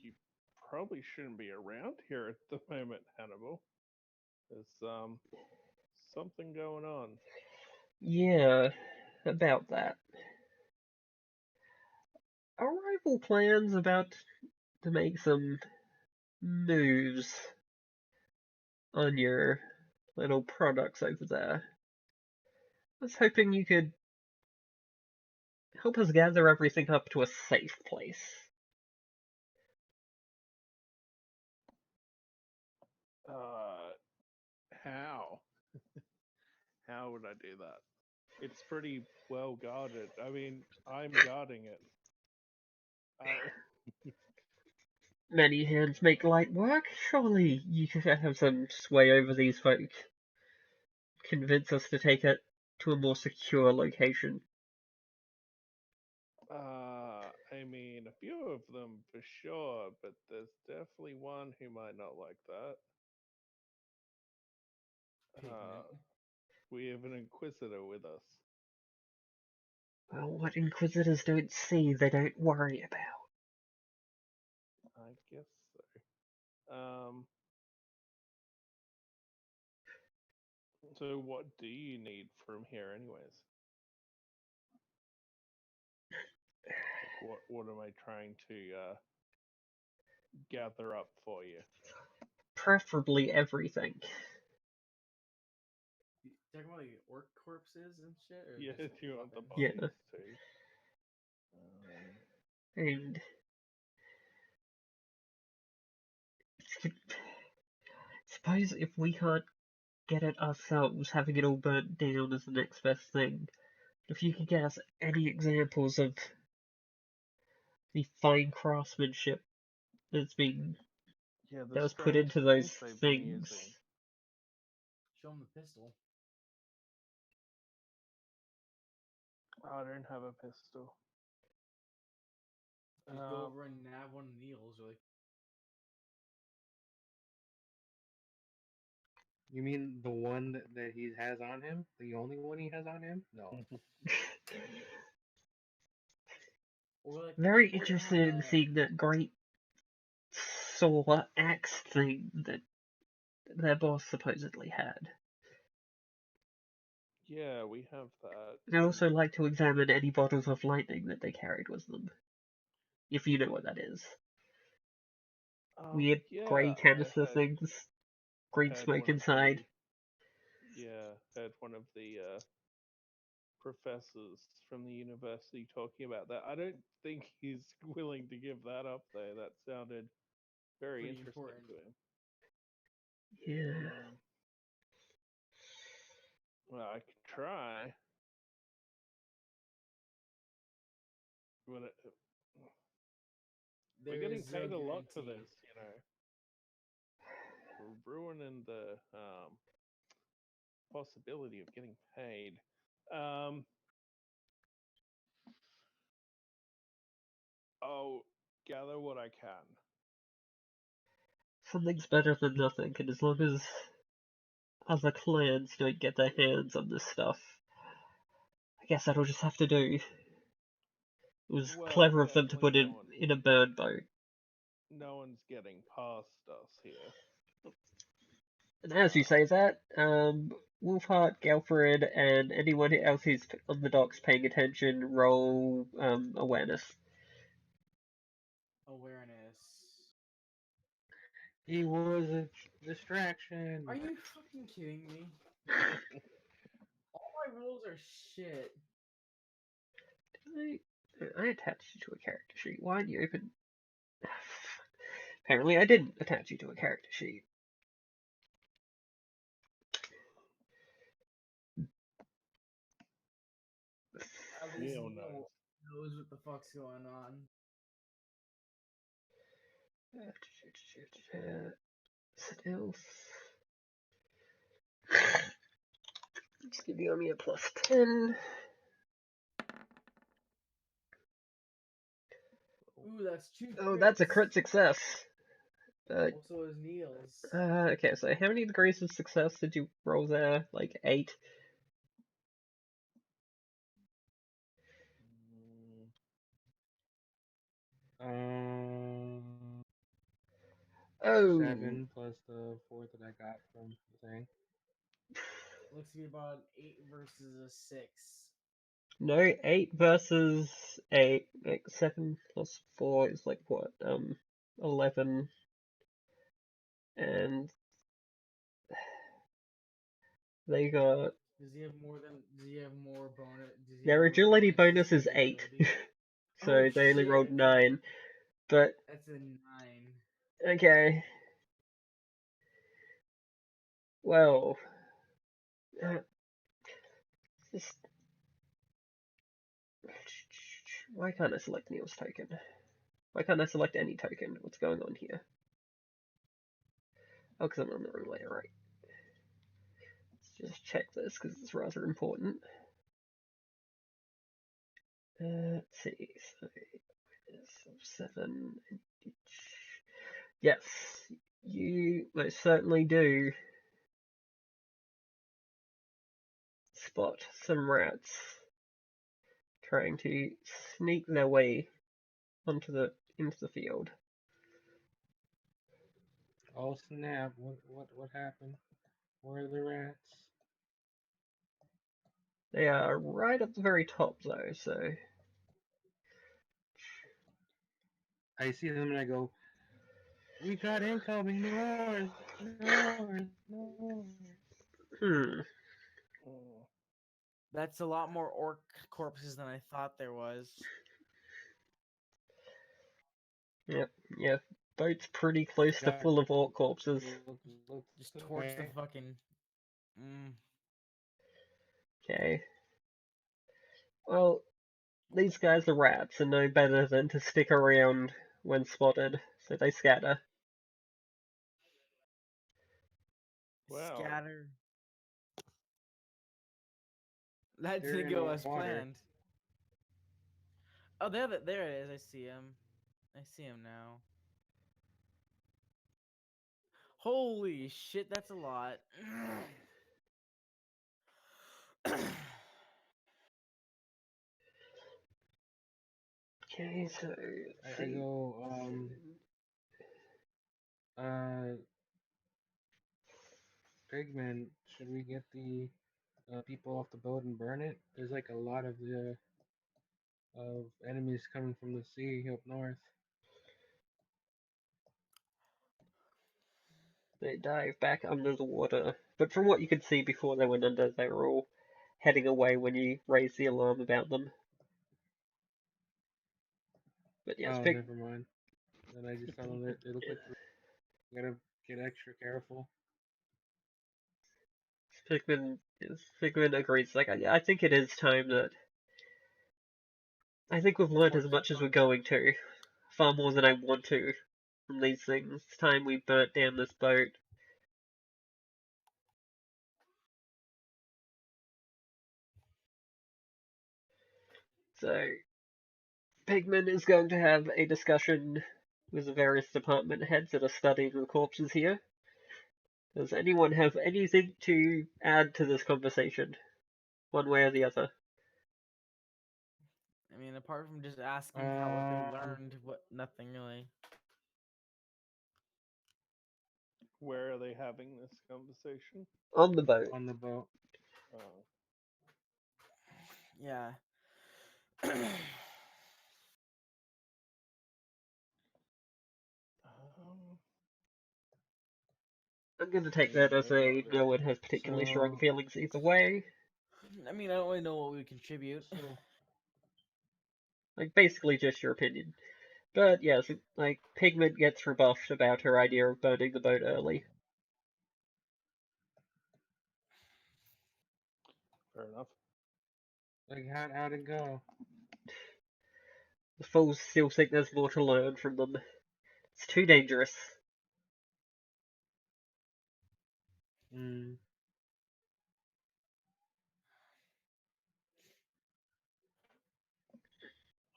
You probably shouldn't be around here at the moment, Hannibal. There's something going on. Yeah, about that. Are rival plans about to make some moves on your little products over there? I was hoping you could help us gather everything up to a safe place. Uh, how? How would I do that? It's pretty well guarded. I mean, I'm guarding it. Many hands make light work. Surely you could have some sway over these folk. Convince us to take it to a more secure location. I mean, a few of them for sure, but there's definitely one who might not like that. Pigment. We have an inquisitor with us. Well, what Inquisitors don't see, they don't worry about. I guess so. So what do you need from here, anyways? Like, what am I trying to gather up for you? Preferably everything. You talking about like orc corpses and shit, or Yeah, just do you want the weapons? Yeah. bodies too? And suppose if we can't get it ourselves, having it all burnt down is the next best thing. If you could get us any examples of the fine craftsmanship that's been Yeah, the that was put strange into those things they've been things. using. Show them the pistol. I don't have a pistol. Just go over and nab one of Neil's, or like. You mean the one that he has on him? The only one he has on him? No. Or like Very or interested in seeing that great saw axe thing that their boss supposedly had. Yeah, we have that. And I'd also like to examine any bottles of lightning that they carried with them. If you know what that is. Weird Yeah, grey I canister had things. Green had smoke one of inside. had one of the professors from the university talking about that. I don't think he's willing to give that up though. That sounded very Pretty interesting important. to him. Yeah. Well, I could try. But there we're getting is zero paid a lot for guarantee. this, We're ruining the possibility of getting paid. I'll gather what I can. Something's better than nothing, and as long as other clans don't get their hands on this stuff, I guess that'll just have to do. It was Well, clever of them to definitely put it in a burn boat. no one's getting past us here. And as you say that, Wolfheart, Galfred, and anyone else who's on the docks paying attention, roll awareness. Awareness. He was a distraction. Are you fucking kidding me? All my rolls are shit. I attached you to a character sheet. Why didn't you open? Apparently, I didn't attach you to a character sheet. At least Neil Neil knows what the fuck's going on. Stealth. Let's give you me a +10. Ooh, that's 2 Oh, that's a crits. crit success. Also is Neil's. Okay, so how many degrees of success did you roll there? Like 8? Um, Oh, 7 plus the 4 that I got from the thing. Looks to be about an 8 versus a 6. no, 8 versus 8. Like 7 plus 4 is like what? 11. And they got. Does he have more than? Does he have more bonus? Does he have Their more agility bonuses bonus for is his 8. agility? So Oh they only rolled shit! 9. But, That's a 9. okay. Well. Just. Why can't I select Neil's token? Why can't I select any token? What's going on here? Oh, because I'm on the wrong layer, right? Let's just check this, because it's rather important. Let's see, so it's 7 each. Yes, you most certainly do spot some rats trying to sneak their way into the field. Oh snap! What happened? Where are the rats? They are right at the very top, though, so... I see them and I go, we got incoming north, north, north. Hmm. Mm. That's a lot more orc corpses than I thought there was. Yep, yeah. Boat's pretty close to God, full of orc corpses. looks Just this torch the way. fucking. Okay. Well, these guys are rats and know better than to stick around when spotted, so they scatter. Wow. Scatter. That They're didn't in go the as water. planned. Oh, there it is. I see him. I see him now. Holy shit, that's a lot. Okay, so... I go, Pigman, should we get the people off the boat and burn it? There's like a lot of the of enemies coming from the sea up north. They dive back under the water, but from what you could see before they went under, they were all heading away when you raised the alarm about them. But yes, Oh, never mind. Then I just tell them that they look like we gotta get extra careful. Figment agrees. Like, I think it is time that... I think we've learned as Torch much as we're fucking. going to. Far more than I want to from these things. It's time we burnt down this boat. So, Pigman is going to have a discussion with the various department heads that are studying the corpses here. Does anyone have anything to add to this conversation? One way or the other? I mean, apart from just asking what they learned, nothing really. Where are they having this conversation? On the boat. On the boat. Oh. Yeah. Um, I'm going to take that as not a no really. one has particularly strong So, feelings either way. I mean, I don't really know what we would contribute. so Like, basically just your opinion. But yes, like, Pigment gets rebuffed about her idea of burning the boat early. Fair enough. like how'd it go? The fools still think there's more to learn from them. It's too dangerous. Mm.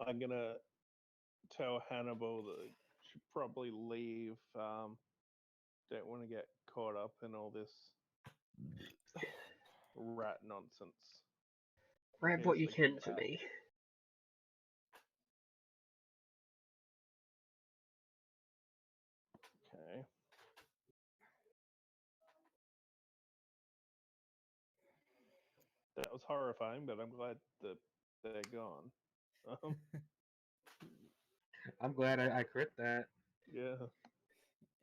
I'm gonna tell Hannibal that she should probably leave. Don't want to get caught up in all this rat nonsense. Grab what Here's you the good can for map. me. Okay. That was horrifying, but I'm glad that they're gone. Um, I'm glad I crit that. yeah.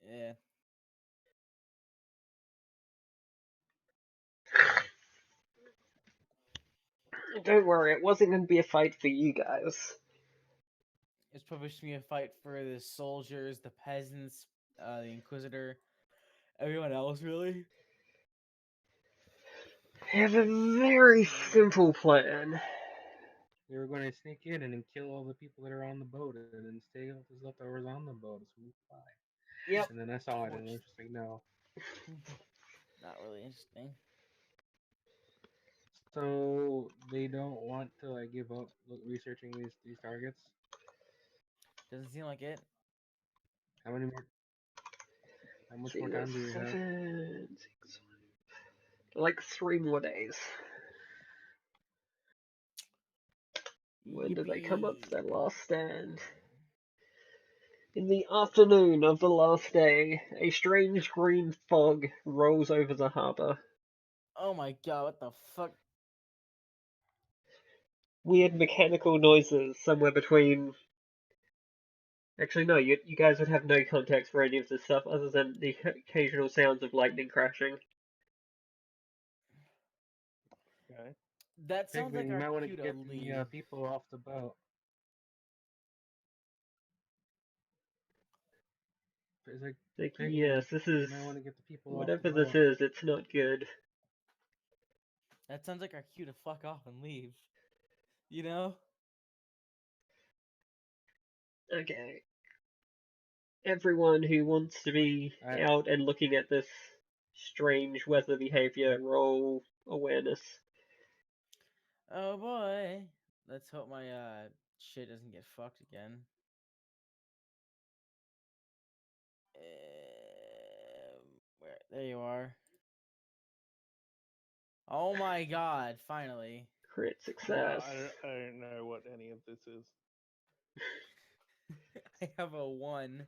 Yeah. Don't worry, it wasn't going to be a fight for you guys. It's probably just gonna be a fight for the soldiers, the peasants, the Inquisitor, everyone else, really. I have a very simple plan. We were going to sneak in and then kill all the people that are on the boat and then stay with the leftovers on the boat as we fly. Yep. And then I saw it and I Torch. was just like, no. Not really interesting. So they don't want to like give up researching these targets. Doesn't seem like it. How many more? How much See, more there's time do we have? 7, 6, like 3 more days. When do they come up Yippee. for their last stand? In the afternoon of the last day, a strange green fog rolls over the harbour. Oh my god, what the fuck? weird mechanical noises somewhere between. Actually, no, you guys would have no context for any of this stuff other than the occasional sounds of lightning crashing. Okay. That sounds like Pigman, you our might want to cue to get leave. the people off the boat. It's like Pigman, Yes, this you is. might want to get the people off Whatever the this boat. is, it's not good. That sounds like our cue to fuck off and leave. You know? Okay. Everyone who wants to be I, out and looking at this strange weather behavior, roll awareness. Oh boy. Let's hope my shit doesn't get fucked again. Where? There you are. Oh my god! Finally. Crit Well, success. I don't know what any of this is. I have a 1.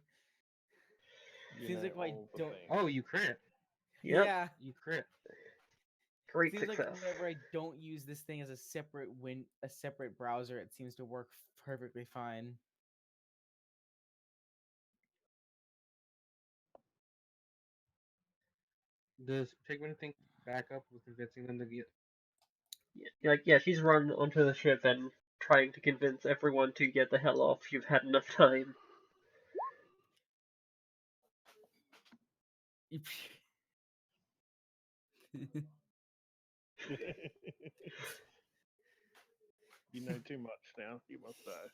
You Seems know like if I all the don't. things. oh, you crit. Yep, Yeah. You crit. great Seems like success. whenever I don't use this thing as a separate browser, it seems to work perfectly fine. Does Pigman think back up with convincing them to get? Yeah, she's run onto the ship and trying to convince everyone to get the hell off. You've had enough time. You know too much now. You must die.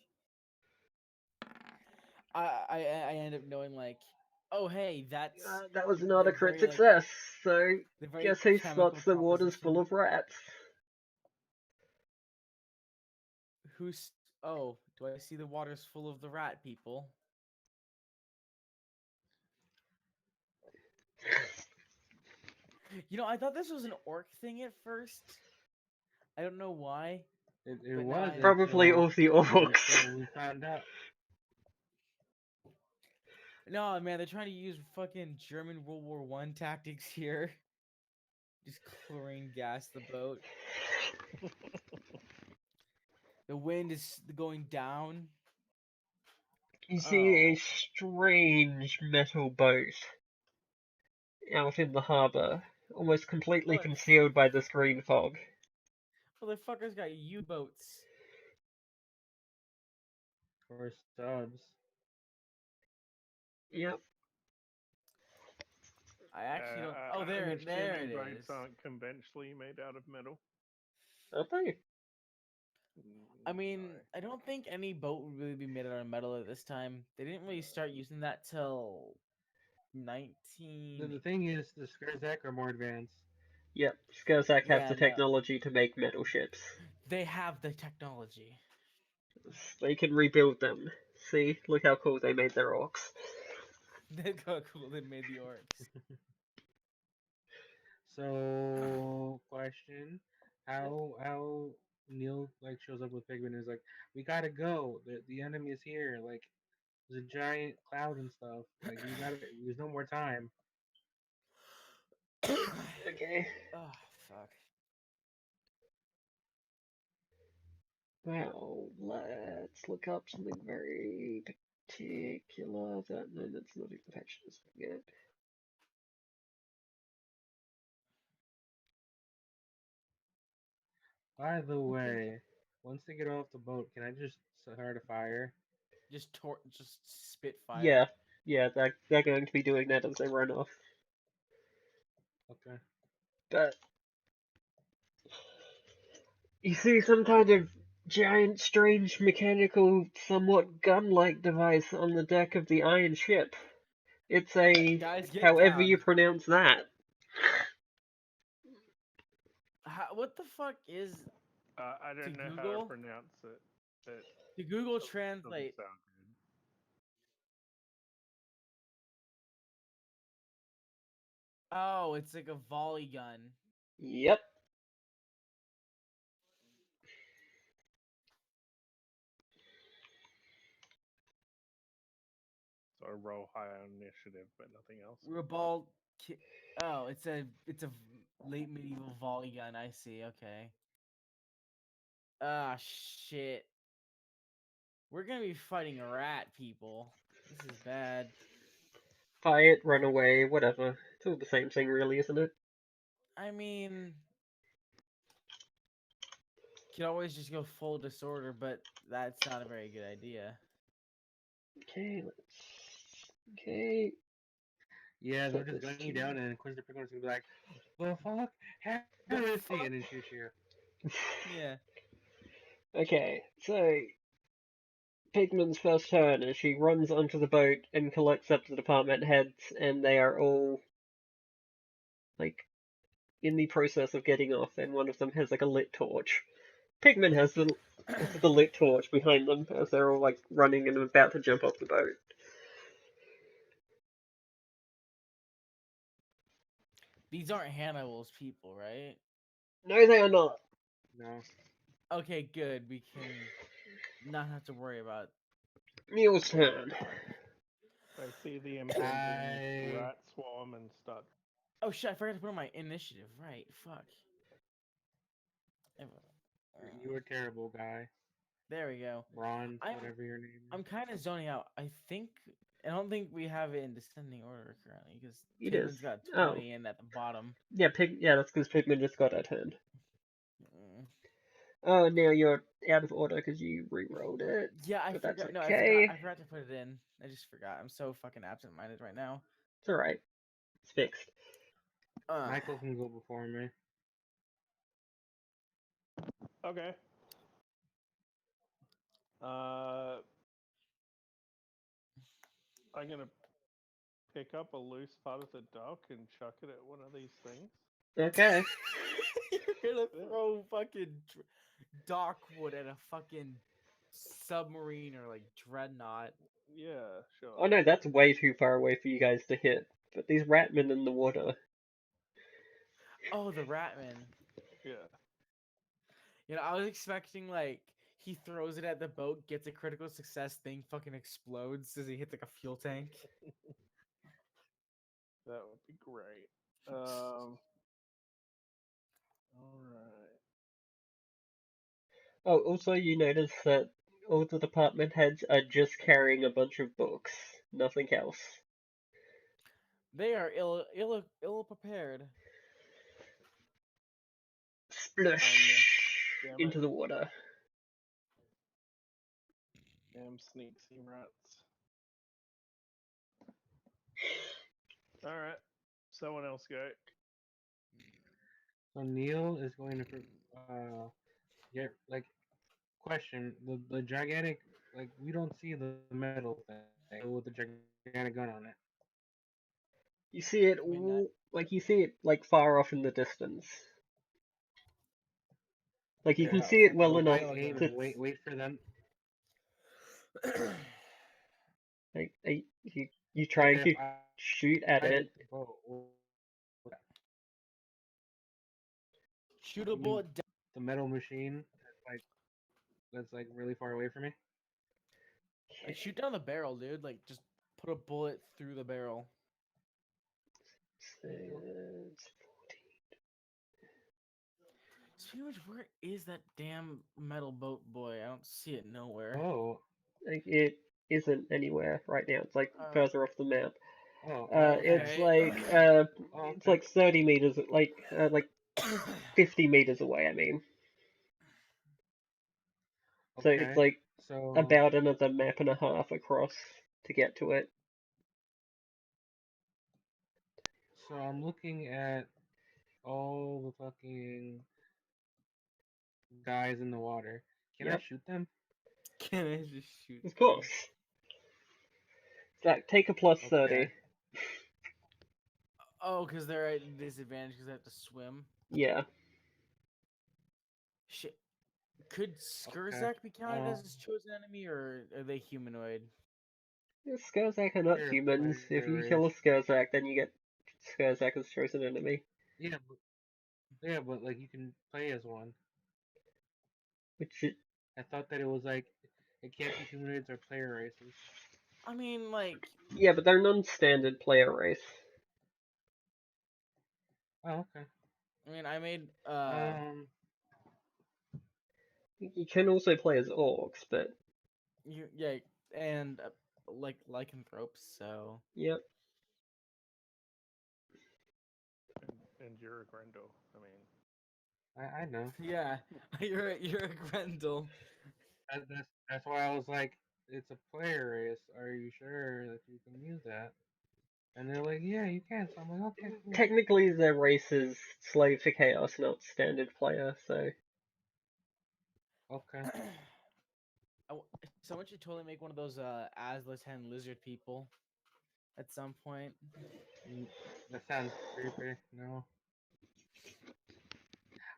I end up knowing like, oh hey, that's That was not the a crit very like success, so the very guess who chemical spots the water's composition. full of rats? Who's oh, do I see the water's full of the rat people? You know, I thought this was an orc thing at first. I don't know why. It But now was I Probably all the orcs. until we found out. No man, they're trying to use fucking German World War One tactics here. Just chlorine gas the boat. The wind is going down. You see Oh. a strange metal boat out in the harbour, almost completely What? concealed by this green fog. Motherfuckers got U-boats. Or subs. Yep. I actually don't. Oh, I'm there assuming it boats is. aren't conventionally made out of metal. Are they? I mean, No. I don't think any boat would really be made out of metal at this time. They didn't really start using that till 19. The thing is, the Skurzak are more advanced. Yep. Skurzak have Yeah, the no, technology to make metal ships. they have the technology. They can rebuild them. See? Look how cool they made their orcs. Look how cool they made the orcs. So, question: How Neil like shows up with Pigman and is like, we gotta go. The enemy is here. Like, there's a giant cloud and stuff. Like, we gotta. There's no more time. Okay. Oh fuck. Well, let's look up something very particular. No, that's not infectious. Yet. By the Okay. way, once they get off the boat, can I just start a fire? Just spit fire. Yeah, yeah, they're going to be doing that as they run off. Okay. But you see some kind of giant, strange, mechanical, somewhat gun-like device on the deck of the iron ship. It's a, Guys, get however down. you pronounce that. What the fuck is I to don't know how to Google? pronounce it. It To Google doesn't Translate. sound good. Oh, it's like a volley gun. Yep. So I roll high on initiative, but nothing else. Ribald. Oh, it's a late medieval volley gun. I see. Okay. Ah, shit. We're gonna be fighting rat people. This is bad. Fight, run away, whatever. It's all the same thing, really, isn't it? I mean, could always just go full disorder, but that's not a very good idea. Okay, let's. Okay. Yeah, they'll Set just this gun you to. down, and Inquisitor Picard's gonna be like, "The fuck, heresy," and then shoot you. Yeah. Okay, so Pigman's first turn is she runs onto the boat and collects up the department heads, and they are all like in the process of getting off, and one of them has like a lit torch. Pigman has the lit torch behind them as they're all like running and about to jump off the boat. These aren't Hannibal's people, right? No, they are not. No. Okay, good. We can not have to worry about. Neil's turn. I see the impending I. rat swarm and start. Oh shit! I forgot to put on my initiative. Right. Fuck. You were terrible, guy. There we go. Bronze, I'm whatever your name I'm is. kind of zoning out. I don't think we have it in descending order currently because It is. Pigman's got Oh. 20 in at the bottom. Yeah, that's because Pigman just got a turn. Mm. Oh, now you're out of order because you re-rolled it. Yeah, I But that's forgot. No, okay. I forgot to put it in. I just forgot. I'm so fucking absent-minded right now. It's alright. It's fixed. Michael can go before me. Okay. I'm gonna pick up a loose part of the dock and chuck it at one of these things. Okay. You're gonna throw fucking dockwood at a fucking submarine or like dreadnought. Yeah, sure. Oh no, that's way too far away for you guys to hit. But these ratmen in the water. Oh, the Ratman. Yeah. You know, I was expecting like he throws it at the boat, gets a critical success, thing fucking explodes as he hits like a fuel tank. That would be great. All right. Oh, also you notice that all the department heads are just carrying a bunch of books. Nothing else. They are ill prepared. Splush Damn into it. the water. Damn sneaky rats. All right. Someone else go. So Neil is going to get like question the gigantic like we don't see the metal thing with the gigantic gun on it. You see it I mean, that, like you see it like far off in the distance. Like you Okay, can how see it far? well So if I enough aim to and wait for them, like you trying if to shoot at I it. oh, shoot a you mean bullet down. the metal machine that's like really far away from me? Like shoot down the barrel, dude. Like just put a bullet through the barrel. It's Speaking of which, where is that damn metal boat boy? I don't see it nowhere. Oh, like it isn't anywhere right now. It's like Uh, further off the map. oh, It's Okay. like oh, it's okay, like 30 meters, like 50 meters away. I mean, so it's okay. like So about another map and a half across to get to it. so I'm looking at all the fucking guys in the water. Can I Yep, shoot them? Can I just shoot of them? course. Zach, take a plus Okay. 30. Oh, because they're at disadvantage because they have to swim. Yeah. Shit. Could Okay. Skurzak be counted as his chosen enemy, or are they humanoid? Skurzak are not They're a humans. If player you race. kill a Skurzak, then you get Skurzak as chosen enemy. Yeah, but like you can play as one. Which is, I thought that it was like it can't be humanoids or player races. I mean, like, yeah, but they're non-standard player race. Oh, okay. I mean, I made Um, You can also play as orcs, but Yeah, and like lycanthropes. So yep. And you're a Grendel. I mean, I know. yeah, you're a Grendel. That's why I was like, it's a player race. Are you sure that you can use that? And they're like, yeah, you can. So I'm like, okay, cool. Technically, their race is slave to chaos, not standard player. So Okay. Someone should totally make one of those Azlatan lizard people at some point. That sounds creepy. No.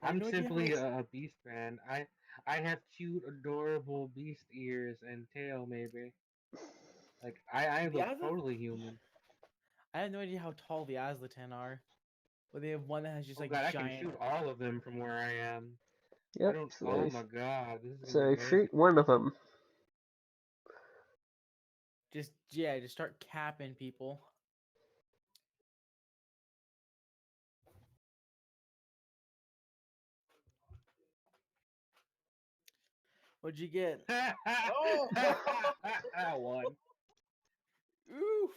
I have I'm no idea simply how. a beast fan. I have cute, adorable beast ears and tail, maybe. Like I The look Azla- totally human. I have no idea how tall the Azlatan are. But they have one that has just Oh like god, I can giant. shoot all of them from where I am. I yep. don't. Oh So my god, this is gonna be so amazing. shoot one of them. Just start capping people. What'd you get? Oh! One. Oof!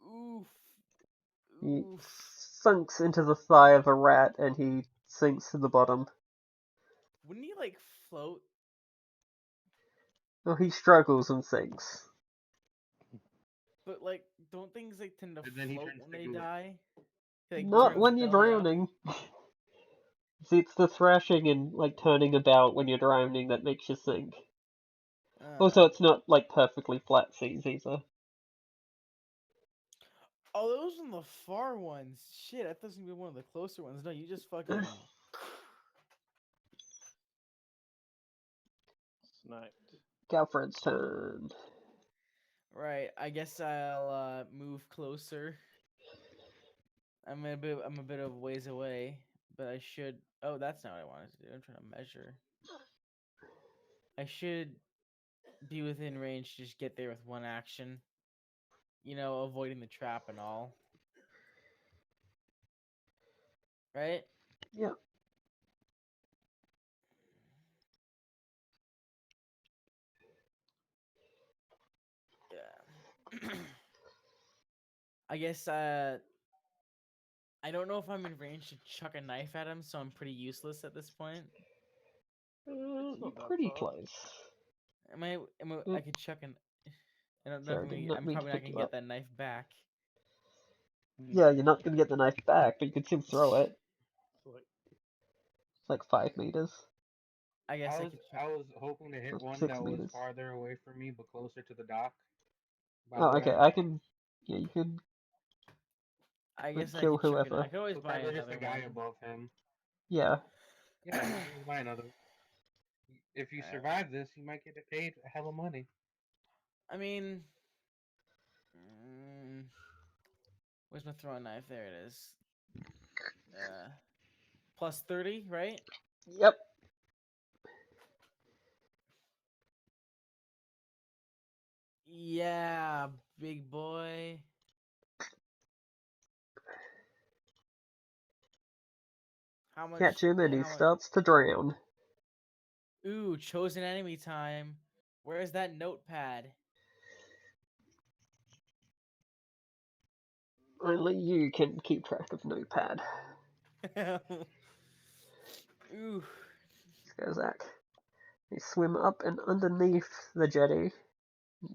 Oof! He Oof! sinks into the thigh of a rat, and he sinks to the bottom. Wouldn't he like float? Well, he struggles and sinks. But like, don't things like tend to And then he float turns when to they goo. die? He like Not turns when you're belly up. drowning. See, it's the thrashing and like turning about when you're drowning that makes you sink. Also, it's not like perfectly flat seas either. Oh, those are the far ones. Shit, I thought it was gonna be one of the closer ones. No, you just fucking. sniped. Galfred's turn. Right, I guess I'll move closer. I'm a bit of ways away, but I should. Oh, that's not what I wanted to do. I'm trying to measure. I should be within range to just get there with one action. You know, avoiding the trap and all. Right? Yep. Yeah. I guess I don't know if I'm in range to chuck a knife at him, so I'm pretty useless at this point. It's You're not that pretty far. close. I could chuck an. Sorry, did not I'm mean to probably not pick gonna you get up. that knife back. Yeah, you're not gonna get the knife back, but you can still throw it. Like, It's like 5 meters. I guess I could chuck. I was hoping to hit Or one 6 that was meters. farther away from me but closer to the dock. By the Oh, okay, way. I can... Yeah, you can I like, guess I kill could chuck it. I whoever. could always So buy probably just the another guy one. above him. Yeah. Yeah, you can just buy another. If you survive this, you might get paid a hell of money. I mean, mm, where's my throwing knife? There it is. Plus 30, right? Yep. Yeah, big boy. How much? Catch him and he How much? starts to drown. Ooh, chosen enemy time. Where's that notepad? Only you can keep track of Notepad. Ooh. Let's go, Zach. You swim up and underneath the jetty,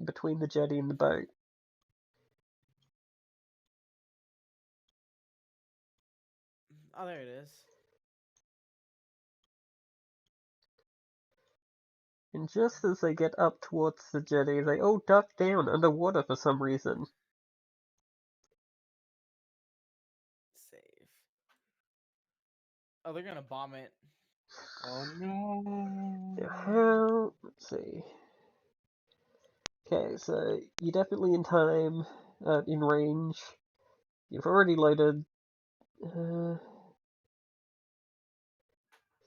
between the jetty and the boat. Oh, there it is. And just as they get up towards the jetty, they all duck down underwater for some reason. Save. Oh, they're gonna bomb it. Oh no. Now how... Let's see. Okay, so you're definitely in time, in range. You've already loaded...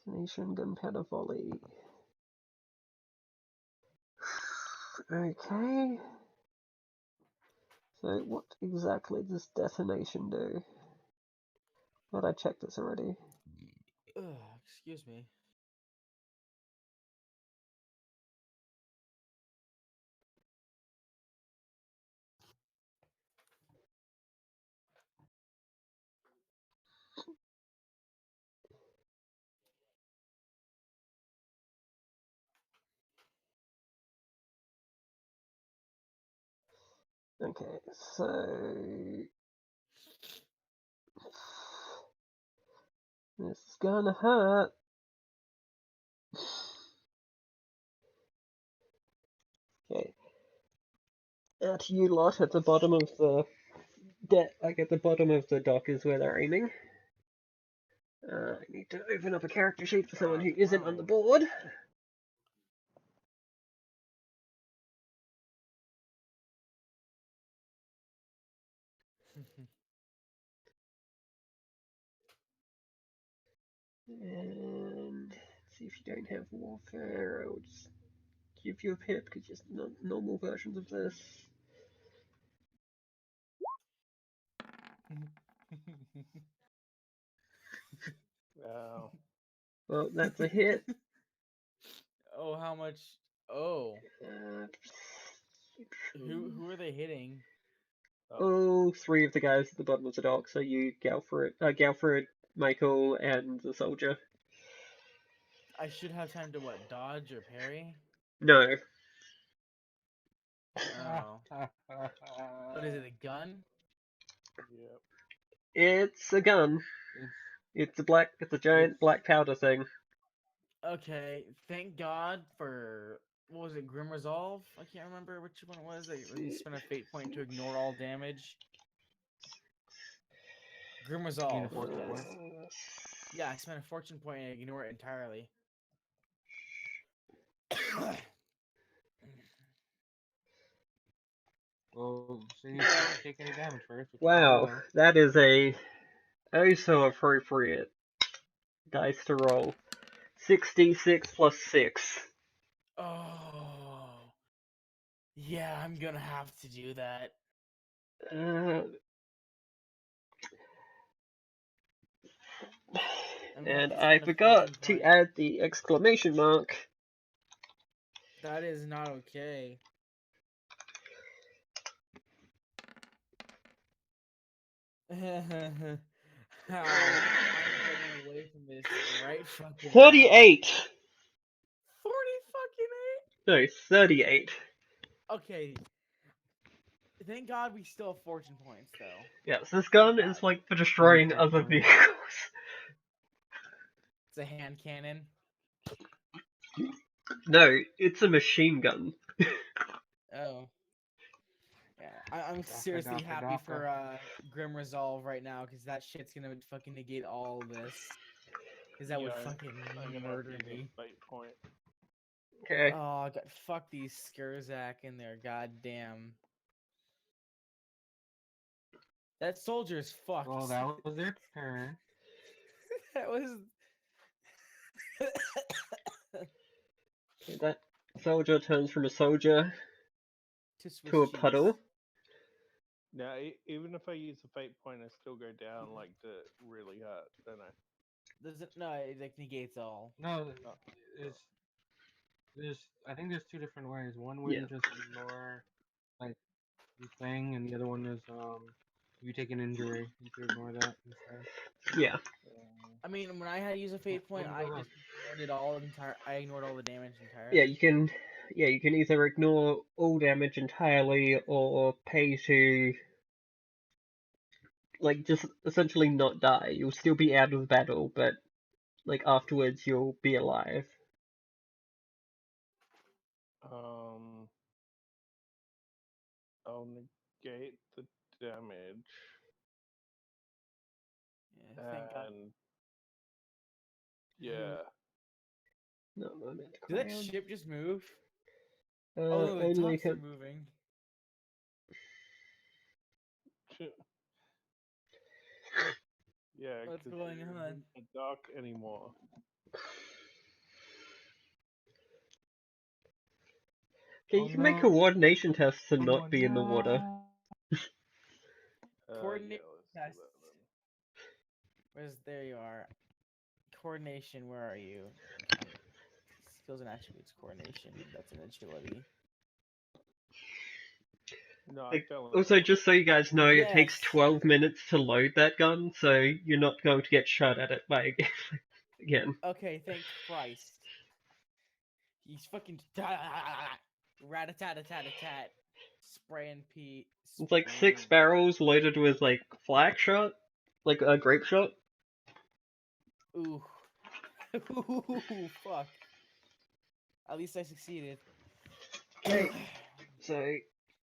Destination gunpowder volley. Okay. So what exactly does detonation do? Thought I checked this already. Ugh, excuse me. Okay, so this is gonna hurt. Okay. Now to you lot at the bottom of the deck, like at the bottom of the dock is where they're aiming. I need to open up a character sheet for someone who isn't on the board. And let's see if you don't have warfare, I'll just give you a pip because just normal versions of this. Wow. Well, that's a hit. Oh, how much? Oh, Uh, who are they hitting? Oh, three of the guys at the bottom of the dock. So you, Galfred, Michael, and the soldier. I should have time to what? Dodge or parry? No, Oh, what is it? A gun? Yep. it's a gun. It's a giant black powder thing. Okay, thank God for what was it? Grim Resolve? I can't remember which one it was. You spent a fate point to ignore all damage. Grim Resolve. Fortune point? Yeah, I spent a fortune point and ignore it entirely. Well, so you can't take any damage first. Wow, that is a oh so appropriate dice to roll. 6d6 plus 6. Oh, yeah, I'm gonna have to do that. And I forgot to add the exclamation mark. That is not okay. How I'm getting away from this right fucking 38! now. 40 fucking 8? No, 38. Okay. Thank God we still have fortune points, though. Yes, this gun is like for destroying other vehicles. It's a hand cannon. No, it's a machine gun. Oh. Yeah, I'm seriously happy for Grim Resolve right now, because that shit's gonna fucking negate all this. Because that would fucking murder me. Fate point. Okay. Oh, God, fuck these Skurzak in there, goddamn. That soldier's fucked. Well, that was their turn. That was... Okay, that soldier turns from a soldier to a puddle. Now, even if I use a fate point, I still go down like the really hard, don't I? Does it? No, it like negates all. No, I think there's two different ways. One way to just ignore like the thing, and the other one is if you take an injury, you can ignore that instead. Yeah. I mean, when I had to use a fate point, I just ignored it all I ignored all the damage entirely. Yeah, you can either ignore all damage entirely or pay to like just essentially not die. You'll still be out of battle, but like afterwards you'll be alive. I'll negate the damage. Yeah, thank God. Yeah. No moment. Did that ship just move? Oh no, the docks are moving. Yeah, what's going on? A dock anymore. Okay, you can make coordination tests and not be in the water. Coordination test. There you are. Coordination, where are you? Skills and attributes, coordination. That's an agility. No, also, just so you guys know, it takes 12 minutes to load that gun, so you're not going to get shot at it by again. Okay, thank Christ. He's fucking rat-a-tat-a-tat-a-tat. Spray and pea. It's like 6 barrels loaded with like flak shot, like a grape shot. Ooh. Ooh, fuck. At least I succeeded. Okay, so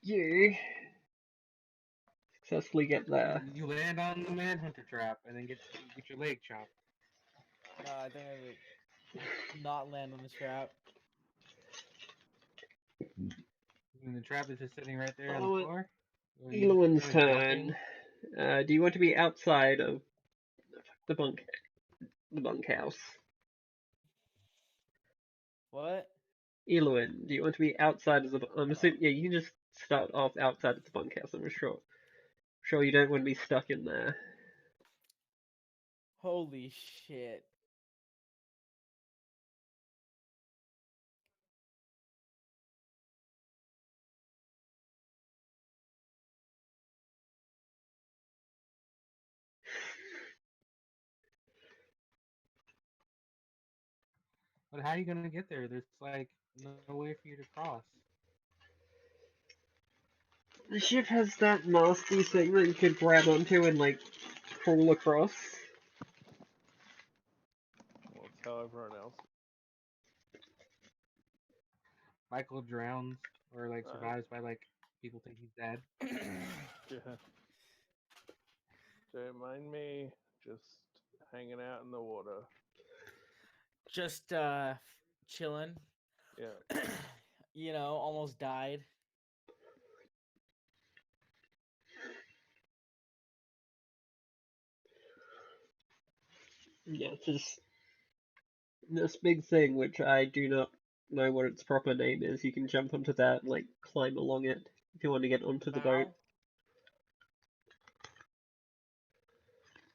you successfully get there. You land on the manhunter trap and then get your leg chopped. No, I think I would not land on the trap. And the trap is just sitting right there on the Oh, floor. Or you just Eloin's kinda jumping? turn. Do you want to be outside of the bunkhouse? What? Eloin, do you want to be outside of the? I'm assuming, yeah, you can just start off outside of the bunkhouse. I'm sure. Sure, you don't want to be stuck in there. Holy shit. But how are you gonna get there? There's like no way for you to cross. The ship has that nasty thing that you could grab onto and like crawl across. Well, tell everyone else. Michael drowns or like Uh, survives by like people think he's dead. Yeah. Don't mind me, just hanging out in the water. Just chilling. Yeah. You know, almost died. Yeah, it's just this big thing which I do not know what its proper name is. You can jump onto that and like climb along it if you want to get onto the boat. Bow?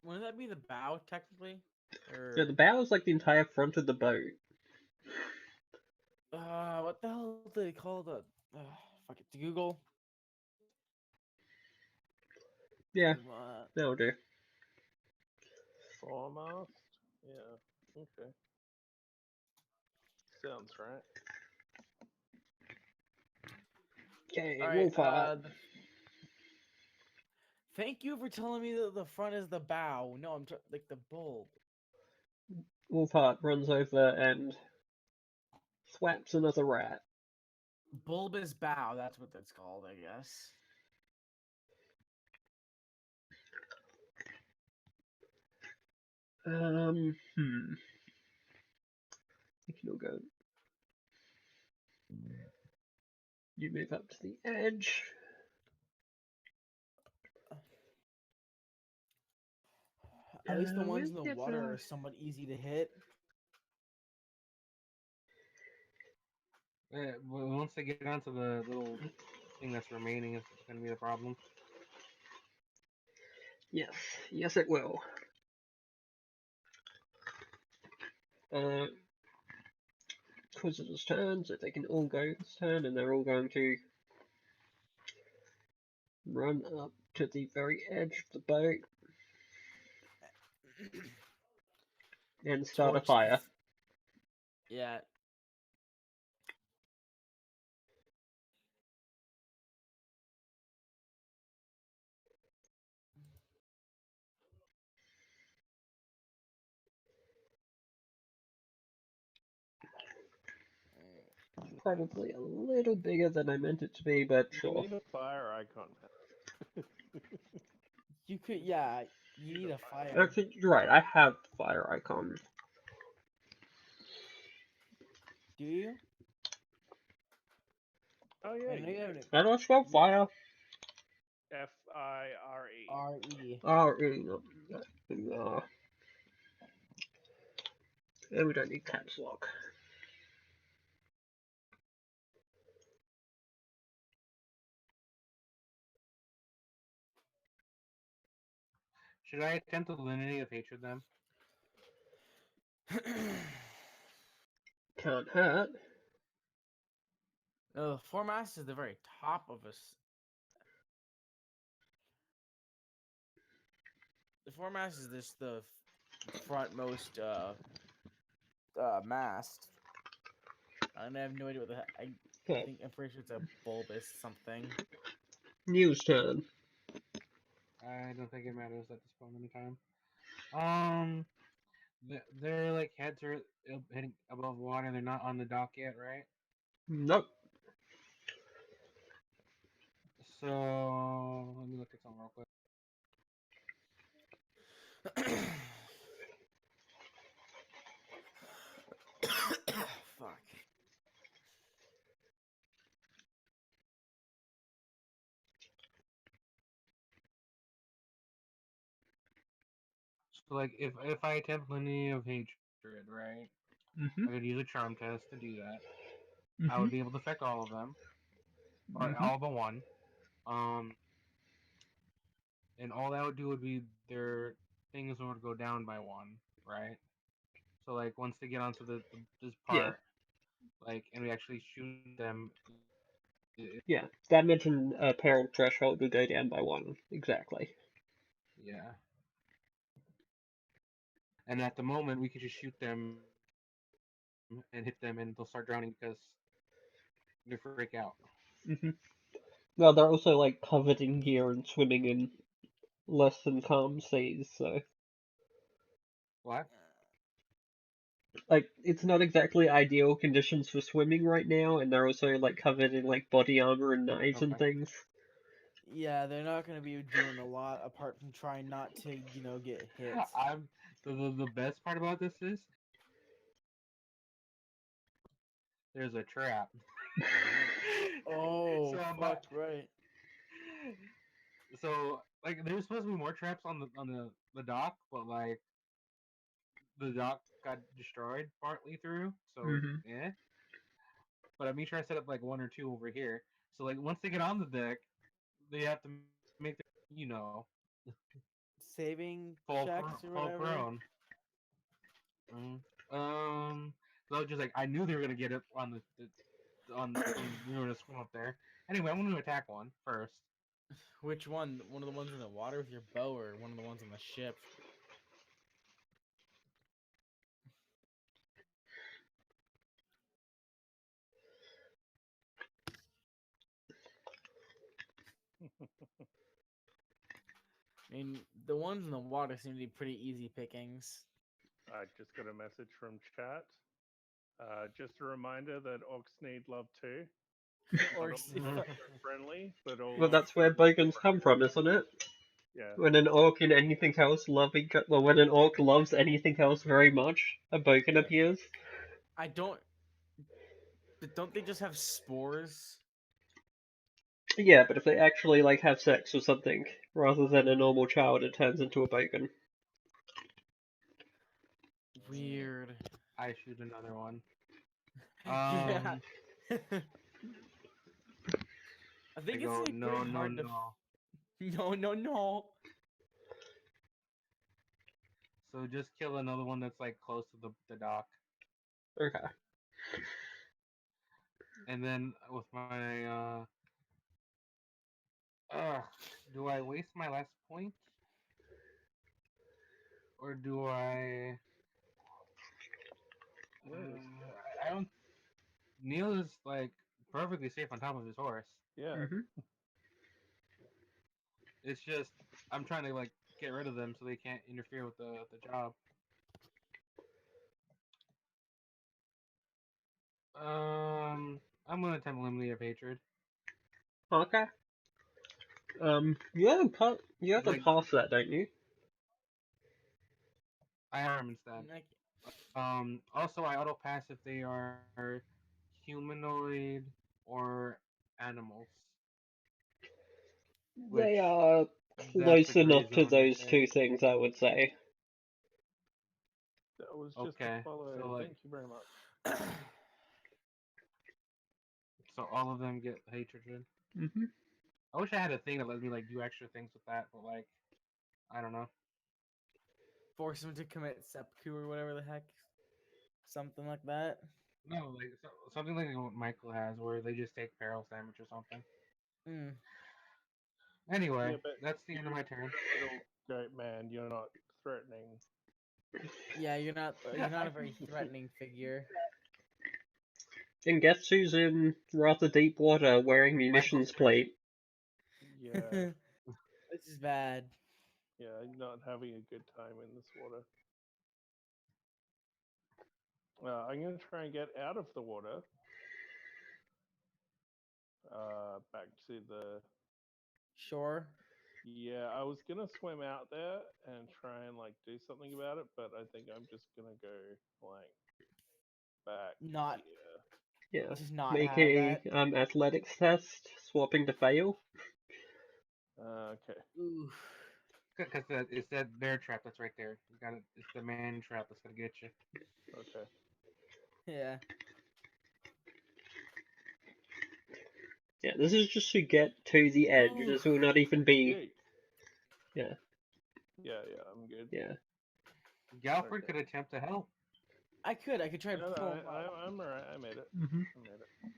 Wouldn't that be the bow technically? Yeah, Or the bow is like the entire front of the boat. what the hell do they call the fuck it, Google? Yeah, What? that'll do. Foremast? Yeah. Okay. Sounds right. Okay, All right, Wolfheart. thank you for telling me that the front is the bow. No, I'm like the bulb. Wolfheart runs over and thwaps another rat. Bulbous bow, that's what that's called, I guess. If you'll go, you move up to the edge. At least the ones Where's in the the water other- are somewhat easy to hit. Well, once they get onto the little thing that's remaining, it's gonna be the problem. Yes, yes, it will. Inquisitor's turn, so they can all go this turn, and they're all going to run up to the very edge of the boat and start a Torch the fire. Yeah. Probably a little bigger than I meant it to be, but You sure. need a fire icon. You could, yeah, you need a fire. Actually, you're right, I have fire icon. Do you? Oh I yeah, know you you have do. an How do I spell fire? Fire. R-E. Oh, and we don't need caps lock. Should I attempt the Linity of Hatred then? Can't hurt. No, the foremast is the very top of us. The foremast is this the frontmost mast. I have no idea what the heck. Okay. I'm pretty sure it's a bulbous something. News turn. I don't think it matters at this point in time. Um, their like heads are hitting above water. They're not on the dock yet, right? Nope. So let me look at something real quick. Fuck. So like if I attempt lineage of hatred, right? Mhm. I could use a charm test to do that. I Mhm. would be able to affect all of them, or Mhm. all but one. Um, and all that would do would be their things would go down by one, right? So like once they get onto this Yeah. part, like and we actually shoot them, Yeah. Damage and peril threshold will go down by 1. Exactly. yeah. And at the moment, we could just shoot them and hit them, and they'll start drowning because they freak out. Mhm. Well, they're also like covered in gear and swimming in less than calm seas, so What? like it's not exactly ideal conditions for swimming right now, and they're also like covered in like body armor and knives and Okay. things. Yeah, they're not gonna be doing a lot apart from trying not to, get hit. I'm the best part about this is there's a trap. Oh, so my fuck, right. so like there's supposed to be more traps on the dock, but like the dock got destroyed partly through, so Mhm. yeah. But I made sure I set up like one or two over here. So like once they get on the deck, they have to make their Saving checks or fall whatever. prone. Mm. Um, so I was just like I knew they were gonna get it on on when we were gonna swim up there. Anyway, I'm gonna attack one first. Which one? One of the ones in the water with your bow, or one of the ones on the ship? I mean, the ones in the water seem to be pretty easy pickings. I just got a message from chat. Just a reminder that orcs need love too. Not all Orcs. orcs are friendly, but all Well, that's where orcs are bogans come friendly. from, isn't it? Yeah. When an orc and anything else love each other, well, when an orc loves anything else very much, a bogan Yeah. appears. I don't. But don't they just have spores? Yeah, but if they actually like have sex or something, rather than a normal child, it turns into a bogan. Weird. I shoot another one. Yeah. Um, I I think it's go gonna be pretty no no hard to. no. No, no, no. So just kill another one that's like close to the dock, Okay. and then with my uh, do I waste my last point or do I? What is? I don't. Neil is like perfectly safe on top of his horse. Yeah. Mhm. It's just I'm trying to like get rid of them so they can't interfere with the job. I'm gonna attempt eliminate of hatred. Okay. You have to Like pass that, don't you? I harm instead. Like, Also I auto pass if they are humanoid or animals, They which are that's a close gray enough to zone right those there. two things, I would say. That was just a Okay, follow. so like Thank you very much. so all of them get hatred. Mhm. I wish I had a thing that let me like do extra things with that, but like I don't know. force him to commit seppuku or whatever the heck. Something like that. No, like something like what Michael has, where they just take peril damage or something. Mm. Yeah, Anyway, but that's the end of you're my turn. a little goat man. You're not threatening. Yeah, you're not. Yeah, You're not a very threatening figure. And guess who's in rather deep water wearing munitions plate? Yeah, This is bad. yeah, I'm not having a good time in this water. I'm gonna try and get out of the water. Back to the. Sure. Yeah, I was gonna swim out there and try and like do something about it, but I think I'm just gonna go like back Not here. Yeah. just not Make have a that. athletics test, swapping to fail. Okay. Ooh. Because it's that bear trap that's right there. You got it. It's the man trap that's gonna get you. Okay. Yeah. Yeah, this is just to get to the edge. Ooh. This will not even be. Yay. Yeah, Yeah, I'm good. yeah. Galford Okay. could attempt to help. I could try to No, pull him up. I'm alright. I made it. Mm-hmm. I made it.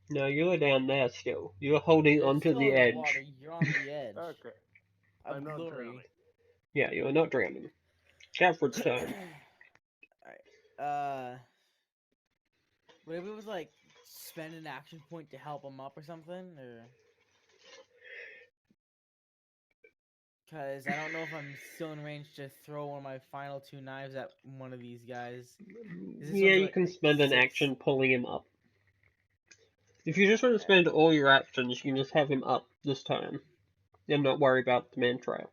No, you're down there still. You're holding You're onto still the in the water. edge. You're on the edge Okay. of I'm not glory. drowning. Yeah, you're not drowning. Galford's turn. Alright. Would I be able to like spend an action point to help him up or something, or? Because I don't know if I'm still in range to throw one of my final 2 knives at one of these guys. 'Cause this Yeah, one's you like can spend an 6. action pulling him up. If you just want to Alright. spend all your actions, you can just have him up this turn. And not worry about the man trap.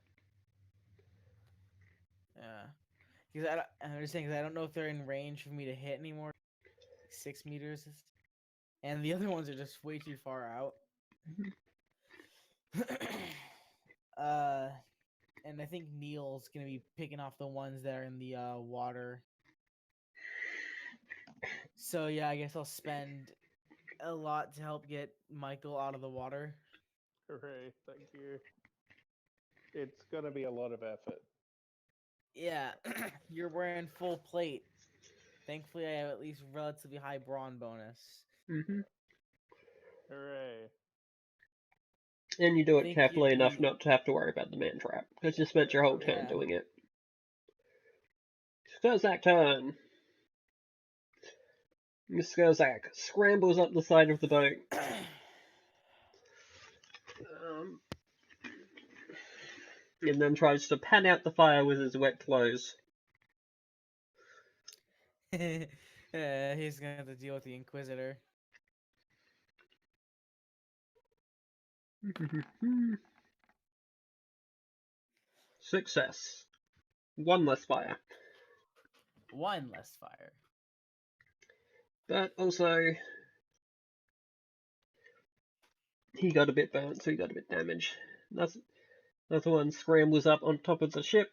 Yeah. Because I'm just saying, 'cause I don't know if they're in range for me to hit anymore. 6 meters. And the other ones are just way too far out. uh, and I think Neil's gonna be picking off the ones that are in the water. So yeah, I guess I'll spend a lot to help get Michael out of the water. Hooray! Thank you. It's gonna be a lot of effort. Yeah, you're wearing full plate. Thankfully, I have at least relatively high brawn bonus. Mm-hmm. Hooray! And you do I it think carefully you'd enough be not to have to worry about the man trap. Because you spent your whole turn yeah. doing it. Skurzak turn. Skurzak scrambles up the side of the boat. And then tries to pan out the fire with his wet clothes. He's gonna have to deal with the Inquisitor. Success. One less fire. One less fire. But also, he got a bit burnt, so he got a bit damaged. Another one scrambles up on top of the ship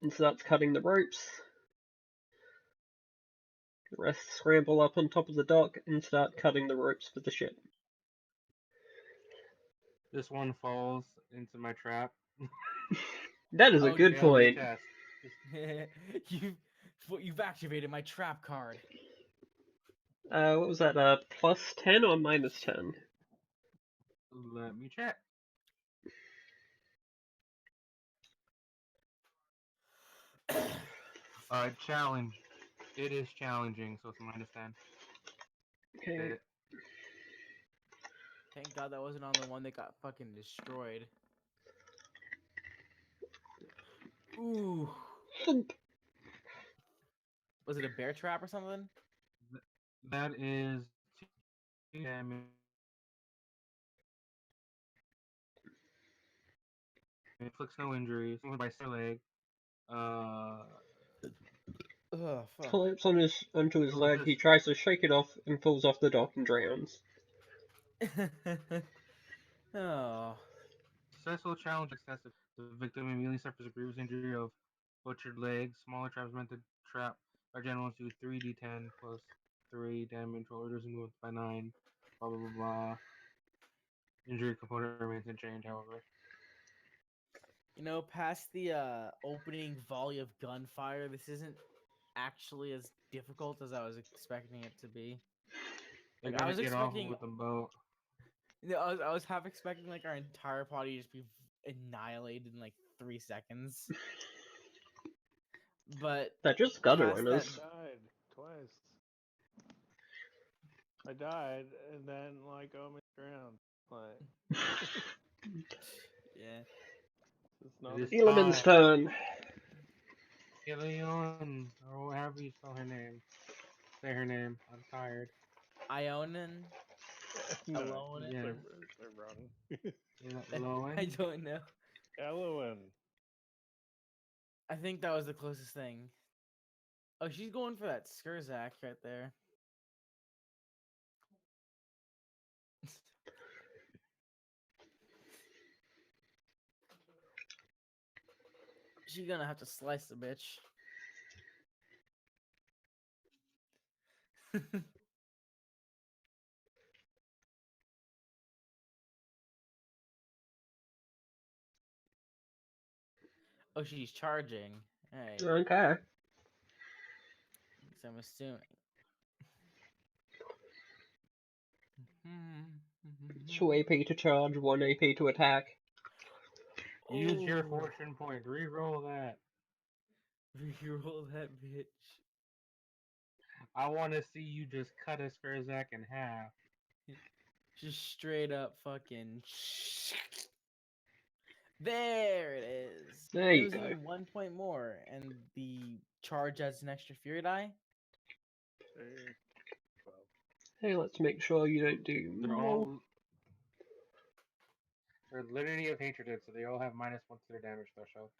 and starts cutting the ropes. The rest scramble up on top of the dock and start cutting the ropes for the ship. This one falls into my trap. That is a Oh, good good. Failed the point. test. you've you've activated my trap card. What was that? Plus 10 or minus 10? Let me check. Challenge. It is challenging, so it's -10. Okay. Did it. Thank God that wasn't on the one that got fucking destroyed. Ooh. Thump. Was it a bear trap or something? That is 2 damage. Inflicts no injuries. Only by still leg. Uh, Ugh, fuck. Collapse onto his it was leg. this He tries to shake it off and falls off the dock and drowns. Oh. successful challenge excessive. The victim immediately suffers a grievous injury of butchered leg. Smaller traps meant to trap are generally do 3d10 plus 3 damage while orders and moved by 9. Blah blah blah blah. Injury component remains unchanged, however. You know, past the opening volley of gunfire, this isn't actually as difficult as I was expecting it to be. They Like I gotta was get off expecting, with the boat. you know, I was half expecting like our entire party to just be annihilated in like 3 seconds. But They're just gutter past that, runners. Died twice. I died, and then like almost drowned. Like Yeah. it's not It a is Elam's time. turn. Ilion, or however you spell her name. Say her name. I'm tired. Ionin? no. Alone? Yeah. They're wrong. I Lowen? don't know. Elowen. I think that was the closest thing. Oh, she's going for that Skurzak right there. She's gonna have to slice the bitch. Oh, she's charging. Hey, Okay. so I'm assuming. 2 AP to charge, 1 AP to attack. Use your Oh, fortune point. Reroll that. reroll that bitch. I want to see you just cut a Skurzak in half. Just straight up fucking. There it is. There It you was go. even 1 point more, and the charge adds an extra fury die. 2, 12. Hey, let's make sure you don't do They're more. all. They're Liturgy of Hatred, so they all have -1 to their damage threshold.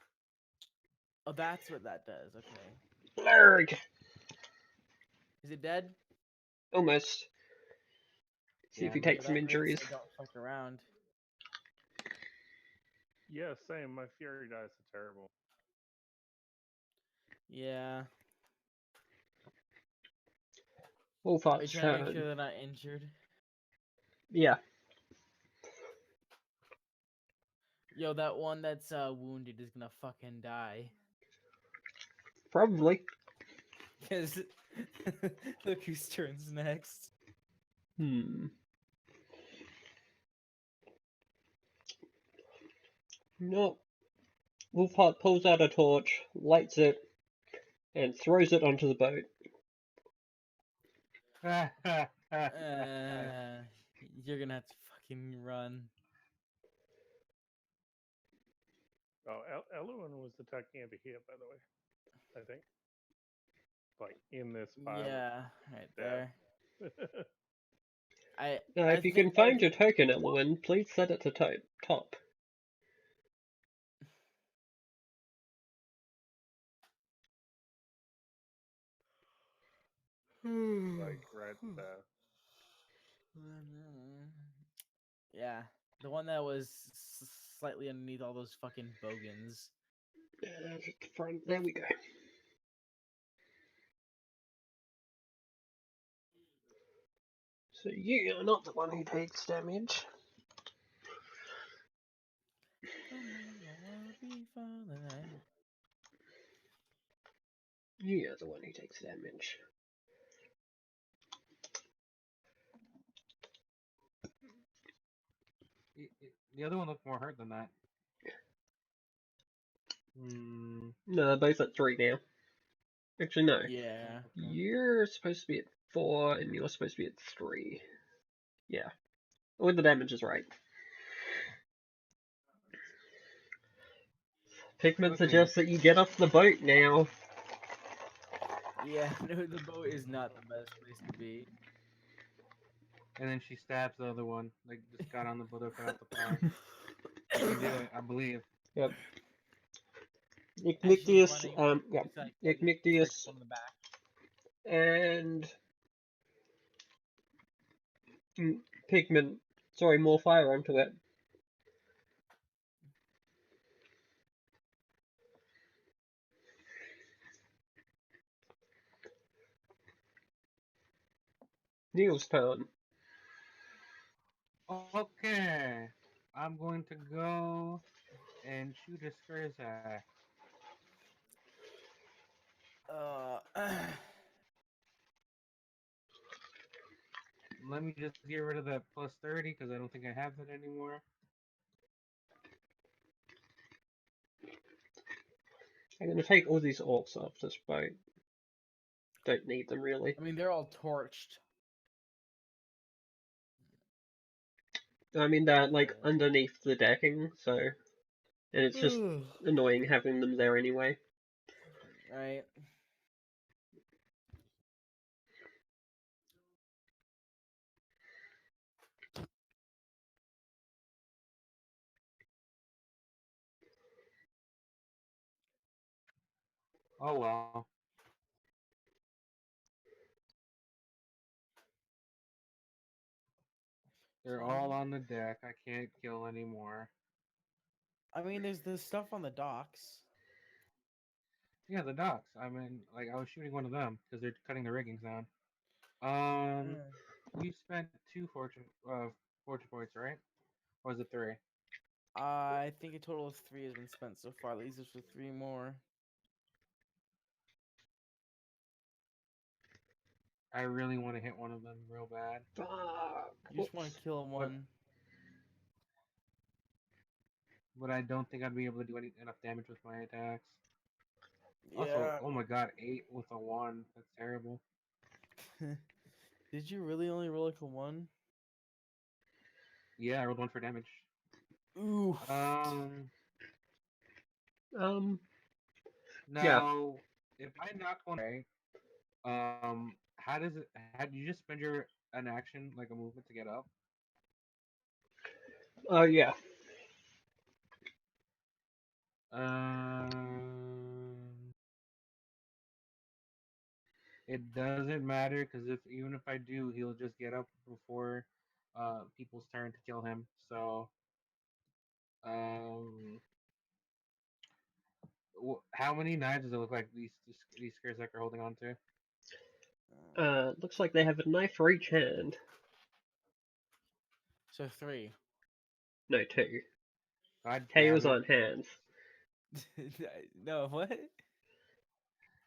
Oh, that's what that does. Okay. Blurg! Is it dead? Almost. See if Yeah, he not takes Yeah, some that means injuries. I don't fuck around. Yeah, same. My fury dice are terrible. Yeah. Are you Wolfart's trying to make sure turn. they're not injured? Yeah, Yo, that one that's wounded is gonna fucking die. probably. Cause look whose turn's next. Hmm. No. Wolfhart pulls out a torch, lights it, and throws it onto the boat. You're gonna have to fucking run. Oh, Elowen was attacking over here, by the way. I think. Like in this pile. Yeah, right there. Of Now, I if you can think find your token, Elowen, please set it to top. like right there. Yeah, the one that was slightly underneath all those fucking bogans. At the front. There we go. So you are not the one who takes damage. You are the one who takes damage. The other one looked more hurt than that. No, they're both at 3 now. Actually, no. Yeah. You're supposed to be at 4, and you're supposed to be at 3. Yeah. With the damage is right. Pikmin Okay. suggests that you get off the boat now. Yeah, no, the boat is not the best place to be. And then she stabs the other one. Like, just got on the boat, cut out the fire. You can do it, I believe. Yep. As she's Ignictius, running, yeah. it's like Ignictius on the back. and Pigment. Sorry, more fire onto it. Neil's turn. Okay. I'm going to go and shoot a Skurzak. Uh, Let me just get rid of that +30 because I don't think I have that anymore. I'm gonna take all these orcs off this boat. Don't need them really. I mean, they're all torched. I mean, they're like Yeah. underneath the decking, so. And it's just annoying having them there anyway. Right. Oh well. They're all on the deck. I can't kill anymore. I mean, there's the stuff on the docks. Yeah, the docks. I mean, like I was shooting one of them because they're cutting the riggings down. Uh, We spent two fortune points, right? Or was it three? I think a total of 3 has been spent so far. Leaves us with 3 more. I really want to hit one of them real bad, Fuck. You just want to kill but one. I don't think I'd be able to do enough damage with my attacks. Also, Yeah. oh my god, 8 with a 1. That's terrible. Did you really only roll like a 1? Yeah, I rolled 1 for damage. Ooh. Um, yeah. Now, if I knock one away, how does it? How do you just spend an action like a movement to get up? Yeah. Um, it doesn't matter because even if I do, he'll just get up before people's turn to kill him. So, um, how many knives does it look like these Skirzack are holding on to? Looks like they have a knife for each hand. So 3. No, 2. God damn Tails it! on hands. No, what?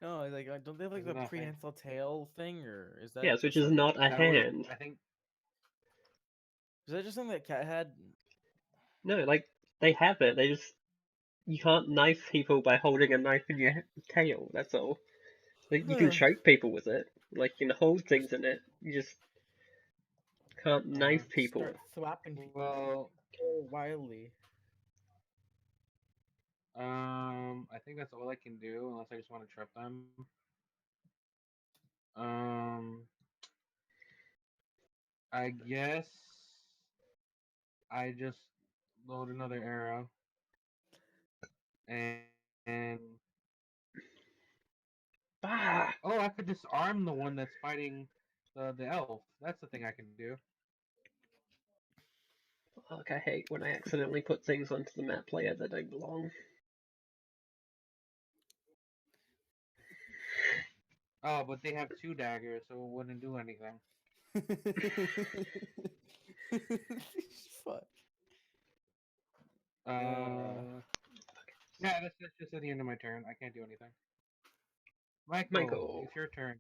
No, like don't they have like There's the nothing. prehensile tail thing, or is that Yes, which just is something? not a That was, hand. I think, Is that just something that Cat had? No, like, they have it. They just. You can't knife people by holding a knife in your tail, that's all. Like, you can Huh. choke people with it. Like, you can hold things in it. You just can't uh, knife people. Start thwapping people well, wildly. I think that's all I can do unless I just want to trip them. Um, I guess I just load another arrow and, and Ah! oh, I could disarm the one that's fighting the elf. That's the thing I can do. Fuck, I hate when I accidentally put things onto the map layer that don't belong. Oh, but they have 2 daggers, so it wouldn't do anything. Fuck. Uh, yeah, that's just at the end of my turn. I can't do anything. Michael, Michael. it's your turn.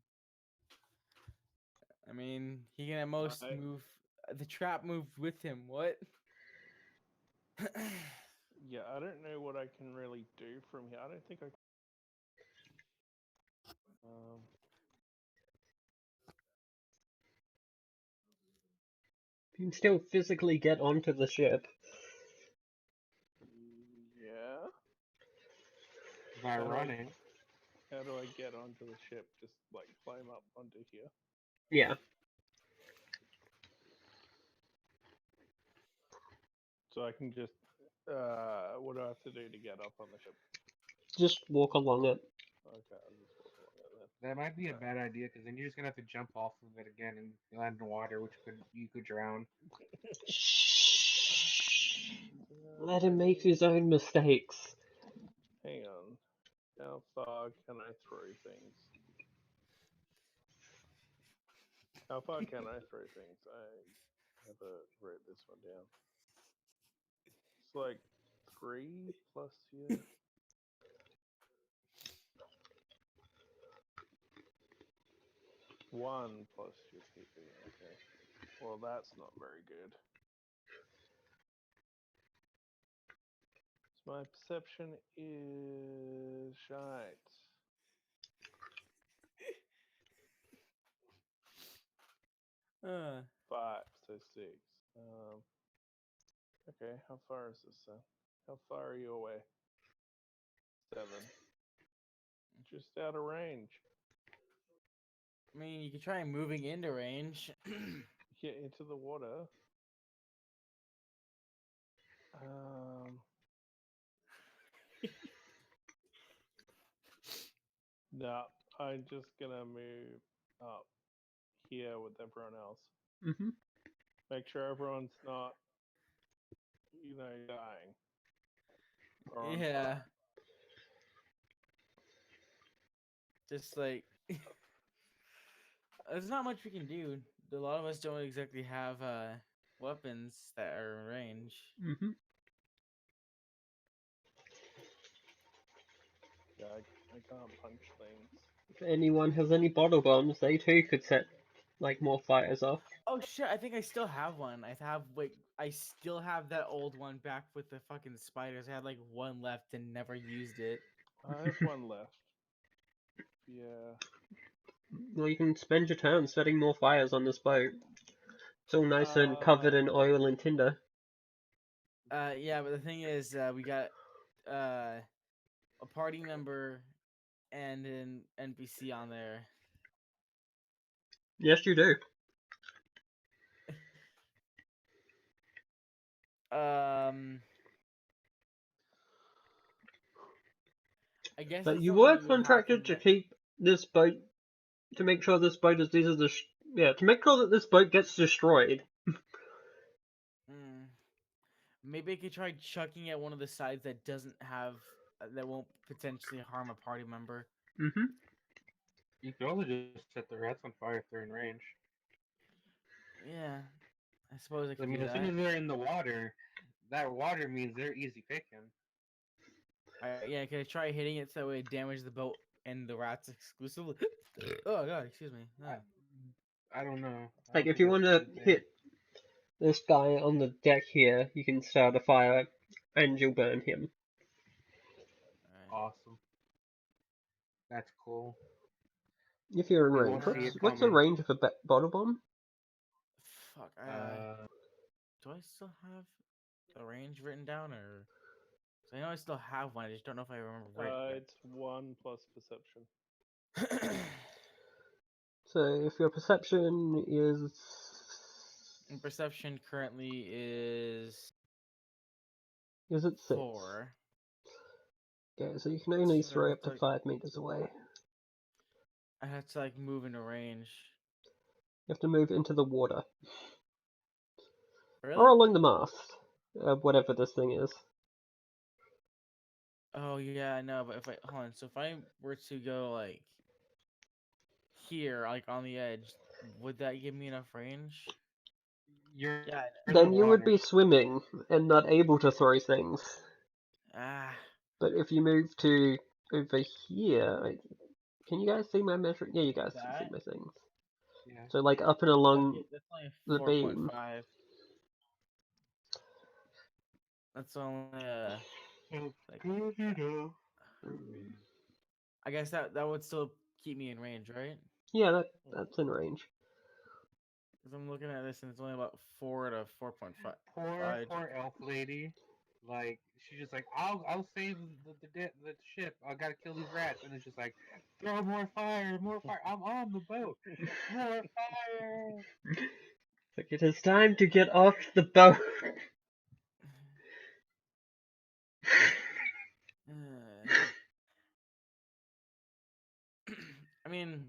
I mean, he can at most Right. move. The trap moved with him. What? Yeah, I don't know what I can really do from here. I don't think I can. You can still physically get onto the ship. Yeah. By How do I running. how do I get onto the ship? Just like climb up onto here. Yeah. So I can just what do I have to do to get up on the ship? Just walk along it. Okay, I'll just walk along it then. That might be a Right. bad idea because then you're just gonna have to jump off of it again and land in the water, which you could drown. Shh. Let him make his own mistakes. Hang on. How far can I throw things? How far can I throw things? I never wrote this one down. It's like 3 plus your 1 plus your PP. Okay. Well, that's not very good. So my perception is shite. uh, 5, so 6. Okay, how far is this then? How far are you away? 7. Just out of range. I mean, you could try moving into range. Get into the water. No, I'm just gonna move up here with everyone else. Mhm. Make sure everyone's not, dying or on Yeah. fire. Just like there's not much we can do. A lot of us don't exactly have weapons that are in range. Mhm. Yeah, I can't punch things. If anyone has any bottle bombs, they too could set like more fires off. Oh shit! I think I still have one. I still have that old one back with the fucking spiders. I had like one left and never used it. I have one left. Yeah. Well, you can spend your turn setting more fires on this boat. It's all nice and covered in oil and tinder. Yeah, but the thing is, we got a party member and an NPC on there. Yes, you do. I guess But it's you something were we would have contracted to keep this boat to make sure this boat is to make sure that this boat gets destroyed. Maybe I could try chucking at one of the sides that doesn't have that won't potentially harm a party member. Mhm. You could also just set the rats on fire if they're in range. Yeah, I suppose I I could mean, do as soon that. as they're in the water, that water means they're easy picking. Yeah, could I try hitting it so it damage the boat and the rats exclusively? Oh god, excuse me. Oh. I don't know. I Like don't if think you that's want a to good thing. hit this guy on the deck here, you can start a fire, and you'll burn him. Alright. Awesome. That's cool. If you're in They range. won't see it What's the coming. range of a bottle bomb? Fuck. Uh, Do I still have the range written down, or? 'Cause I know I still have one. I just don't know if I remember writing It's 1 plus perception. it. So if your perception is And perception currently is it 6? 4. Okay, so you can only Should I throw have up to to like? 5 meters away. I have to like move into range. You have to move into the water. Really? Or along the mast. Whatever this thing is. Oh yeah, I know. But if I hold on, so if I were to go like here, like on the edge, would that give me enough range? you're Yeah. in the Then you would water. be swimming and not able to throw things. Ah. But if you move to over here, can you guys see my measuring? Yeah, you guys can see That? my things. Yeah. So like up and along Okay, that's only the 4.5. beam. That's only So like good enough for me. I guess that would still keep me in range, right? Yeah, that's in range. Because I'm looking at this and it's only about 4 to 4.5. Poor elf lady. Like she's just like, I'll save the ship. I gotta kill these rats, and it's just like, throw more fire, more fire. I'm on the boat. More fire. Like it is time to get off the boat. I mean,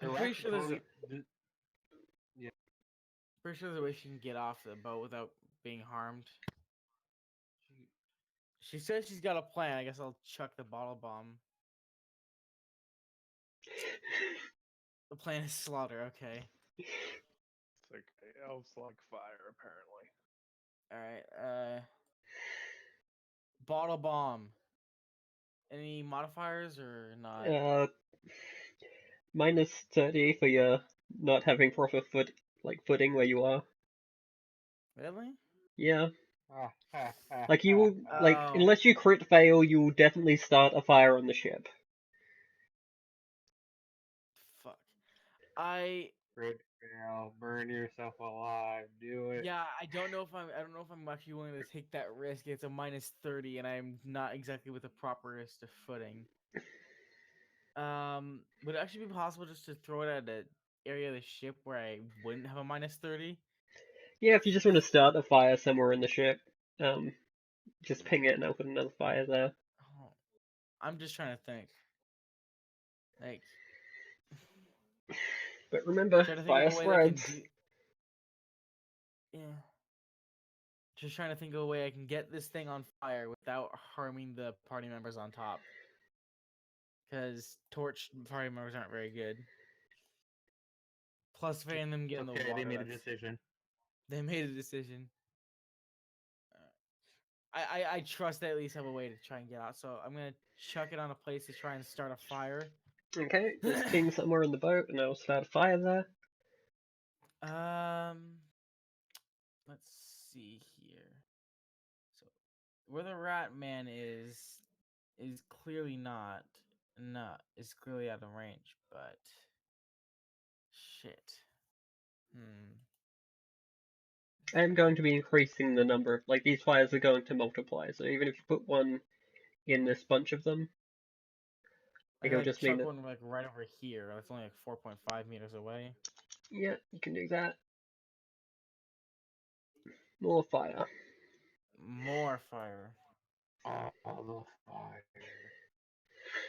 The I'm rats are totally. Yeah. pretty sure there's a way she can get off the boat without being harmed. She says she's got a plan. I guess I'll chuck the bottle bomb. The plan is slaughter. Okay. It's okay. Elves like fire, apparently. All right. Bottle bomb. Any modifiers or not? Minus 30 for your not having proper footing where you are. Really? Yeah. Ah, Like you will, like, Oh. unless you crit fail, you will definitely start a fire on the ship. Fuck. I Rude. Fail. Burn yourself alive. Do it. Yeah, I don't know if I'm actually willing to take that risk. It's a -30, and I'm not exactly with the properest of footing. Would it actually be possible just to throw it at an area of the ship where I wouldn't have a -30? Yeah, if you just want to start a fire somewhere in the ship, just ping it and I'll put another fire there. Oh, I'm just trying to think. Like, But remember, trying to think of fire a way that can spreads. do. Yeah. Just trying to think of a way I can get this thing on fire without harming the party members on top. Because torch party members aren't very good. Plus, fan them get in the Okay, water. they made a decision. They made a decision. I trust they at least have a way to try and get out. So I'm gonna chuck it on a place to try and start a fire. Okay, just ping somewhere in the boat and I'll start a fire there. Let's see here. So where the rat man is clearly is clearly out of range, but shit. I'm going to be increasing the number of, like, these fires are going to multiply, so even if you put one in this bunch of them, I it'll can like just mean chuck that, one like right over here. That's only like 4.5 meters away. yeah, you can do that. More fire. More fire. Oh, the fire.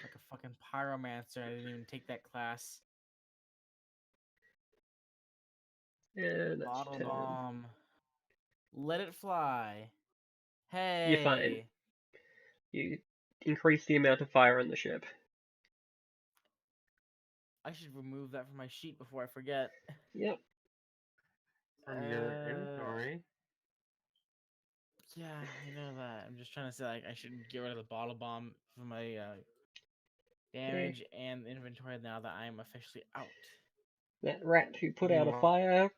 Like a fucking pyromancer. I didn't even take that class. And that's Bottle 10. bomb. Let it fly. You're fine. Hey. You increase the amount of fire on the ship. I should remove that from my sheet before I forget. Yep. From your inventory. Yeah, I know that. I'm just trying to say like I should get rid of the bottle bomb from my damage and inventory now that I am officially out. That rat who put out a Meanwhile, fire,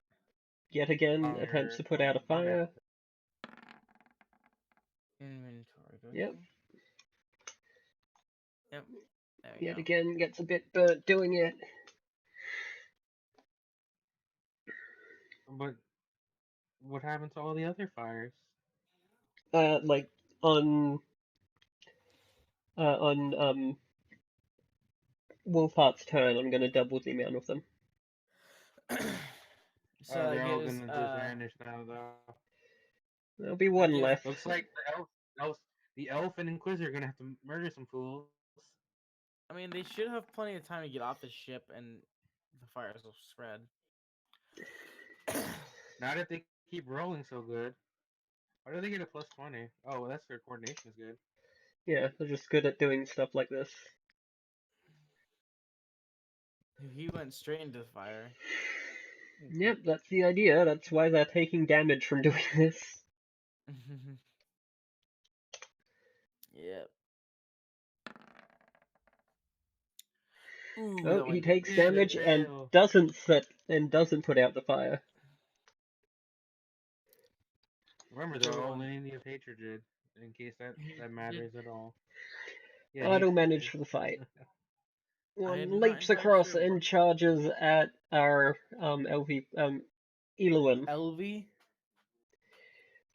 yet again, attempts to fire. put out a fire. Inventory. Do I Yep. see? Yep. There we Yet go. again, gets a bit burnt doing it. But what happened to all the other fires? Like, on Wolfheart's turn, I'm gonna double the amount of them. So Oh, that they're all gives gonna just vanish now, though. There'll be one gives- left. Looks like the elf and Inquisitor are gonna have to murder some fools. I mean, they should have plenty of time to get off the ship, and the fires will spread. Not if they keep rolling so good. Why do they get a +20? Oh, well, that's their coordination is good. Yeah, they're just good at doing stuff like this. He went straight into the fire. Yep, that's the idea. That's why they're taking damage from doing this. Yep. Ooh, Oh, that he went takes shit. damage and doesn't put out the fire. Remember, they're all lineage of hatred, in case He that did- matters at all. Yeah, Idle he manage for the fight. I One am not leaps entirely across sure and what charges at our Eluin. LV.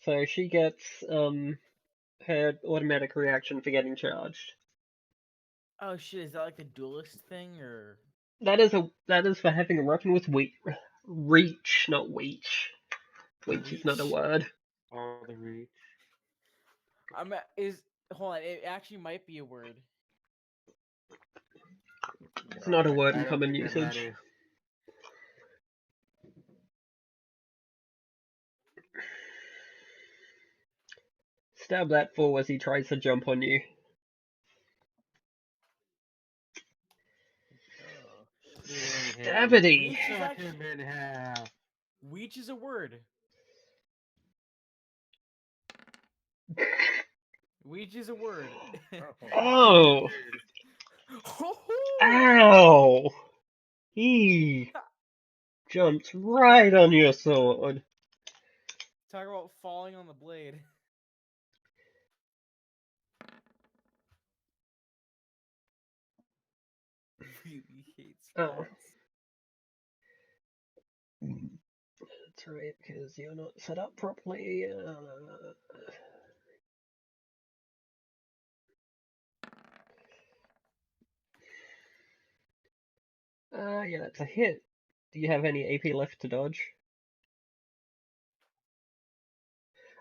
So she gets her automatic reaction for getting charged. Oh shit! Is that like the duelist thing, or That is for having a weapon with reach, not weech. Weech is not a reach? word. all the reach. Hold on. It actually might be a word. It's not a word I in don't common think that usage. matters. Stab that fool as he tries to jump on you. Oh, He only hit Stabity! Weech is Cut actually him in half. Weech is a word. Weech is a word. Oh! Ow! He jumped right on your sword. Talk about falling on the blade. Really hates Oh. rats. that's right, because you're not set up properly. Yeah, that's a hit. Do you have any AP left to dodge?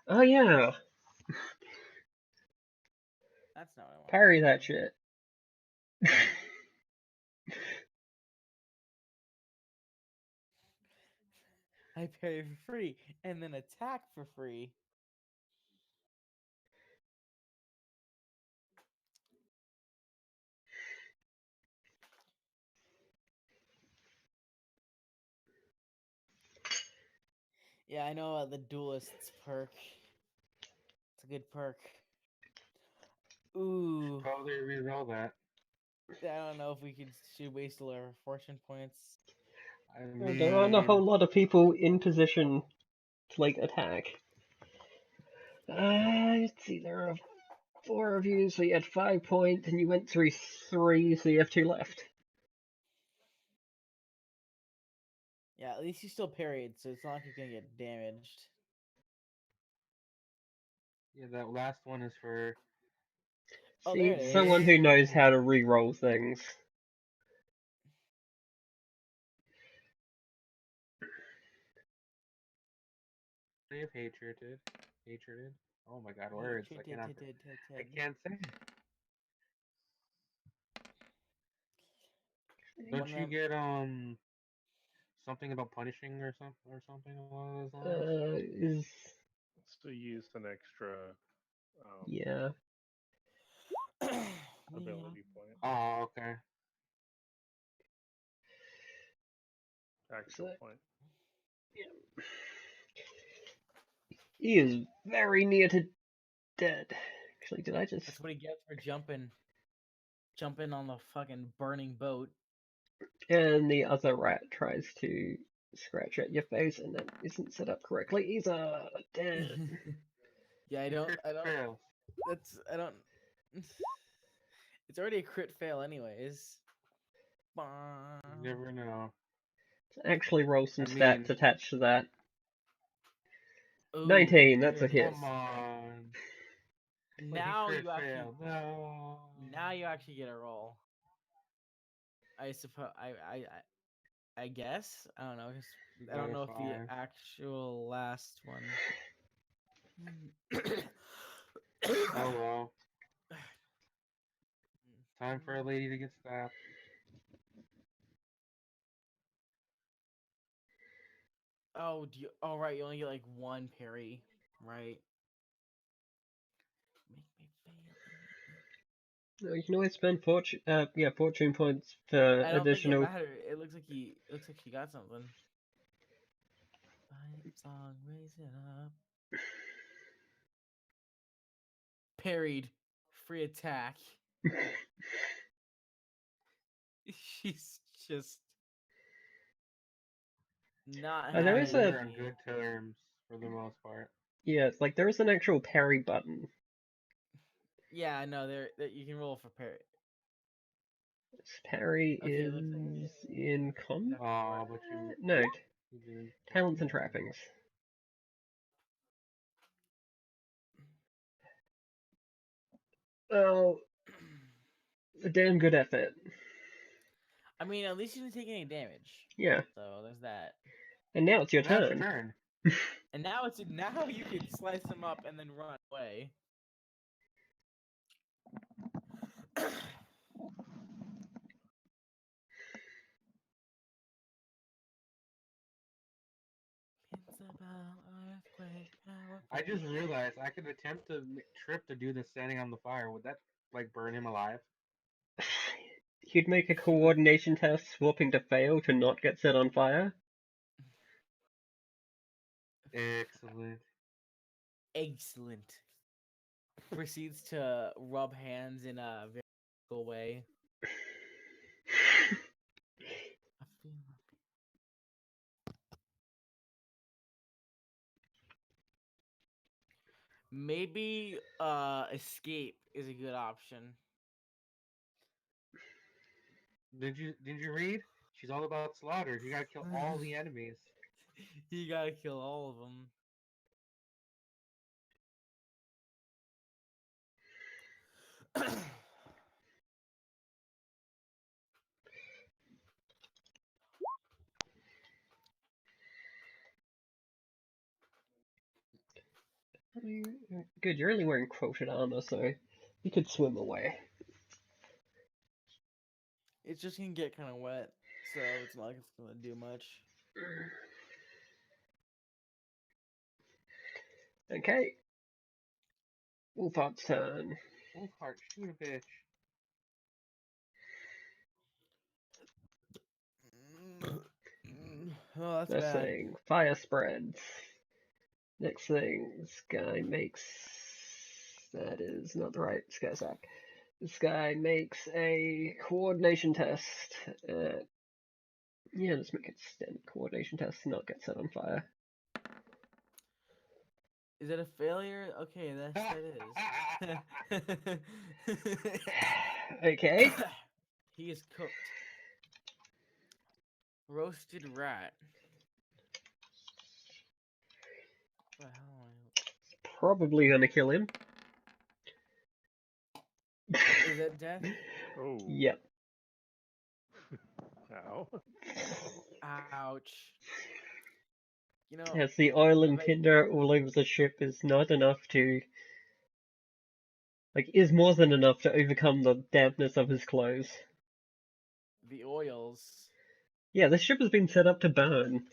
Oh yeah, That's not what I want. parry that shit. I parry for free and then attack for free. Yeah, I know the duelist's perk. It's a good perk. Ooh, Probably reroll that. I don't know if we should waste all our fortune points. I There aren't a whole mean, lot of people in position to like attack. Let's see, there are 4 of you, so you had 5 points, and you went through 3, so you have 2 left. Yeah, at least you still parried, so it's not like you're gonna get damaged. yeah, that last one is for. Oh, See, there it it's is. someone who knows how to re-roll things. They have hatreded. Hatreded. Oh my god, words. I can't say. One Don't of you them. get something about punishing or something along those lines? Is To use an extra yeah. ability point, Oh, okay. actual So, point. he is very near to dead. Actually, did I just? That's what he gets for jumping on the fucking burning boat. And the other rat tries to scratch at your face, and that isn't set up correctly either. Damn. Yeah, I don't. Fails. I don't. It's already a crit fail, anyways. You never know. Actually, roll some I stats mean, attached to that. Ooh, 19, that's a crit. hit. come on. But he Now crit you actually. failed. No. Now you actually get a roll. I suppose. I guess. I don't know. You I got don't a know if the 5. actual last one. Oh well. Time for a lady to get stabbed. Oh, oh, right. You only get like one parry, right? Make me fail. You can always spend fortune points for I don't think it additional. mattered. It looks like It looks like she got something. Fight song, raise it up. Parried, free attack. She's just not There having is it a with We're on me. good terms for the most part. yeah, it's like there is an actual parry button. Yeah, I know. You can roll for parry. Parry Okay, it looks like is in combat. Oh, but No, you didn't. talents and trappings. Oh, a damn good effort. I mean, at least you didn't take any damage. Yeah, So there's that. and now it's your Now it's your turn. turn. And now you can slice them up and then run away. Invincible earthquake power. I just realized I could attempt to trip to do this standing on the fire. Would that like burn him alive? You'd make a coordination test swapping to fail to not get set on fire. Excellent. Excellent. Proceeds to rub hands in a very cool way. Maybe escape is a good option. Did you read? She's all about slaughter. You gotta kill all the enemies. You gotta kill all of them. Good, you're only wearing quilted armor, so you could swim away. It's just gonna get kind of wet, so it's not like it's gonna do much. Okay. Wolfheart's turn. Wolfheart, shoot a bitch. Oh, that's Next bad. thing, fire spreads. Next thing, this guy makes... That is not the right Skazak. This guy makes a coordination test. Yeah, let's make it stand coordination test, not get set on fire. Is it a failure? Okay, that is. Okay. He is cooked. Roasted rat. What the hell? Probably gonna kill him. Is that death? Oh. Yep. Ow. Ouch. You know, As the oil and I bet- tinder all over the ship is not enough to... is more than enough to overcome the dampness of his clothes. the oils. Yeah, this ship has been set up to burn.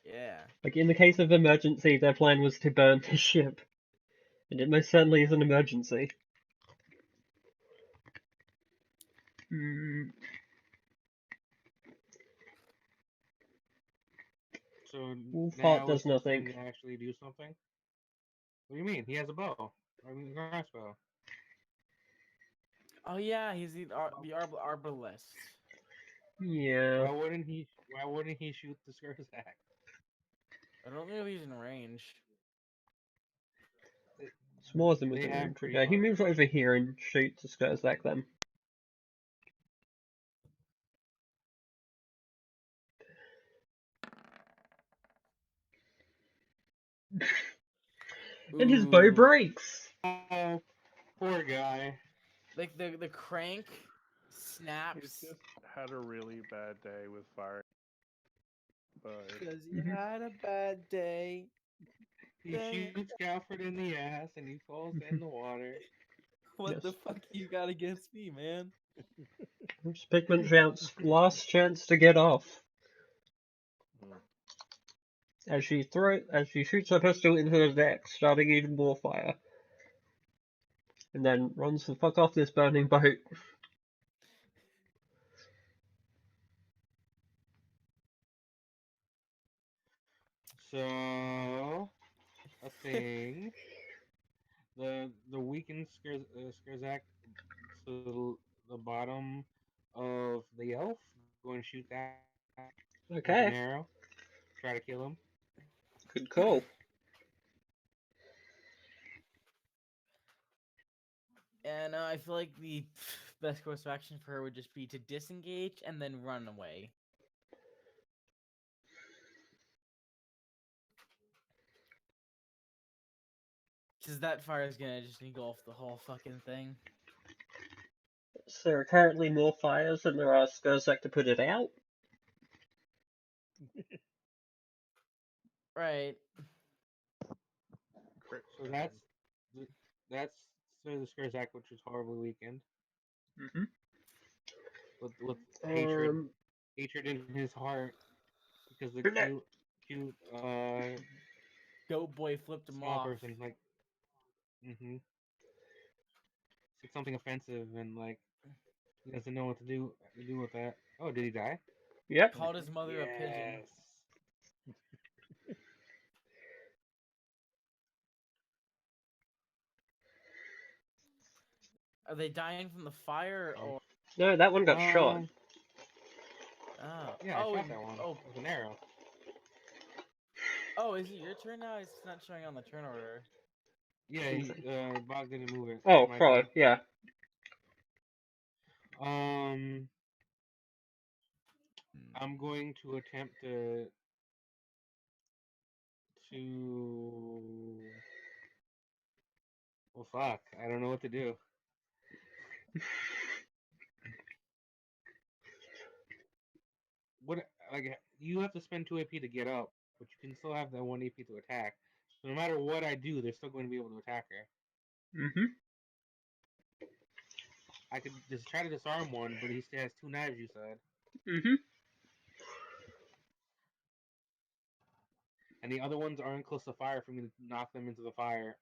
Yeah. In the case of emergency, their plan was to burn the ship. And it most certainly is an emergency. So Wolfheart now does it's his nothing. turn to actually do something? What do you mean? He has a bow. I mean, a crossbow. Oh yeah, he's the arbalist. Yeah. Why wouldn't he shoot the Skurzak? I don't know if he's in range. It's more than They within have range. pretty Okay, he close moves range. over here and shoots the Skurzak then. And his bow Ooh. breaks! Oh, poor guy. Like the crank He's snaps. just had a really bad day with fire. But Because he Mhm. had a bad day. He shoots Galford in the ass and he falls in the water. What the Yes. fuck you got against me, man? Pigment shouts, last chance to get off. As she shoots her pistol into the deck, starting even more fire. And then runs the fuck off this burning boat. So, a thing. The weakened Skurzak to the bottom of the elf. Go and shoot that with an Okay, arrow. Try to kill him. good call. And I feel like the best course of action for her would just be to disengage and then run away. Because that fire is gonna just engulf the whole fucking thing. So there are currently more fires than there are Skurzak to put it out. Right. So that's the Skurzak, which is horribly weakened. Mm-hmm. With hatred in his heart because the cute Goat boy flipped him small off. person said something offensive and he doesn't know what to do with that. Oh, did he die? Yep. Called his mother a pigeon. Yes. Are they dying from the fire or? No, that one got shot. Oh. Yeah, I Oh. shot that one with an arrow. Oh, is it your turn now? It's not showing on the turn order. Yeah, Bog didn't move it. Oh, My probably, turn. yeah. I'm going to attempt to well, fuck, I don't know what to do. What, like, you have to spend 2 AP to get up, but you can still have that 1 AP to attack. So no matter what I do, they're still going to be able to attack her. Mm-hmm. I could just try to disarm one, but he still has 2 knives, you said. Mm-hmm. And the other ones aren't close to fire for me to knock them into the fire.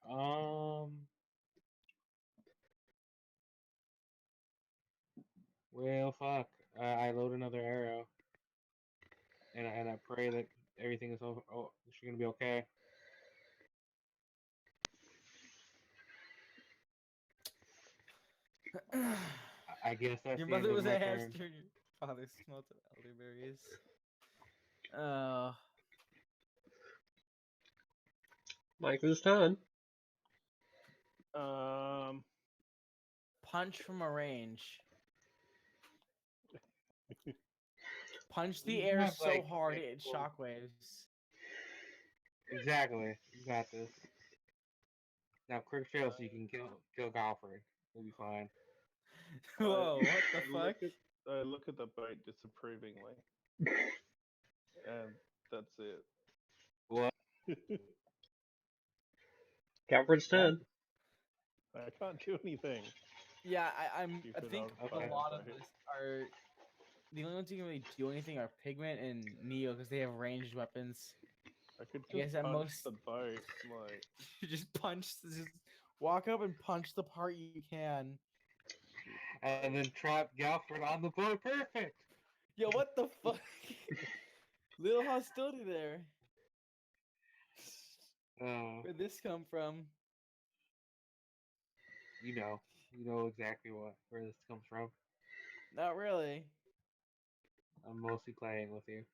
Well, fuck. I load another arrow, and I pray that everything is she's gonna be okay. I guess that's Your the end mother of was my a turn. hamster. Your father smelt of elderberries. Oh, Michael's turn. punch from a range. Punch the You air have, so like, hard it shockwaves. Exactly. You got this. Now, quick fail so you can kill Galford. We'll be fine. Whoa, what the fuck? I look at the boat disapprovingly, and that's it. What? Galford's turn. I can't do anything. Yeah, I Stupid think old a Okay. lot of boat. us are the only ones who can really do anything are Pigment and Neo because they have ranged weapons. I could I guess just at punch most- the boat, like. You just walk up and punch the part you can. And then trap Galford on the boat. Perfect! Yo, what the fuck? Little hostility there. Where'd this come from? You know exactly where this comes from. Not really. I'm mostly playing with you.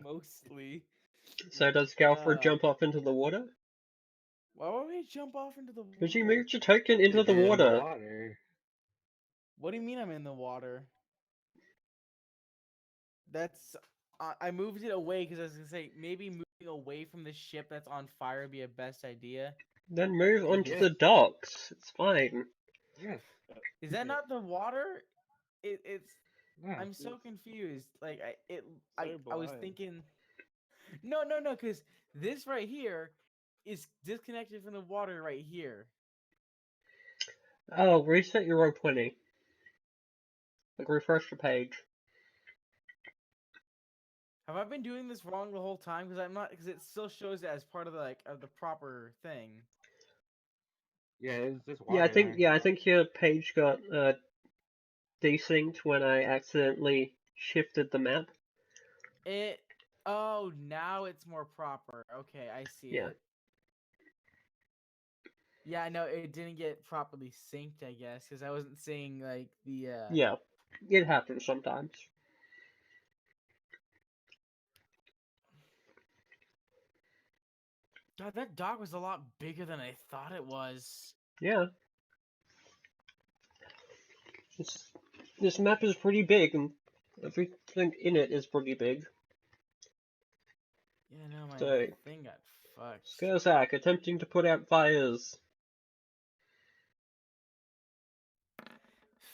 Mostly. So does Galford Uh, jump off into the water? Why would we jump off into the water? Because you moved your token into the In water. What do you mean I'm in the water? That's I moved it away because I was gonna say maybe moving away from the ship that's on fire would be a best idea. Then move onto Yes. the docks. It's fine. Yes. Is that Yeah. not the water? It's No. I'm so confused. Like So I was blind. thinking no, because this right here is disconnected from the water right here. Oh, reset your roll 20. Like, refresh the page. Have I been doing this wrong the whole time? Because I'm not. Because it still shows it as part of the of the proper thing. Yeah, it's just water. Yeah, I think your page got desynced when I accidentally shifted the map. Oh, now it's more proper. Okay, I see Yeah. it. Yeah, no, it didn't get properly synced, I guess, because I wasn't seeing like the. Yeah, it happens sometimes. God, that dog was a lot bigger than I thought it was. Yeah. This map is pretty big, and everything in it is pretty big. Yeah, no, my So, thing got fucked. Skurzak attempting to put out fires.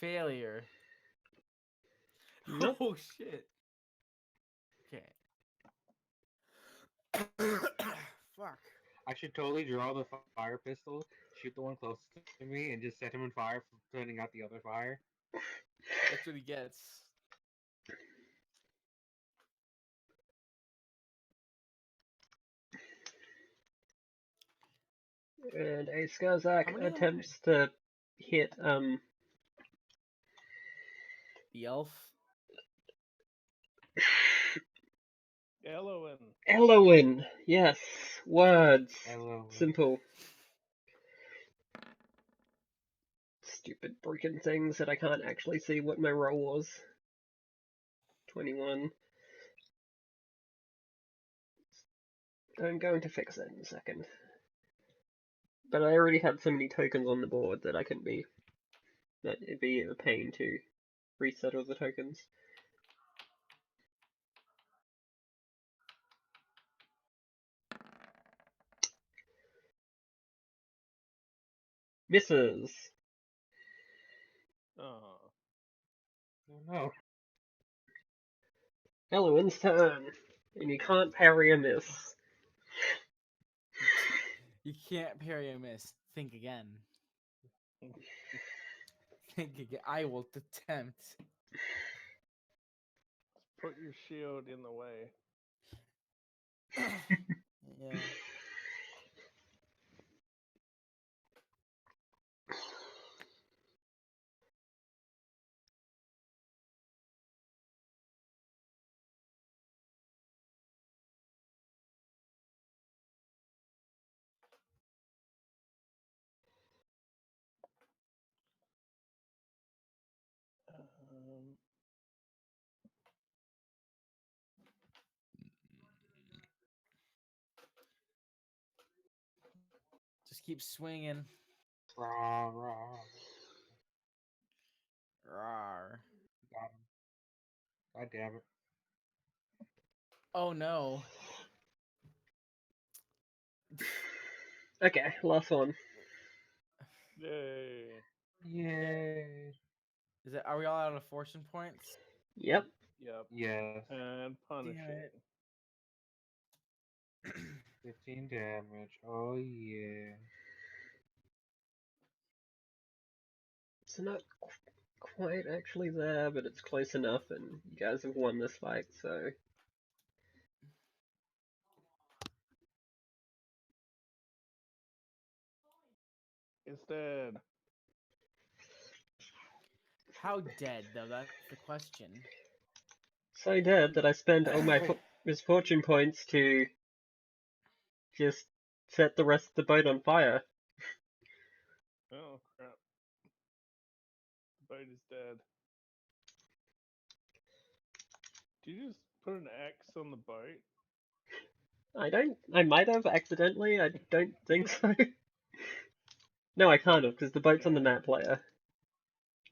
Failure. Nope. Oh shit. Okay. Fuck. I should totally draw the fire pistol, shoot the one closest to me, and just set him on fire for putting out the other fire. That's what he gets. And a How Skurzak many am I? attempts to hit, The elf. Elowen. Elowin. Yes, words. Hello. Simple. Stupid broken things that I can't actually see what my roll was. 21. I'm going to fix that in a second. But I already had so many tokens on the board that that it'd be a pain to reset all the tokens. Misses. Oh. Oh no. Eloin's turn. And you can't parry a miss. You can't parry a miss. Think again. Think again. I will attempt. Put your shield in the way. Yeah. Um, Just keep swinging. Rah, rah. Rawr. Got him. God damn it. Oh no. Okay, last one. yay. Yay. Is it? Are we all out of fortune points? Yep. Yep. Yes. And punishing. it. 15 damage. Oh yeah. It's not quite actually there, but it's close enough, and you guys have won this fight, so... It's dead. How dead though? That's the question. So dead that I spent all my Wait. misfortune points to just set the rest of the boat on fire. Oh, crap. The boat is dead. Did you just put an X on the boat? I might have accidentally, I don't think so. No, I can't have, because the boat's on the Yeah. map layer.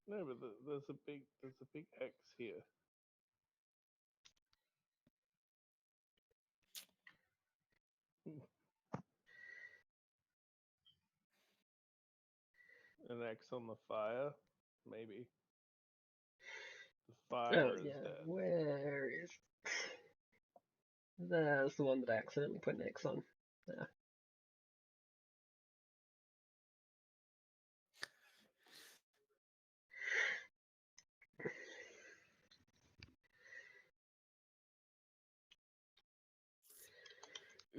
No, but there's a big X here. An X on the fire, maybe. The fire Oh, is yeah, dead. where is... There's the one that I accidentally put an X on. There.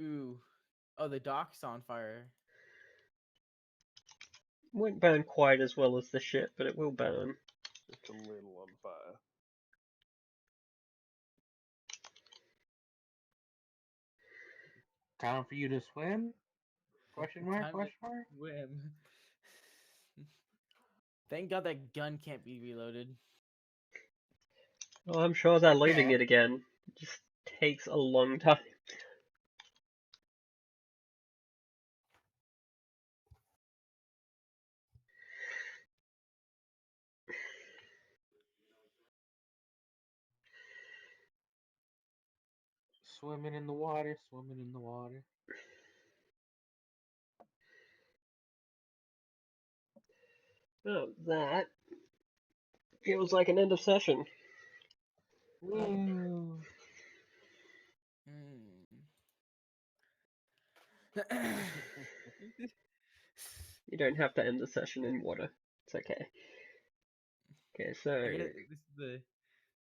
Ooh. Oh, the dock's on fire. Won't burn quite as well as the ship, but it will burn. Just a little on fire. Time for you to swim? Question mark? Time to Question mark? swim. Thank God that gun can't be reloaded. Oh, I'm sure they're loading Yeah. it again. It just takes a long time. Swimming in the water, swimming in the water. Oh, that feels like an end of session. Woo! You don't have to end the session in water. It's okay. Okay, so I get this is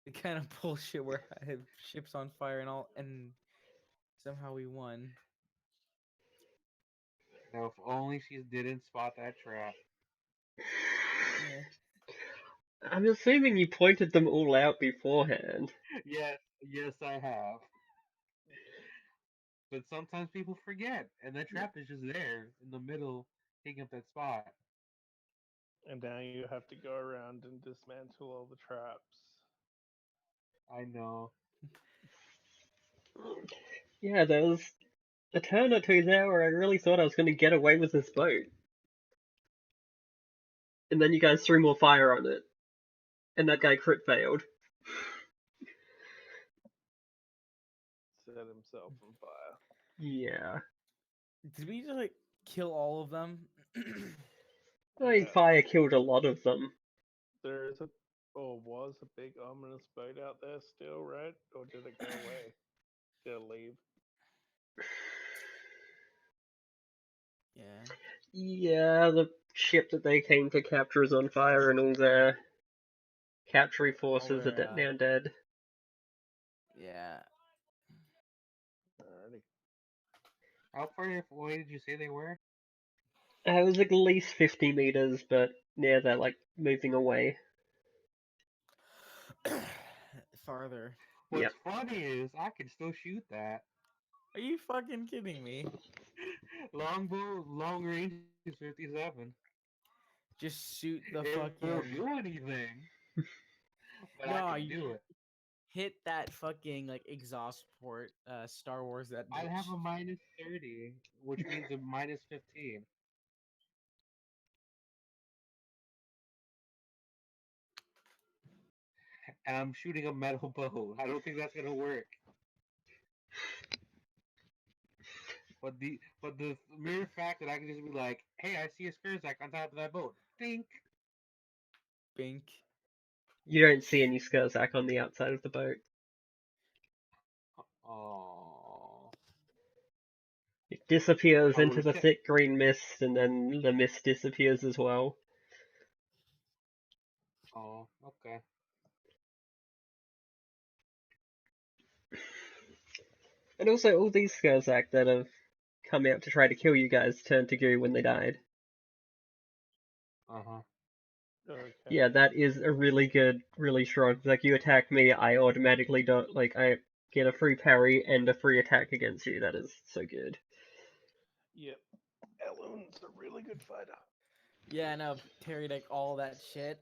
the kind of bullshit where I have ships on fire and all, and somehow we won. Now, if only she didn't spot that trap. Yeah. I'm assuming you pointed them all out beforehand. Yes, I have. But sometimes people forget, and that trap is just there in the middle, taking up that spot. And now you have to go around and dismantle all the traps. I know. Yeah, there was a turn or two there where I really thought I was going to get away with this boat. And then you guys threw more fire on it. And that guy crit failed. Set himself on fire. Yeah. Did we just like kill all of them? I think fire killed a lot of them. There is a, or was a big ominous boat out there still, right? Or did it go away? Did it leave? Yeah. Yeah, the ship that they came to capture is on fire, and all their capturing forces are their, now dead. Yeah. Alrighty. How far away did you say they were? It was at least 50 meters, but yeah, they're like moving away. Farther. Yep. What's funny is I can still shoot that. Are you fucking kidding me? Longbow, long range is 57. Just shoot the It won't fucking. do anything, but I No, can you do it. hit that fucking like exhaust port. Star Wars that I'd have bitch. a minus 30, which means a minus 15. And I'm shooting a metal bow. I don't think that's gonna work. But the mere fact that I can just be like, hey, I see a Skurzak on top of that boat. Think. Bink. You don't see any Skurzak on the outside of the boat. Oh. It disappears I into would've the kept. thick green mist, and then the mist disappears as well. Oh, okay. And also, all these Skurzak that have come out to try to kill you guys turned to goo when they died. Uh-huh. Okay. Yeah, that is a really good, really strong. Like, you attack me, I automatically don't, like, I get a free parry and a free attack against you. That is so good. Yep. Elun's a really good fighter. Yeah, no, Terry like all that shit.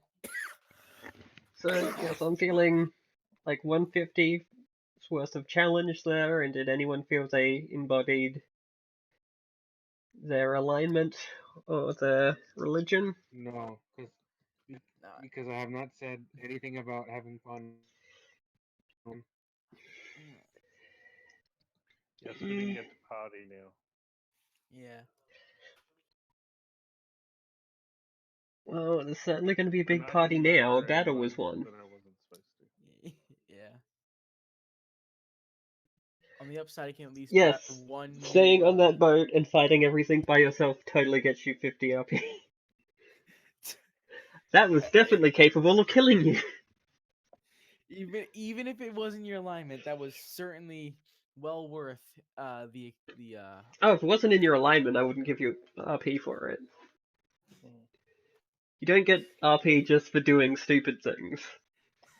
So, yes, I'm feeling like 150 worth of challenge there, and did anyone feel they embodied their alignment or their religion? No, No, because I have not said anything about having fun. Yes, we didn't get to party now. yeah. Well, there's certainly going to be a And big I party didn't now. A murder battle anyone was won. that I wasn't supposed to. Yeah. On the upside, I can at least buy Yes, one staying new. on that boat and fighting everything by yourself totally gets you 50 RP. That was definitely capable of killing you. Even if it wasn't your alignment, that was certainly well worth the Oh, if it wasn't in your alignment, I wouldn't give you RP for it. You don't get RP just for doing stupid things.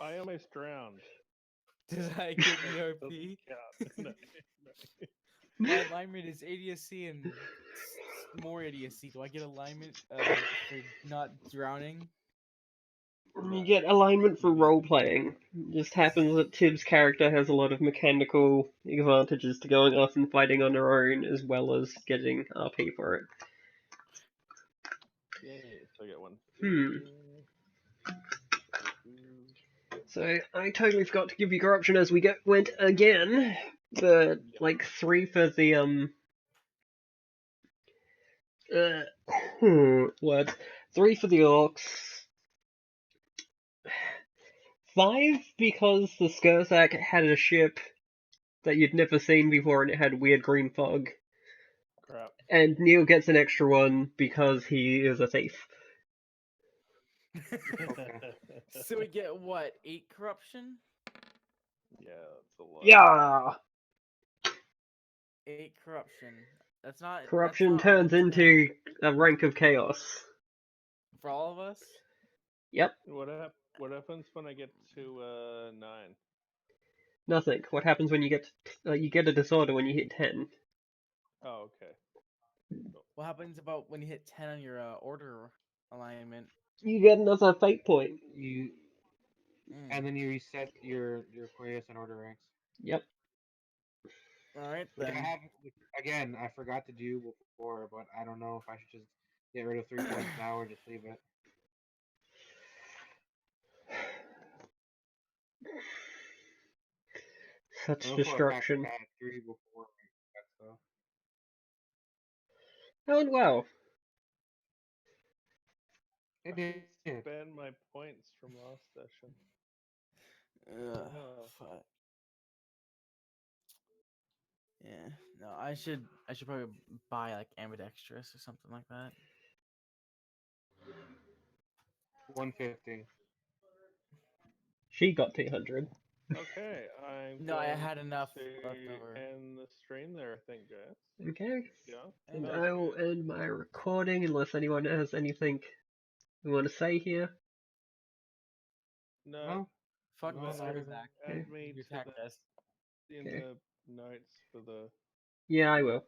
I almost drowned. Does I get That the doesn't RP? count. No, no. My alignment is ADSC and more ADSC. Do I get alignment for not drowning? You get alignment for You get- role playing. It just happens that Tib's character has a lot of mechanical advantages to going off and fighting on her own, as well as getting RP for it. Yay, so I get one. Hmm. So I totally forgot to give you corruption as we went again, but Yep. like 3 for the words. 3 for the orcs. 5 because the Skurzak had a ship that you'd never seen before and it had weird green fog. Crap. And Neil gets an extra one because he is a thief. So we get what, 8 corruption? Yeah, that's a lot. Yeah! 8 corruption. That's not Corruption a whole turns ton. into a rank of chaos. For all of us. Yep, What happens when I get to 9? nothing. What happens when you get a disorder when you hit 10? Oh, okay. What happens about when you hit 10 on your order alignment? You get another fate point. And then you reset your Quaes and order ranks. Yep. All right Which then. again, I forgot to do before, but I don't know if I should just get rid of 3 points now or just leave it. Such I know for a fact destruction. I had 3 before that stuff. Oh, and well. I I did. spent my points from last session. Oh. Fuck. Yeah. No, I should probably buy like ambidextrous or something like that. 150. She got 200. Okay, I'm No, I going had enough to left over. end the stream there, I think, guys. Okay. Yeah, And that was I will good. end my recording unless anyone has anything you want to say here. No, No? Fuck No, this, not I'll be everything. back. add me Your to attack the test. in Okay. the notes for the Yeah, I will.